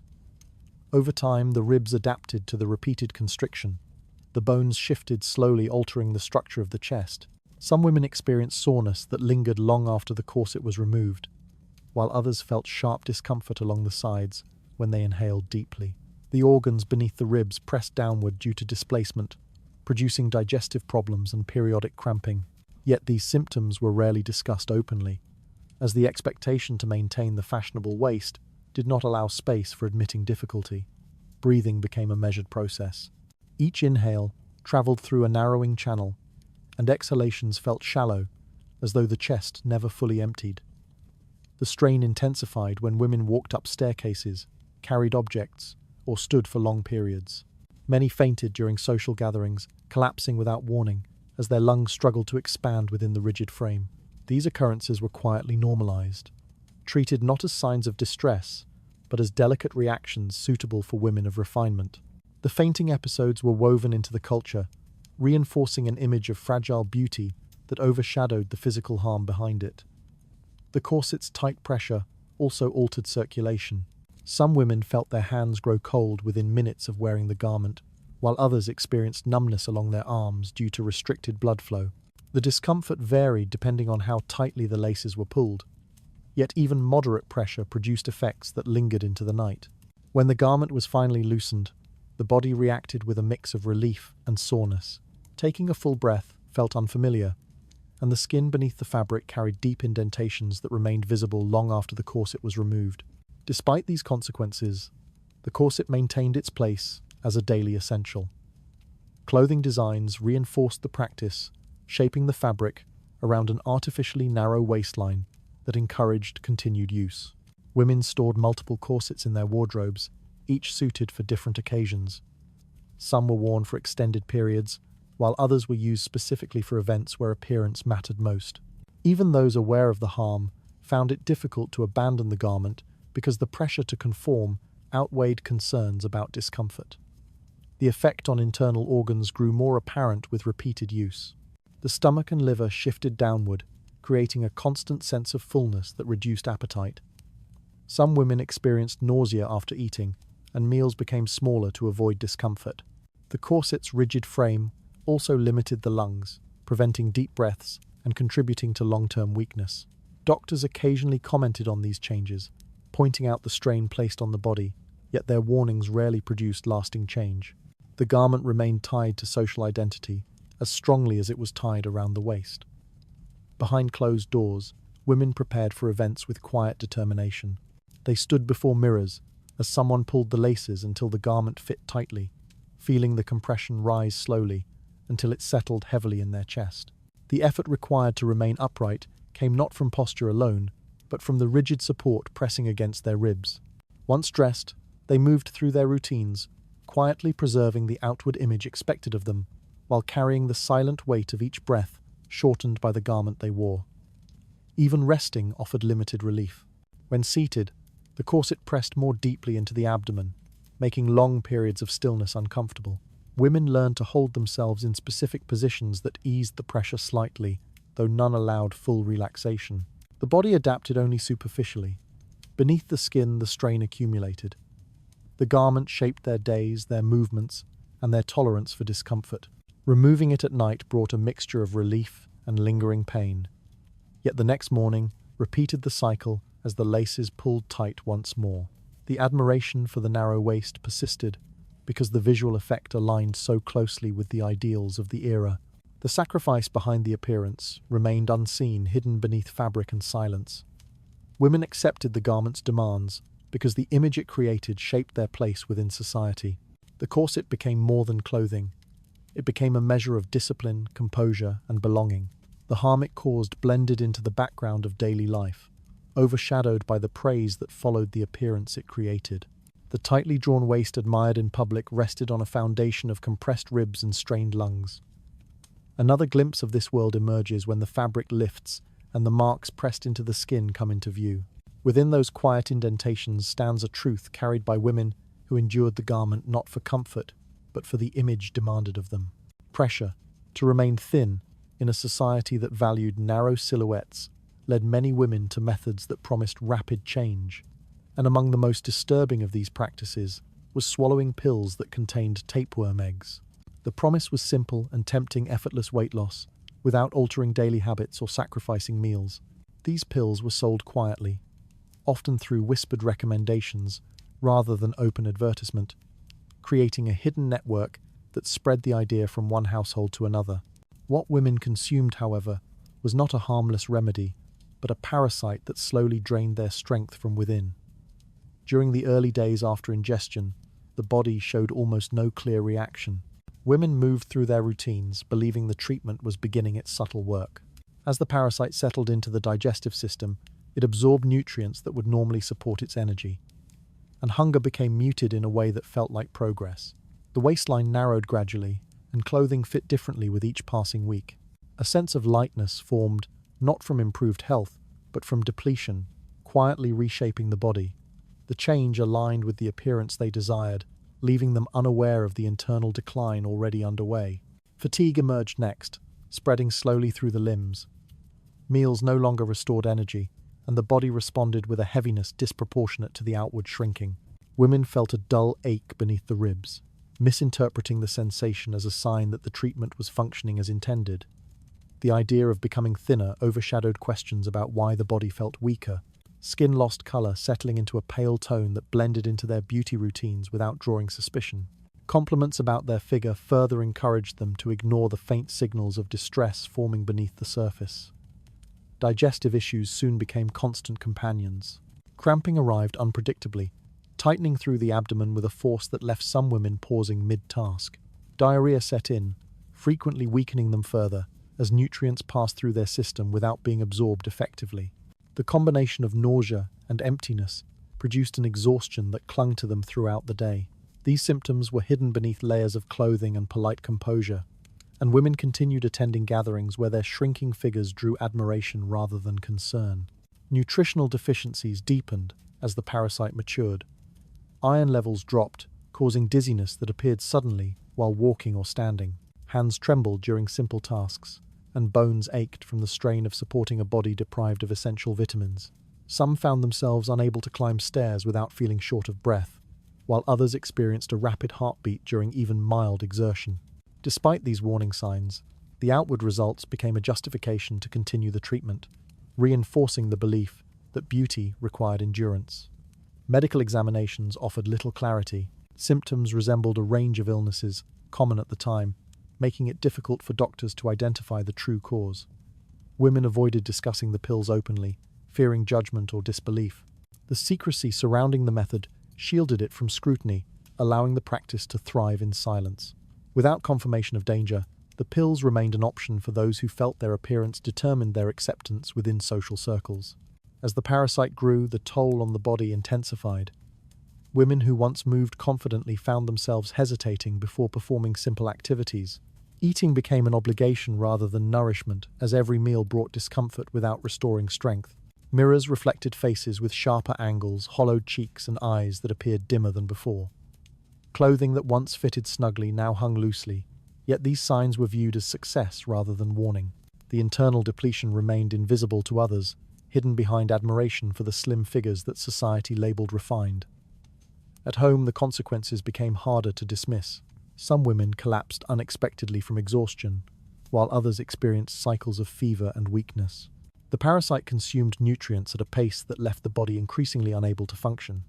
Over time, the ribs adapted to the repeated constriction. The bones shifted slowly, altering the structure of the chest. Some women experienced soreness that lingered long after the corset was removed, while others felt sharp discomfort along the sides when they inhaled deeply. The organs beneath the ribs pressed downward due to displacement, producing digestive problems and periodic cramping. Yet these symptoms were rarely discussed openly, as the expectation to maintain the fashionable waist did not allow space for admitting difficulty. Breathing became a measured process. Each inhale traveled through a narrowing channel, and exhalations felt shallow, as though the chest never fully emptied. The strain intensified when women walked up staircases, carried objects, or stood for long periods. Many fainted during social gatherings, collapsing without warning, as their lungs struggled to expand within the rigid frame. These occurrences were quietly normalized, treated not as signs of distress, but as delicate reactions suitable for women of refinement. The fainting episodes were woven into the culture, reinforcing an image of fragile beauty that overshadowed the physical harm behind it. The corset's tight pressure also altered circulation. Some women felt their hands grow cold within minutes of wearing the garment, while others experienced numbness along their arms due to restricted blood flow. The discomfort varied depending on how tightly the laces were pulled, yet even moderate pressure produced effects that lingered into the night. When the garment was finally loosened, the body reacted with a mix of relief and soreness. Taking a full breath felt unfamiliar, and the skin beneath the fabric carried deep indentations that remained visible long after the corset was removed. Despite these consequences, the corset maintained its place as a daily essential. Clothing designs reinforced the practice, shaping the fabric around an artificially narrow waistline that encouraged continued use. Women stored multiple corsets in their wardrobes, each suited for different occasions. Some were worn for extended periods, while others were used specifically for events where appearance mattered most. Even those aware of the harm found it difficult to abandon the garment because the pressure to conform outweighed concerns about discomfort. The effect on internal organs grew more apparent with repeated use. The stomach and liver shifted downward, creating a constant sense of fullness that reduced appetite. Some women experienced nausea after eating, and meals became smaller to avoid discomfort. The corset's rigid frame also limited the lungs, preventing deep breaths and contributing to long-term weakness. Doctors occasionally commented on these changes, pointing out the strain placed on the body, yet their warnings rarely produced lasting change. The garment remained tied to social identity as strongly as it was tied around the waist. Behind closed doors, women prepared for events with quiet determination. They stood before mirrors as someone pulled the laces until the garment fit tightly, feeling the compression rise slowly until it settled heavily in their chest. The effort required to remain upright came not from posture alone, but from the rigid support pressing against their ribs. Once dressed, they moved through their routines, quietly preserving the outward image expected of them, while carrying the silent weight of each breath shortened by the garment they wore. Even resting offered limited relief. When seated, the corset pressed more deeply into the abdomen, making long periods of stillness uncomfortable. Women learned to hold themselves in specific positions that eased the pressure slightly, though none allowed full relaxation. The body adapted only superficially. Beneath the skin, the strain accumulated. The garment shaped their days, their movements, and their tolerance for discomfort. Removing it at night brought a mixture of relief and lingering pain. Yet the next morning repeated the cycle as the laces pulled tight once more. The admiration for the narrow waist persisted because the visual effect aligned so closely with the ideals of the era. The sacrifice behind the appearance remained unseen, hidden beneath fabric and silence. Women accepted the garment's demands because the image it created shaped their place within society. The corset became more than clothing. It became a measure of discipline, composure, and belonging. The harm it caused blended into the background of daily life, overshadowed by the praise that followed the appearance it created. The tightly drawn waist admired in public rested on a foundation of compressed ribs and strained lungs. Another glimpse of this world emerges when the fabric lifts and the marks pressed into the skin come into view. Within those quiet indentations stands a truth carried by women who endured the garment not for comfort, but for the image demanded of them. Pressure to remain thin in a society that valued narrow silhouettes led many women to methods that promised rapid change, and among the most disturbing of these practices was swallowing pills that contained tapeworm eggs. The promise was simple and tempting effortless weight loss, without altering daily habits or sacrificing meals. These pills were sold quietly, often through whispered recommendations rather than open advertisement, creating a hidden network that spread the idea from one household to another. What women consumed, however, was not a harmless remedy, but a parasite that slowly drained their strength from within. During the early days after ingestion, the body showed almost no clear reaction. Women moved through their routines, believing the treatment was beginning its subtle work. As the parasite settled into the digestive system, it absorbed nutrients that would normally support its energy, and hunger became muted in a way that felt like progress. The waistline narrowed gradually, and clothing fit differently with each passing week. A sense of lightness formed, not from improved health, but from depletion, quietly reshaping the body. The change aligned with the appearance they desired, leaving them unaware of the internal decline already underway. Fatigue emerged next, spreading slowly through the limbs. Meals no longer restored energy, and the body responded with a heaviness disproportionate to the outward shrinking. Women felt a dull ache beneath the ribs, misinterpreting the sensation as a sign that the treatment was functioning as intended. The idea of becoming thinner overshadowed questions about why the body felt weaker. Skin lost color, settling into a pale tone that blended into their beauty routines without drawing suspicion. Compliments about their figure further encouraged them to ignore the faint signals of distress forming beneath the surface. Digestive issues soon became constant companions. Cramping arrived unpredictably, tightening through the abdomen with a force that left some women pausing mid-task. Diarrhea set in, frequently weakening them further, as nutrients passed through their system without being absorbed effectively. The combination of nausea and emptiness produced an exhaustion that clung to them throughout the day. These symptoms were hidden beneath layers of clothing and polite composure, and women continued attending gatherings where their shrinking figures drew admiration rather than concern. Nutritional deficiencies deepened as the parasite matured. Iron levels dropped, causing dizziness that appeared suddenly while walking or standing. Hands trembled during simple tasks, and bones ached from the strain of supporting a body deprived of essential vitamins. Some found themselves unable to climb stairs without feeling short of breath, while others experienced a rapid heartbeat during even mild exertion. Despite these warning signs, the outward results became a justification to continue the treatment, reinforcing the belief that beauty required endurance. Medical examinations offered little clarity. Symptoms resembled a range of illnesses common at the time, making it difficult for doctors to identify the true cause. Women avoided discussing the pills openly, fearing judgment or disbelief. The secrecy surrounding the method shielded it from scrutiny, allowing the practice to thrive in silence. Without confirmation of danger, the pills remained an option for those who felt their appearance determined their acceptance within social circles. As the parasite grew, the toll on the body intensified. Women who once moved confidently found themselves hesitating before performing simple activities. Eating became an obligation rather than nourishment, as every meal brought discomfort without restoring strength. Mirrors reflected faces with sharper angles, hollowed cheeks, and eyes that appeared dimmer than before. Clothing that once fitted snugly now hung loosely, yet these signs were viewed as success rather than warning. The internal depletion remained invisible to others, hidden behind admiration for the slim figures that society labeled refined. At home, the consequences became harder to dismiss. Some women collapsed unexpectedly from exhaustion, while others experienced cycles of fever and weakness. The parasite consumed nutrients at a pace that left the body increasingly unable to function.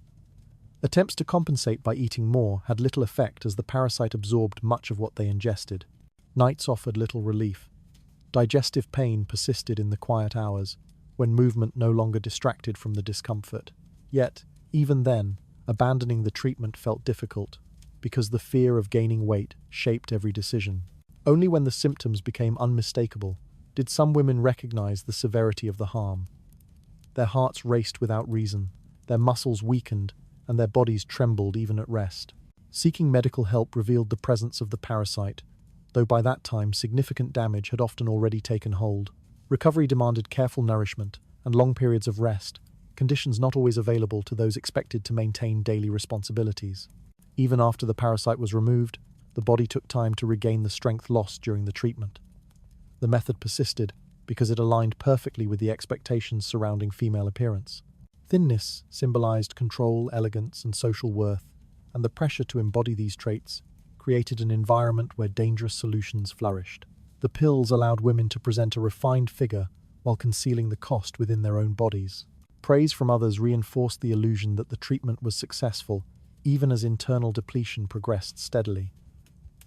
Attempts to compensate by eating more had little effect as the parasite absorbed much of what they ingested. Nights offered little relief. Digestive pain persisted in the quiet hours, when movement no longer distracted from the discomfort. Yet, even then, abandoning the treatment felt difficult, because the fear of gaining weight shaped every decision. Only when the symptoms became unmistakable did some women recognize the severity of the harm. Their hearts raced without reason, their muscles weakened, and their bodies trembled even at rest. Seeking medical help revealed the presence of the parasite, though by that time significant damage had often already taken hold. Recovery demanded careful nourishment and long periods of rest, conditions not always available to those expected to maintain daily responsibilities. Even after the parasite was removed, the body took time to regain the strength lost during the treatment. The method persisted because it aligned perfectly with the expectations surrounding female appearance. Thinness symbolized control, elegance, and social worth, and the pressure to embody these traits created an environment where dangerous solutions flourished. The pills allowed women to present a refined figure while concealing the cost within their own bodies. Praise from others reinforced the illusion that the treatment was successful, even as internal depletion progressed steadily.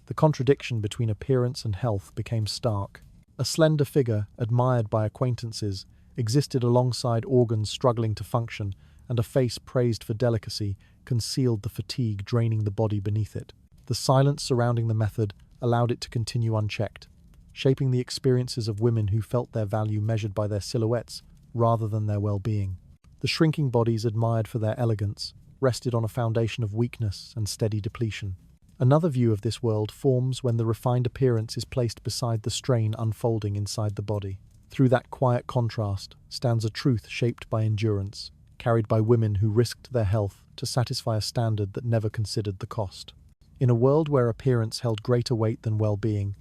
The contradiction between appearance and health became stark. A slender figure, admired by acquaintances, existed alongside organs struggling to function, and a face praised for delicacy concealed the fatigue draining the body beneath it. The silence surrounding the method allowed it to continue unchecked, shaping the experiences of women who felt their value measured by their silhouettes rather than their well-being. The shrinking bodies admired for their elegance rested on a foundation of weakness and steady depletion. Another view of this world forms when the refined appearance is placed beside the strain unfolding inside the body. Through that quiet contrast stands a truth shaped by endurance, carried by women who risked their health to satisfy a standard that never considered the cost. In a world where appearance held greater weight than well-being,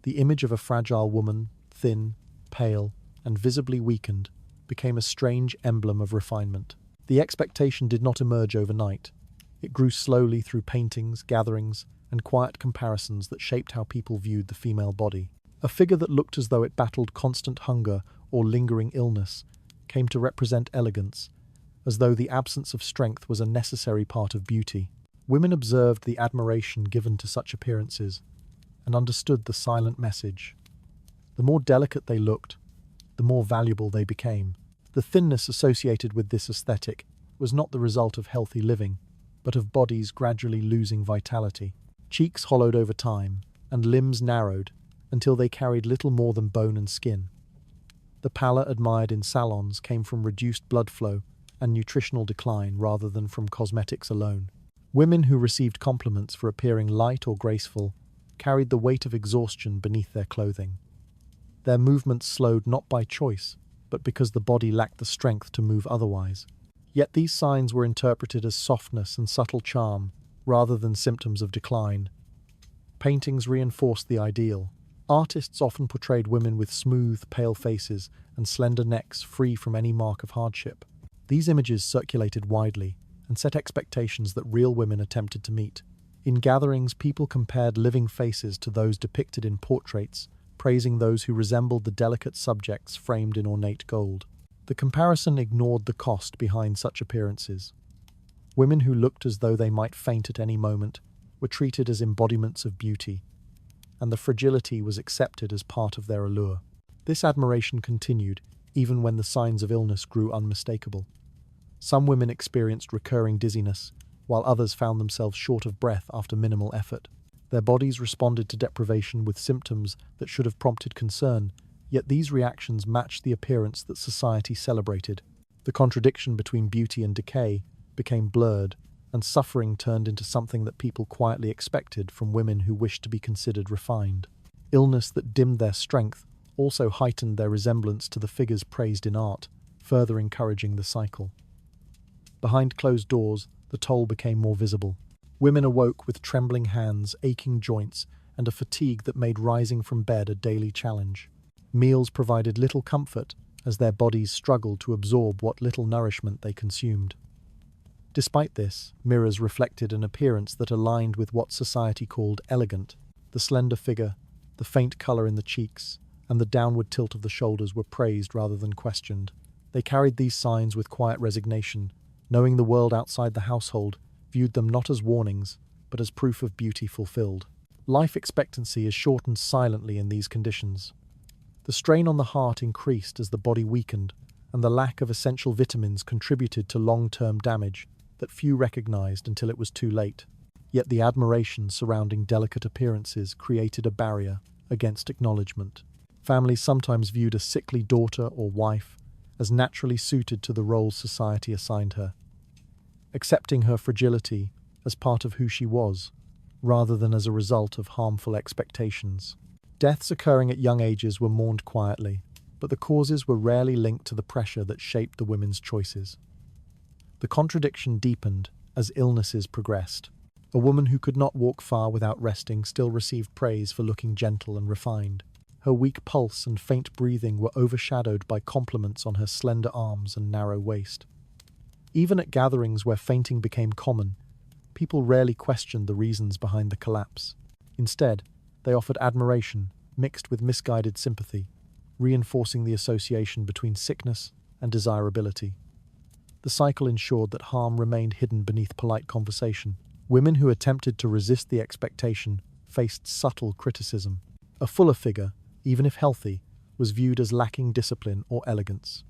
the image of a fragile woman, thin, pale, and visibly weakened, became a strange emblem of refinement. The expectation did not emerge overnight. It grew slowly through paintings, gatherings, and quiet comparisons that shaped how people viewed the female body. A figure that looked as though it battled constant hunger or lingering illness came to represent elegance, as though the absence of strength was a necessary part of beauty. Women observed the admiration given to such appearances and understood the silent message. The more delicate they looked, the more valuable they became. The thinness associated with this aesthetic was not the result of healthy living, but of bodies gradually losing vitality. Cheeks hollowed over time, and limbs narrowed until they carried little more than bone and skin. The pallor admired in salons came from reduced blood flow and nutritional decline rather than from cosmetics alone. Women who received compliments for appearing light or graceful carried the weight of exhaustion beneath their clothing. Their movements slowed not by choice, but because the body lacked the strength to move otherwise. Yet these signs were interpreted as softness and subtle charm, rather than symptoms of decline. Paintings reinforced the ideal. Artists often portrayed women with smooth, pale faces and slender necks free from any mark of hardship. These images circulated widely and set expectations that real women attempted to meet. In gatherings, people compared living faces to those depicted in portraits, praising those who resembled the delicate subjects framed in ornate gold. The comparison ignored the cost behind such appearances. Women who looked as though they might faint at any moment were treated as embodiments of beauty, and the fragility was accepted as part of their allure. This admiration continued even when the signs of illness grew unmistakable. Some women experienced recurring dizziness, while others found themselves short of breath after minimal effort. Their bodies responded to deprivation with symptoms that should have prompted concern, yet these reactions matched the appearance that society celebrated. The contradiction between beauty and decay became blurred, and suffering turned into something that people quietly expected from women who wished to be considered refined. Illness that dimmed their strength also heightened their resemblance to the figures praised in art, further encouraging the cycle. Behind closed doors, the toll became more visible. Women awoke with trembling hands, aching joints, and a fatigue that made rising from bed a daily challenge. Meals provided little comfort as their bodies struggled to absorb what little nourishment they consumed. Despite this, mirrors reflected an appearance that aligned with what society called elegant. The slender figure, the faint color in the cheeks, and the downward tilt of the shoulders were praised rather than questioned. They carried these signs with quiet resignation, knowing the world outside the household viewed them not as warnings, but as proof of beauty fulfilled. Life expectancy is shortened silently in these conditions. The strain on the heart increased as the body weakened, and the lack of essential vitamins contributed to long-term damage that few recognized until it was too late. Yet the admiration surrounding delicate appearances created a barrier against acknowledgement. Families sometimes viewed a sickly daughter or wife as naturally suited to the roles society assigned her, accepting her fragility as part of who she was, rather than as a result of harmful expectations. Deaths occurring at young ages were mourned quietly, but the causes were rarely linked to the pressure that shaped the women's choices. The contradiction deepened as illnesses progressed. A woman who could not walk far without resting still received praise for looking gentle and refined. Her weak pulse and faint breathing were overshadowed by compliments on her slender arms and narrow waist. Even at gatherings where fainting became common, people rarely questioned the reasons behind the collapse. Instead, they offered admiration, mixed with misguided sympathy, reinforcing the association between sickness and desirability. The cycle ensured that harm remained hidden beneath polite conversation. Women who attempted to resist the expectation faced subtle criticism. A fuller figure, even if healthy, was viewed as lacking discipline or elegance.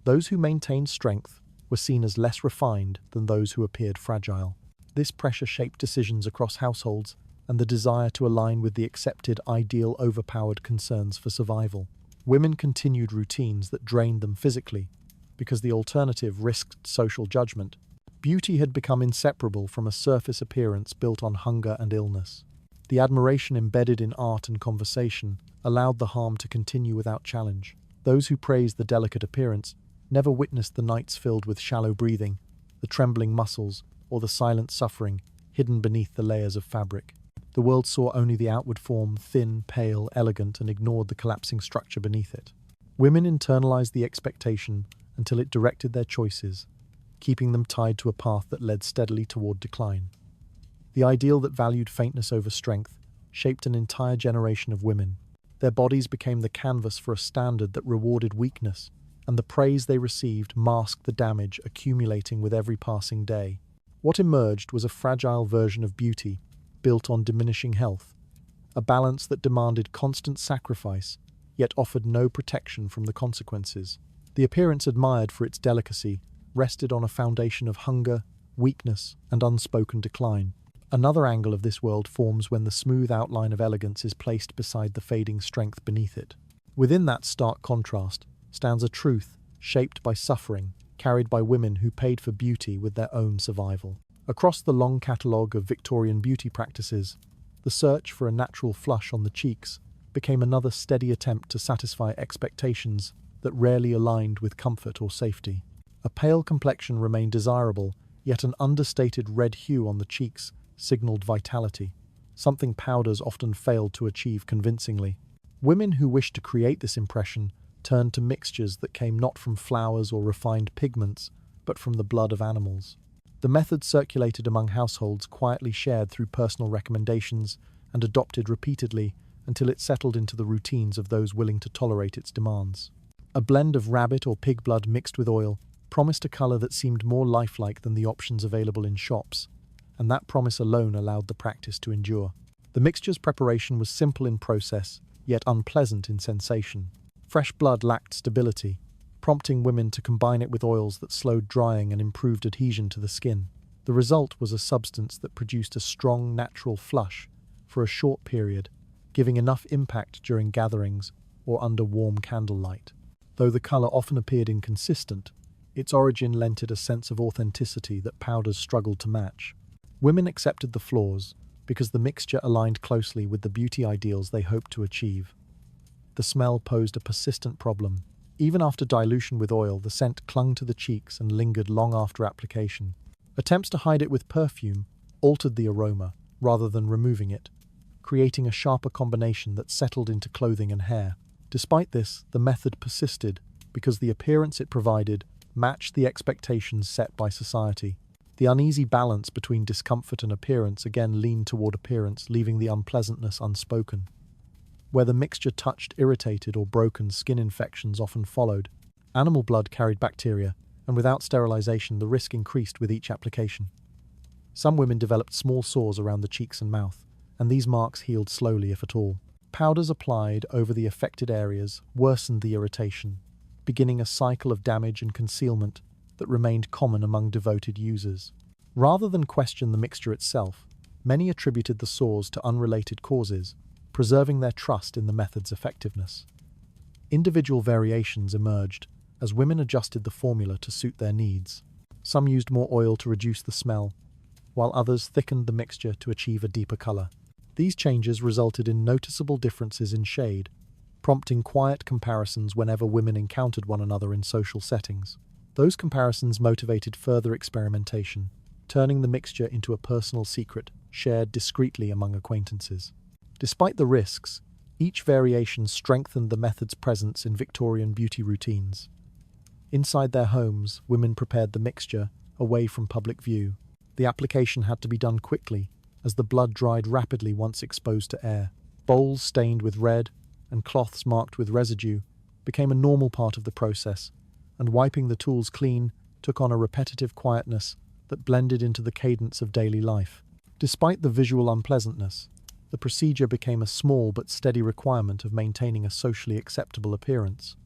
Those who maintained strength were seen as less refined than those who appeared fragile. This pressure shaped decisions across households, and the desire to align with the accepted ideal overpowered concerns for survival. Women continued routines that drained them physically, because the alternative risked social judgment. Beauty had become inseparable from a surface appearance built on hunger and illness. The admiration embedded in art and conversation allowed the harm to continue without challenge. Those who praised the delicate appearance never witnessed the nights filled with shallow breathing, the trembling muscles, or the silent suffering hidden beneath the layers of fabric. The world saw only the outward form, thin, pale, elegant, and ignored the collapsing structure beneath it. Women internalized the expectation until it directed their choices, keeping them tied to a path that led steadily toward decline. The ideal that valued faintness over strength shaped an entire generation of women. Their bodies became the canvas for a standard that rewarded weakness, and the praise they received masked the damage accumulating with every passing day. What emerged was a fragile version of beauty, built on diminishing health, a balance that demanded constant sacrifice, yet offered no protection from the consequences. The appearance admired for its delicacy rested on a foundation of hunger, weakness, and unspoken decline. Another angle of this world forms when the smooth outline of elegance is placed beside the fading strength beneath it. Within that stark contrast stands a truth shaped by suffering, carried by women who paid for beauty with their own survival. Across the long catalogue of Victorian beauty practices, the search for a natural flush on the cheeks became another steady attempt to satisfy expectations that rarely aligned with comfort or safety. A pale complexion remained desirable, yet an understated red hue on the cheeks signaled vitality, something powders often failed to achieve convincingly. Women who wished to create this impression turned to mixtures that came not from flowers or refined pigments, but from the blood of animals. The method circulated among households, quietly shared through personal recommendations and adopted repeatedly until it settled into the routines of those willing to tolerate its demands. A blend of rabbit or pig blood mixed with oil promised a color that seemed more lifelike than the options available in shops, and that promise alone allowed the practice to endure. The mixture's preparation was simple in process, yet unpleasant in sensation. Fresh blood lacked stability, prompting women to combine it with oils that slowed drying and improved adhesion to the skin. The result was a substance that produced a strong, natural flush for a short period, giving enough impact during gatherings or under warm candlelight. Though the color often appeared inconsistent, its origin lent it a sense of authenticity that powders struggled to match. Women accepted the flaws because the mixture aligned closely with the beauty ideals they hoped to achieve. The smell posed a persistent problem. Even after dilution with oil, the scent clung to the cheeks and lingered long after application. Attempts to hide it with perfume altered the aroma rather than removing it, creating a sharper combination that settled into clothing and hair. Despite this, the method persisted because the appearance it provided matched the expectations set by society. The uneasy balance between discomfort and appearance again leaned toward appearance, leaving the unpleasantness unspoken. Where the mixture touched irritated or broken, skin infections often followed. Animal blood carried bacteria, and without sterilization, the risk increased with each application. Some women developed small sores around the cheeks and mouth, and these marks healed slowly, if at all. Powders applied over the affected areas worsened the irritation, beginning a cycle of damage and concealment that remained common among devoted users. Rather than question the mixture itself, many attributed the sores to unrelated causes, preserving their trust in the method's effectiveness. Individual variations emerged, as women adjusted the formula to suit their needs. Some used more oil to reduce the smell, while others thickened the mixture to achieve a deeper color. These changes resulted in noticeable differences in shade, prompting quiet comparisons whenever women encountered one another in social settings. Those comparisons motivated further experimentation, turning the mixture into a personal secret shared discreetly among acquaintances. Despite the risks, each variation strengthened the method's presence in Victorian beauty routines. Inside their homes, women prepared the mixture away from public view. The application had to be done quickly, as the blood dried rapidly once exposed to air. Bowls stained with red and cloths marked with residue became a normal part of the process, and wiping the tools clean took on a repetitive quietness that blended into the cadence of daily life. Despite the visual unpleasantness, the procedure became a small but steady requirement of maintaining a socially acceptable appearance.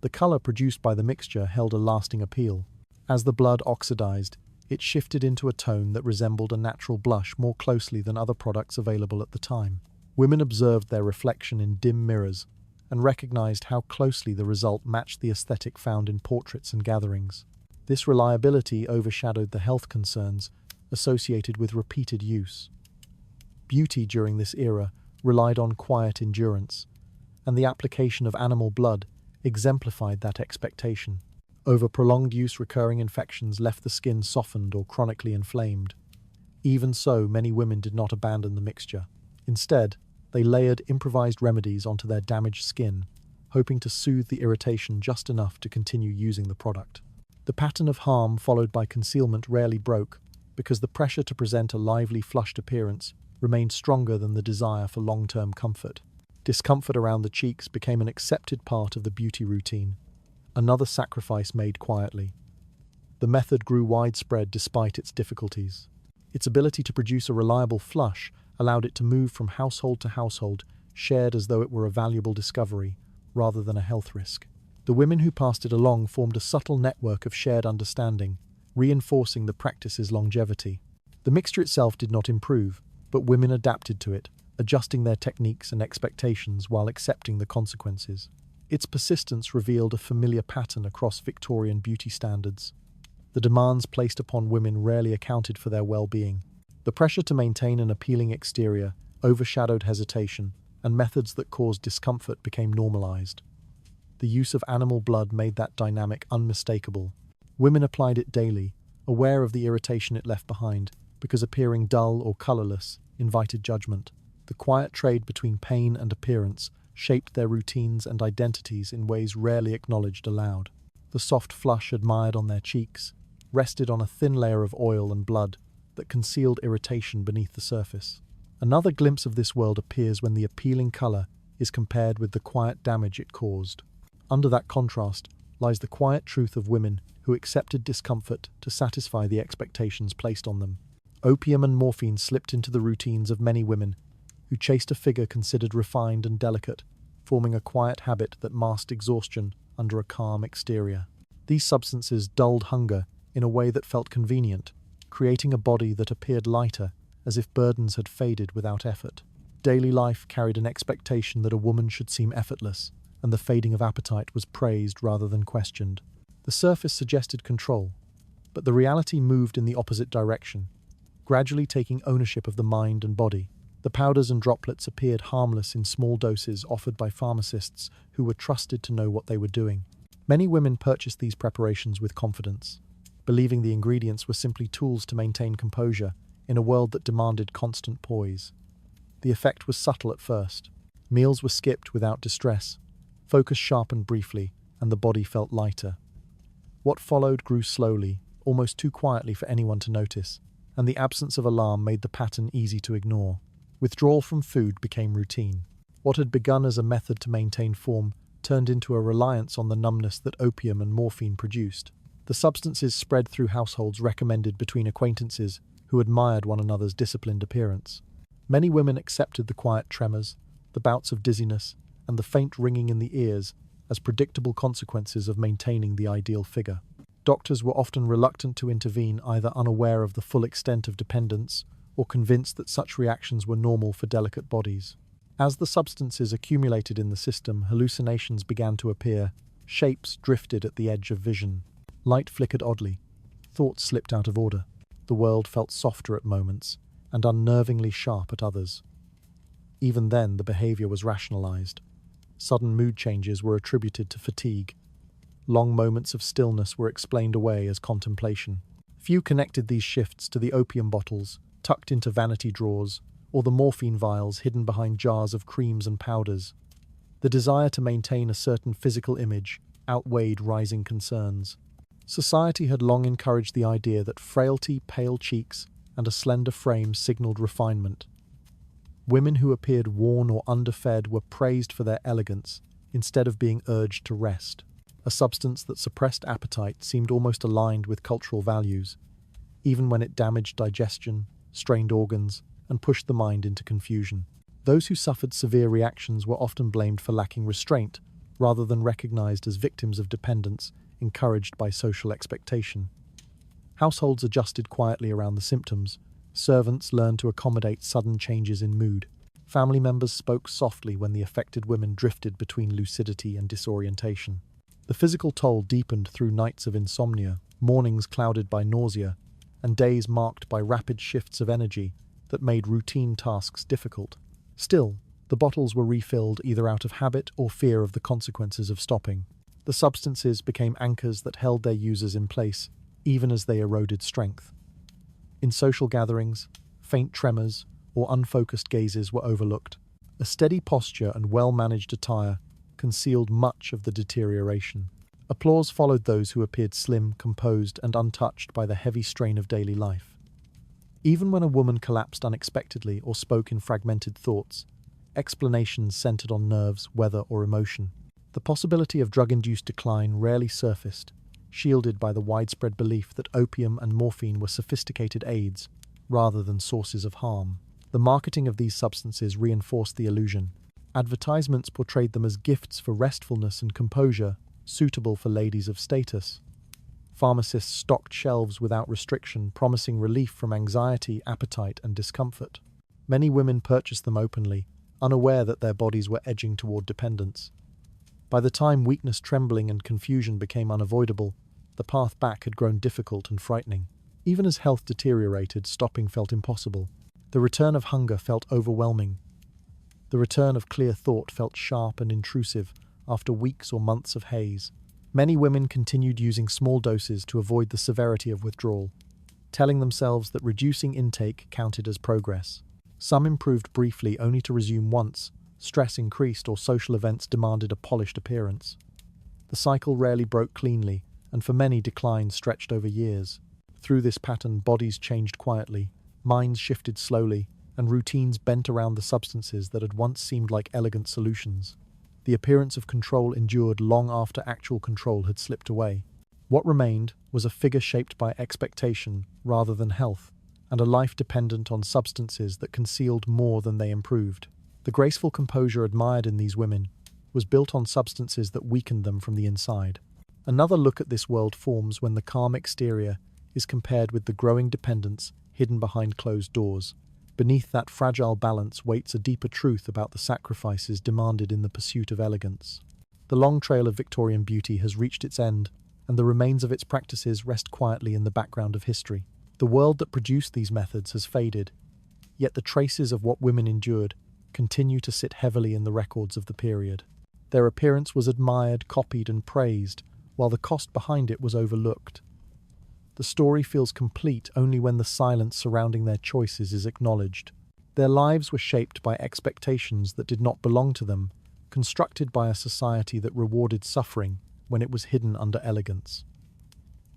The color produced by the mixture held a lasting appeal. As the blood oxidized, it shifted into a tone that resembled a natural blush more closely than other products available at the time. Women observed their reflection in dim mirrors and recognized how closely the result matched the aesthetic found in portraits and gatherings. This reliability overshadowed the health concerns associated with repeated use. Beauty during this era relied on quiet endurance, and the application of animal blood exemplified that expectation. Over prolonged use, recurring infections left the skin softened or chronically inflamed. Even so, many women did not abandon the mixture. Instead, they layered improvised remedies onto their damaged skin, hoping to soothe the irritation just enough to continue using the product. The pattern of harm followed by concealment rarely broke, because the pressure to present a lively, flushed appearance remained stronger than the desire for long-term comfort. Discomfort around the cheeks became an accepted part of the beauty routine, another sacrifice made quietly. The method grew widespread despite its difficulties. Its ability to produce a reliable flush allowed it to move from household to household, shared as though it were a valuable discovery, rather than a health risk. The women who passed it along formed a subtle network of shared understanding, reinforcing the practice's longevity. The mixture itself did not improve, but women adapted to it, adjusting their techniques and expectations while accepting the consequences. Its persistence revealed a familiar pattern across Victorian beauty standards. The demands placed upon women rarely accounted for their well-being. The pressure to maintain an appealing exterior overshadowed hesitation, and methods that caused discomfort became normalized. The use of animal blood made that dynamic unmistakable. Women applied it daily, aware of the irritation it left behind, because appearing dull or colorless invited judgment. The quiet trade between pain and appearance shaped their routines and identities in ways rarely acknowledged aloud. The soft flush admired on their cheeks rested on a thin layer of oil and blood that concealed irritation beneath the surface. Another glimpse of this world appears when the appealing color is compared with the quiet damage it caused. Under that contrast lies the quiet truth of women who accepted discomfort to satisfy the expectations placed on them. Opium and morphine slipped into the routines of many women who chased a figure considered refined and delicate, forming a quiet habit that masked exhaustion under a calm exterior. These substances dulled hunger in a way that felt convenient, creating a body that appeared lighter, as if burdens had faded without effort. Daily life carried an expectation that a woman should seem effortless, and the fading of appetite was praised rather than questioned. The surface suggested control, but the reality moved in the opposite direction, gradually taking ownership of the mind and body. The powders and droplets appeared harmless in small doses offered by pharmacists who were trusted to know what they were doing. Many women purchased these preparations with confidence, believing the ingredients were simply tools to maintain composure in a world that demanded constant poise. The effect was subtle at first. Meals were skipped without distress, focus sharpened briefly, and the body felt lighter. What followed grew slowly, almost too quietly for anyone to notice, and the absence of alarm made the pattern easy to ignore. Withdrawal from food became routine. What had begun as a method to maintain form turned into a reliance on the numbness that opium and morphine produced. The substances spread through households recommended between acquaintances who admired one another's disciplined appearance. Many women accepted the quiet tremors, the bouts of dizziness, and the faint ringing in the ears as predictable consequences of maintaining the ideal figure. Doctors were often reluctant to intervene, either unaware of the full extent of dependence or convinced that such reactions were normal for delicate bodies. As the substances accumulated in the system, hallucinations began to appear, Shapes drifted at the edge of vision. Light flickered oddly. Thoughts slipped out of order. The world felt softer at moments and unnervingly sharp at others. Even then, the behavior was rationalized. Sudden mood changes were attributed to fatigue. Long moments of stillness were explained away as contemplation. Few connected these shifts to the opium bottles, tucked into vanity drawers, or the morphine vials hidden behind jars of creams and powders. The desire to maintain a certain physical image outweighed rising concerns. Society had long encouraged the idea that frailty, pale cheeks, and a slender frame signaled refinement. Women who appeared worn or underfed were praised for their elegance instead of being urged to rest. A substance that suppressed appetite seemed almost aligned with cultural values, even when it damaged digestion, strained organs, and pushed the mind into confusion. Those who suffered severe reactions were often blamed for lacking restraint, rather than recognized as victims of dependence encouraged by social expectation. Households adjusted quietly around the symptoms. Servants learned to accommodate sudden changes in mood. Family members spoke softly when the affected women drifted between lucidity and disorientation. The physical toll deepened through nights of insomnia, mornings clouded by nausea, and days marked by rapid shifts of energy that made routine tasks difficult. Still, the bottles were refilled either out of habit or fear of the consequences of stopping. The substances became anchors that held their users in place, even as they eroded strength. In social gatherings, faint tremors or unfocused gazes were overlooked. A steady posture and well-managed attire concealed much of the deterioration. Applause followed those who appeared slim, composed, and untouched by the heavy strain of daily life. Even when a woman collapsed unexpectedly or spoke in fragmented thoughts, explanations centered on nerves, weather, or emotion. The possibility of drug-induced decline rarely surfaced, shielded by the widespread belief that opium and morphine were sophisticated aids rather than sources of harm. The marketing of these substances reinforced the illusion. Advertisements portrayed them as gifts for restfulness and composure, suitable for ladies of status. Pharmacists stocked shelves without restriction, promising relief from anxiety, appetite, and discomfort. Many women purchased them openly, unaware that their bodies were edging toward dependence. By the time weakness, trembling, and confusion became unavoidable, the path back had grown difficult and frightening. Even as health deteriorated, stopping felt impossible. The return of hunger felt overwhelming. The return of clear thought felt sharp and intrusive after weeks or months of haze. Many women continued using small doses to avoid the severity of withdrawal, telling themselves that reducing intake counted as progress. Some improved briefly only to resume once stress increased or social events demanded a polished appearance. The cycle rarely broke cleanly, and for many declines stretched over years. Through this pattern, bodies changed quietly, minds shifted slowly, and routines bent around the substances that had once seemed like elegant solutions. The appearance of control endured long after actual control had slipped away. What remained was a figure shaped by expectation rather than health, and a life dependent on substances that concealed more than they improved. The graceful composure admired in these women was built on substances that weakened them from the inside. Another look at this world forms when the calm exterior is compared with the growing dependence hidden behind closed doors. Beneath that fragile balance waits a deeper truth about the sacrifices demanded in the pursuit of elegance. The long trail of Victorian beauty has reached its end, and the remains of its practices rest quietly in the background of history. The world that produced these methods has faded, yet the traces of what women endured continue to sit heavily in the records of the period. Their appearance was admired, copied, and praised, while the cost behind it was overlooked. The story feels complete only when the silence surrounding their choices is acknowledged. Their lives were shaped by expectations that did not belong to them, constructed by a society that rewarded suffering when it was hidden under elegance.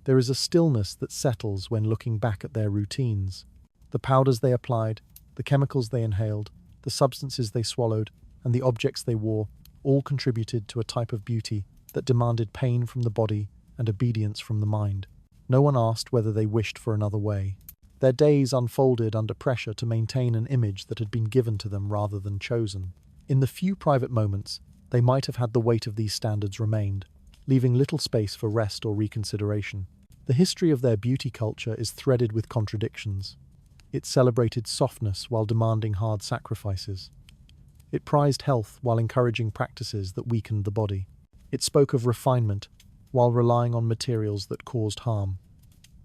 There is a stillness that settles when looking back at their routines. The powders they applied, the chemicals they inhaled, the substances they swallowed, and the objects they wore all contributed to a type of beauty that demanded pain from the body and obedience from the mind. No one asked whether they wished for another way. Their days unfolded under pressure to maintain an image that had been given to them rather than chosen. In the few private moments, they might have had the weight of these standards remained, leaving little space for rest or reconsideration. The history of their beauty culture is threaded with contradictions. It celebrated softness while demanding hard sacrifices. It prized health while encouraging practices that weakened the body. It spoke of refinement, while relying on materials that caused harm.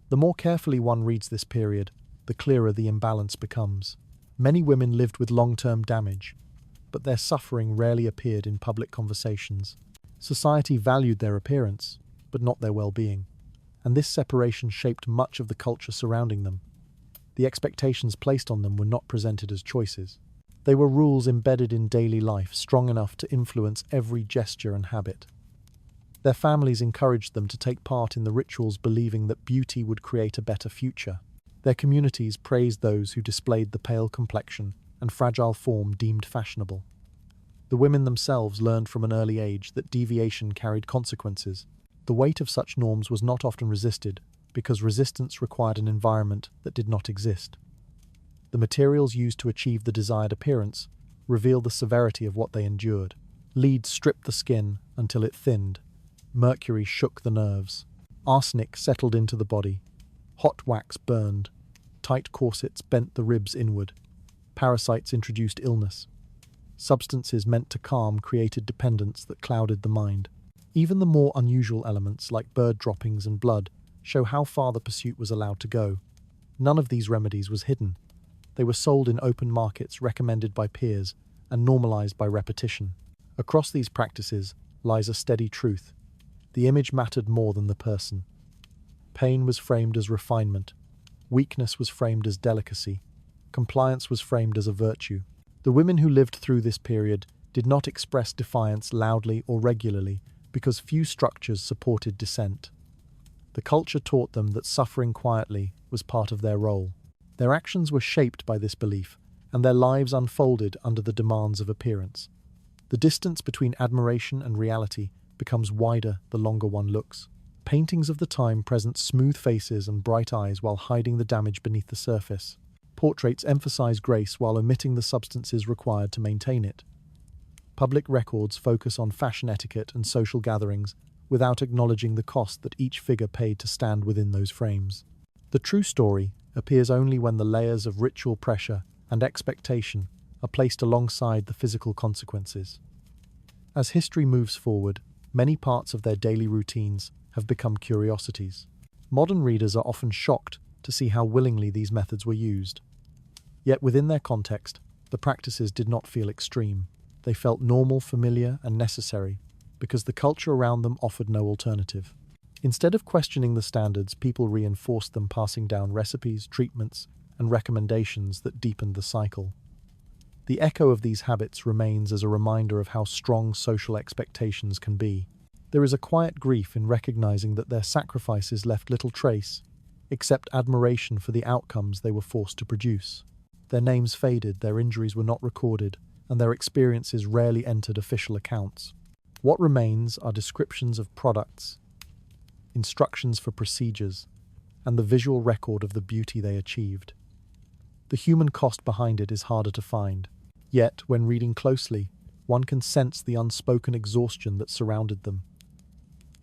The more carefully one reads this period, the clearer the imbalance becomes. Many women lived with long-term damage, but their suffering rarely appeared in public conversations. Society valued their appearance, but not their well-being, and this separation shaped much of the culture surrounding them. The expectations placed on them were not presented as choices. They were rules embedded in daily life, strong enough to influence every gesture and habit. Their families encouraged them to take part in the rituals, believing that beauty would create a better future. Their communities praised those who displayed the pale complexion and fragile form deemed fashionable. The women themselves learned from an early age that deviation carried consequences. The weight of such norms was not often resisted, because resistance required an environment that did not exist. The materials used to achieve the desired appearance reveal the severity of what they endured. Lead stripped the skin until it thinned. Mercury shook the nerves. Arsenic settled into the body. Hot wax burned. Tight corsets bent the ribs inward. Parasites introduced illness. Substances meant to calm created dependence that clouded the mind. Even the more unusual elements, like bird droppings and blood, show how far the pursuit was allowed to go. None of these remedies was hidden. They were sold in open markets, recommended by peers, and normalized by repetition. Across these practices lies a steady truth. The image mattered more than the person. Pain was framed as refinement. Weakness was framed as delicacy. Compliance was framed as a virtue. The women who lived through this period did not express defiance loudly or regularly because few structures supported dissent. The culture taught them that suffering quietly was part of their role. Their actions were shaped by this belief, and their lives unfolded under the demands of appearance. The distance between admiration and reality becomes wider the longer one looks. Paintings of the time present smooth faces and bright eyes while hiding the damage beneath the surface. Portraits emphasize grace while omitting the substances required to maintain it. Public records focus on fashion etiquette and social gatherings without acknowledging the cost that each figure paid to stand within those frames. The true story appears only when the layers of ritual pressure and expectation are placed alongside the physical consequences. As history moves forward, many parts of their daily routines have become curiosities. Modern readers are often shocked to see how willingly these methods were used. Yet within their context, the practices did not feel extreme. They felt normal, familiar, and necessary because the culture around them offered no alternative. Instead of questioning the standards, people reinforced them, passing down recipes, treatments, and recommendations that deepened the cycle. The echo of these habits remains as a reminder of how strong social expectations can be. There is a quiet grief in recognizing that their sacrifices left little trace, except admiration for the outcomes they were forced to produce. Their names faded, their injuries were not recorded, and their experiences rarely entered official accounts. What remains are descriptions of products, instructions for procedures, and the visual record of the beauty they achieved. The human cost behind it is harder to find. Yet, when reading closely, one can sense the unspoken exhaustion that surrounded them.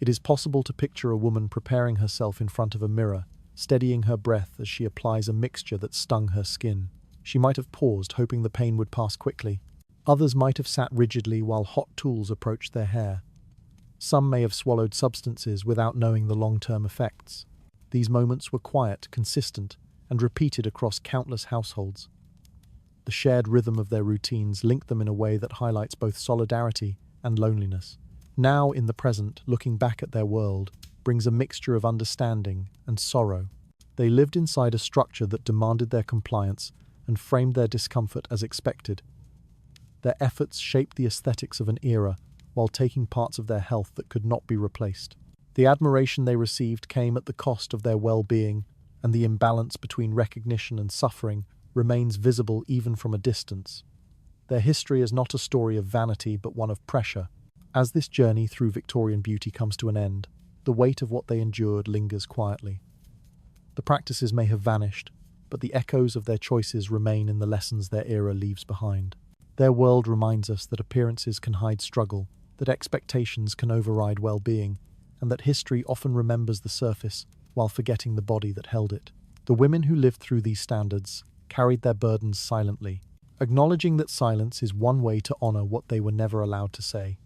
It is possible to picture a woman preparing herself in front of a mirror, steadying her breath as she applies a mixture that stung her skin. She might have paused, hoping the pain would pass quickly. Others might have sat rigidly while hot tools approached their hair. Some may have swallowed substances without knowing the long-term effects. These moments were quiet, consistent, and repeated across countless households. The shared rhythm of their routines linked them in a way that highlights both solidarity and loneliness. Now, in the present, looking back at their world brings a mixture of understanding and sorrow. They lived inside a structure that demanded their compliance and framed their discomfort as expected. Their efforts shaped the aesthetics of an era while taking parts of their health that could not be replaced. The admiration they received came at the cost of their well-being, and the imbalance between recognition and suffering remains visible even from a distance. Their history is not a story of vanity but one of pressure. As this journey through Victorian beauty comes to an end, the weight of what they endured lingers quietly. The practices may have vanished, but the echoes of their choices remain in the lessons their era leaves behind. Their world reminds us that appearances can hide struggle, that expectations can override well-being, and that history often remembers the surface while forgetting the body that held it. The women who lived through these standards carried their burdens silently, acknowledging that silence is one way to honor what they were never allowed to say.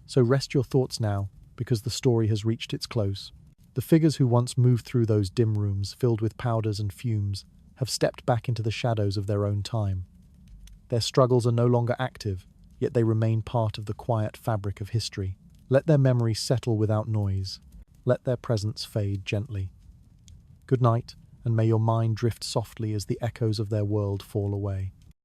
So rest your thoughts now, because the story has reached its close. The figures who once moved through those dim rooms filled with powders and fumes have stepped back into the shadows of their own time. Their struggles are no longer active, yet they remain part of the quiet fabric of history. Let their memories settle without noise. Let their presence fade gently. Good night, and may your mind drift softly as the echoes of their world fall away.